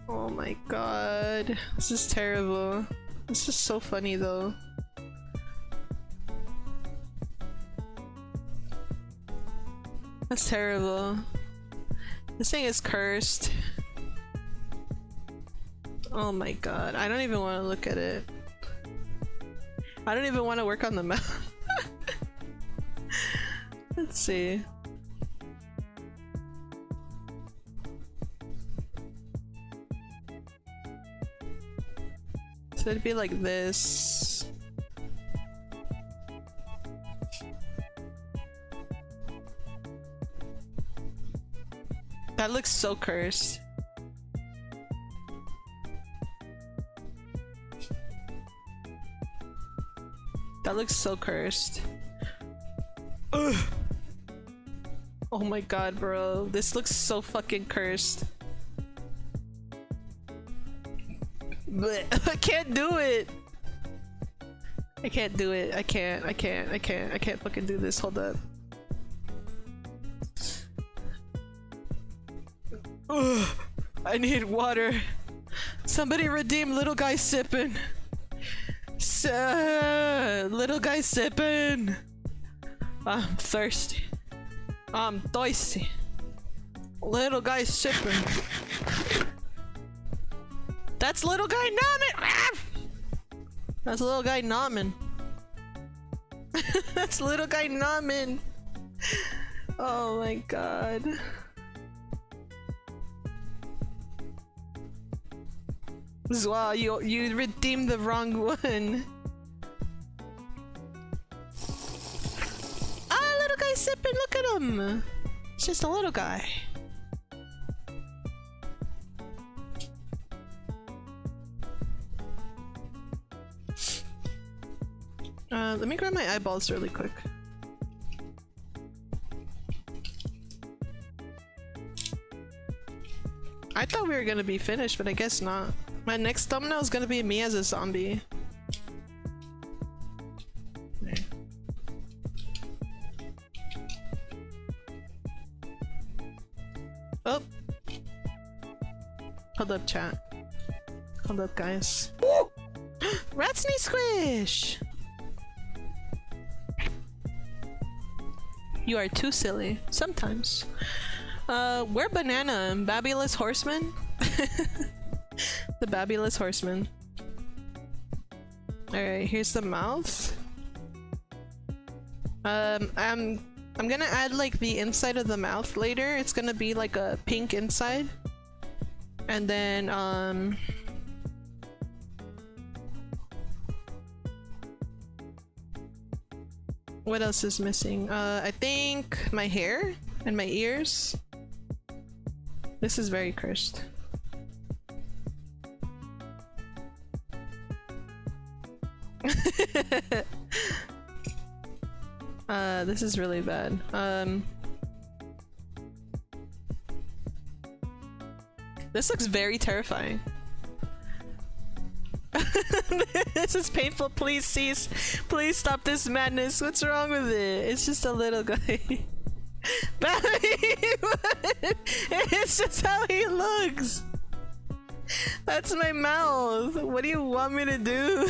Oh my god. This is terrible. This is so funny though. That's terrible. This thing is cursed. Oh my god. I don't even want to look at it. I don't even want to work on the mouth. Let's see. So it'd be like this. That looks so cursed. That looks so cursed. Ugh. Oh my god, bro. This looks so fucking cursed. But I can't do it. I can't do it. I can't fucking do this. Hold up. Ugh. I need water. Somebody redeem little guy sipping. Little guy sipping. I'm thirsty. I'm thirsty. Little guy sipping. That's little guy Namen. That's little guy Namen. That's little guy Namen. Oh my god. Wow, you redeemed the wrong one. Ah, little guy sipping. Look at him. It's just a little guy. Let me grab my eyeballs really quick. I thought we were gonna be finished, but I guess not. My next thumbnail is gonna be me as a zombie. There. Oh! Hold up, chat. Hold up, guys. Ratsney Squish! You are too silly. Sometimes. We're Banana. Babyless Horseman? The Babyless Horseman. Alright, here's the mouth. I'm gonna add like the inside of the mouth later. It's gonna be like a pink inside. And then what else is missing? I think my hair and my ears. This is very cursed. This is really bad. This looks very terrifying. This is painful. Please cease. Please stop this madness. What's wrong with it? It's just a little guy. It's just how he looks. That's my mouth. What do you want me to do?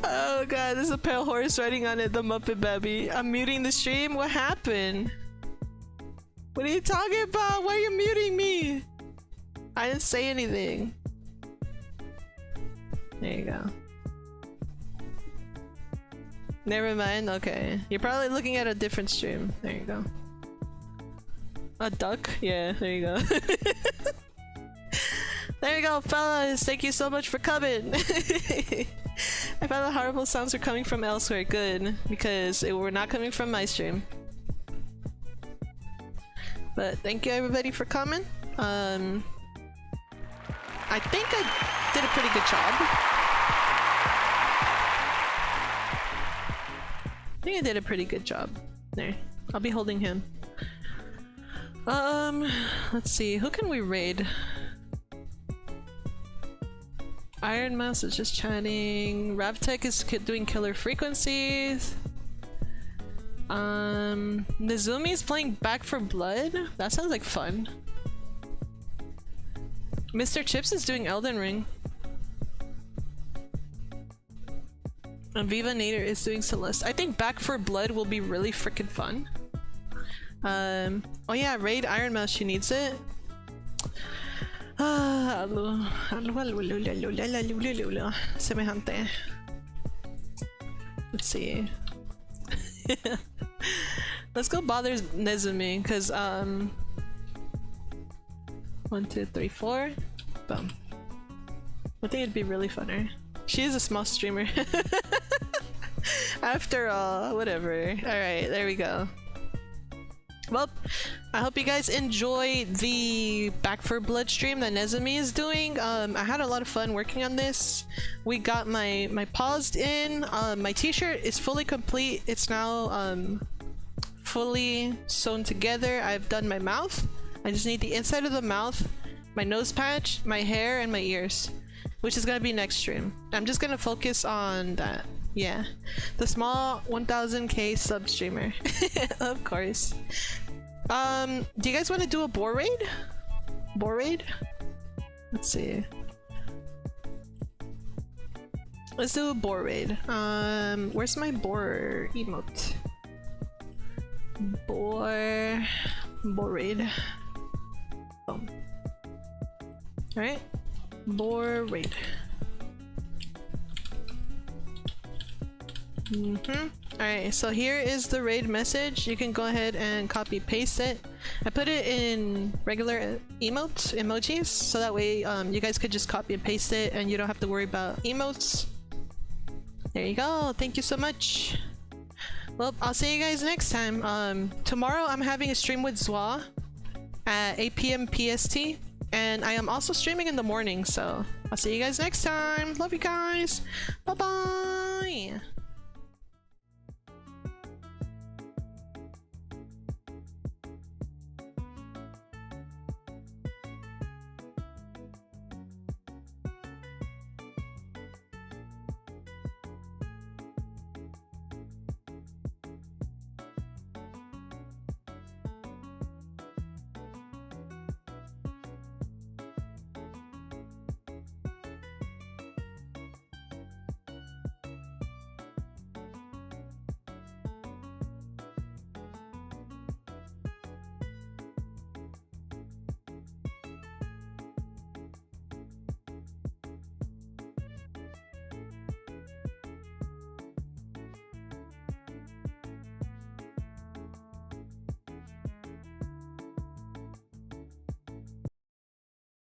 Oh god, there's a pale horse riding on it, the Muppet Babi. I'm muting the stream? What happened? What are you talking about? Why are you muting me? I didn't say anything. There you go. Never mind, okay. You're probably looking at a different stream. There you go. A duck? Yeah, there you go. There you go, fellas! Thank you so much for coming! I found the horrible sounds were coming from elsewhere. Good, because they were not coming from my stream. But thank you everybody for coming. I think I did a pretty good job. I think I did a pretty good job. There. I'll be holding him. Let's see. Who can we raid? Iron Mouse is just chatting. Ravtech is doing killer frequencies. Nezumi's playing Back for Blood? That sounds like fun. Mr. Chips is doing Elden Ring. And Viva Nader is doing Celeste. I think Back for Blood will be really freaking fun. Oh yeah, raid Iron Mouse, she needs it. Semejante. Let's see. Let's go bother Nezumi, because 1, 2, 3, 4. Boom. I think it'd be really funner. She is a small streamer. After all, whatever. Alright, there we go. Well, I hope you guys enjoy the Back for Blood stream that Nezumi is doing. I had a lot of fun working on this. We got my paused in. My t-shirt is fully complete. It's now fully sewn together. I've done my mouth. I just need the inside of the mouth, my nose patch, my hair, and my ears, which is gonna be next stream. I'm just gonna focus on that. Yeah, the small 1000k sub streamer. Of course. Do you guys want to do a boar raid? Boar raid? Let's see. Let's do a boar raid. Where's my boar emote? Boar raid. Boom. Alright. Boar raid. Alright, so here is the raid message. You can go ahead and copy paste it. I put it in regular emojis, so that way you guys could just copy and paste it and you don't have to worry about emotes. There you go. Thank you so much. Well, I'll see you guys next time. Tomorrow I'm having a stream with Zwa at 8 PM PST, and I am also streaming in the morning, so I'll see you guys next time. Love you guys. Bye bye.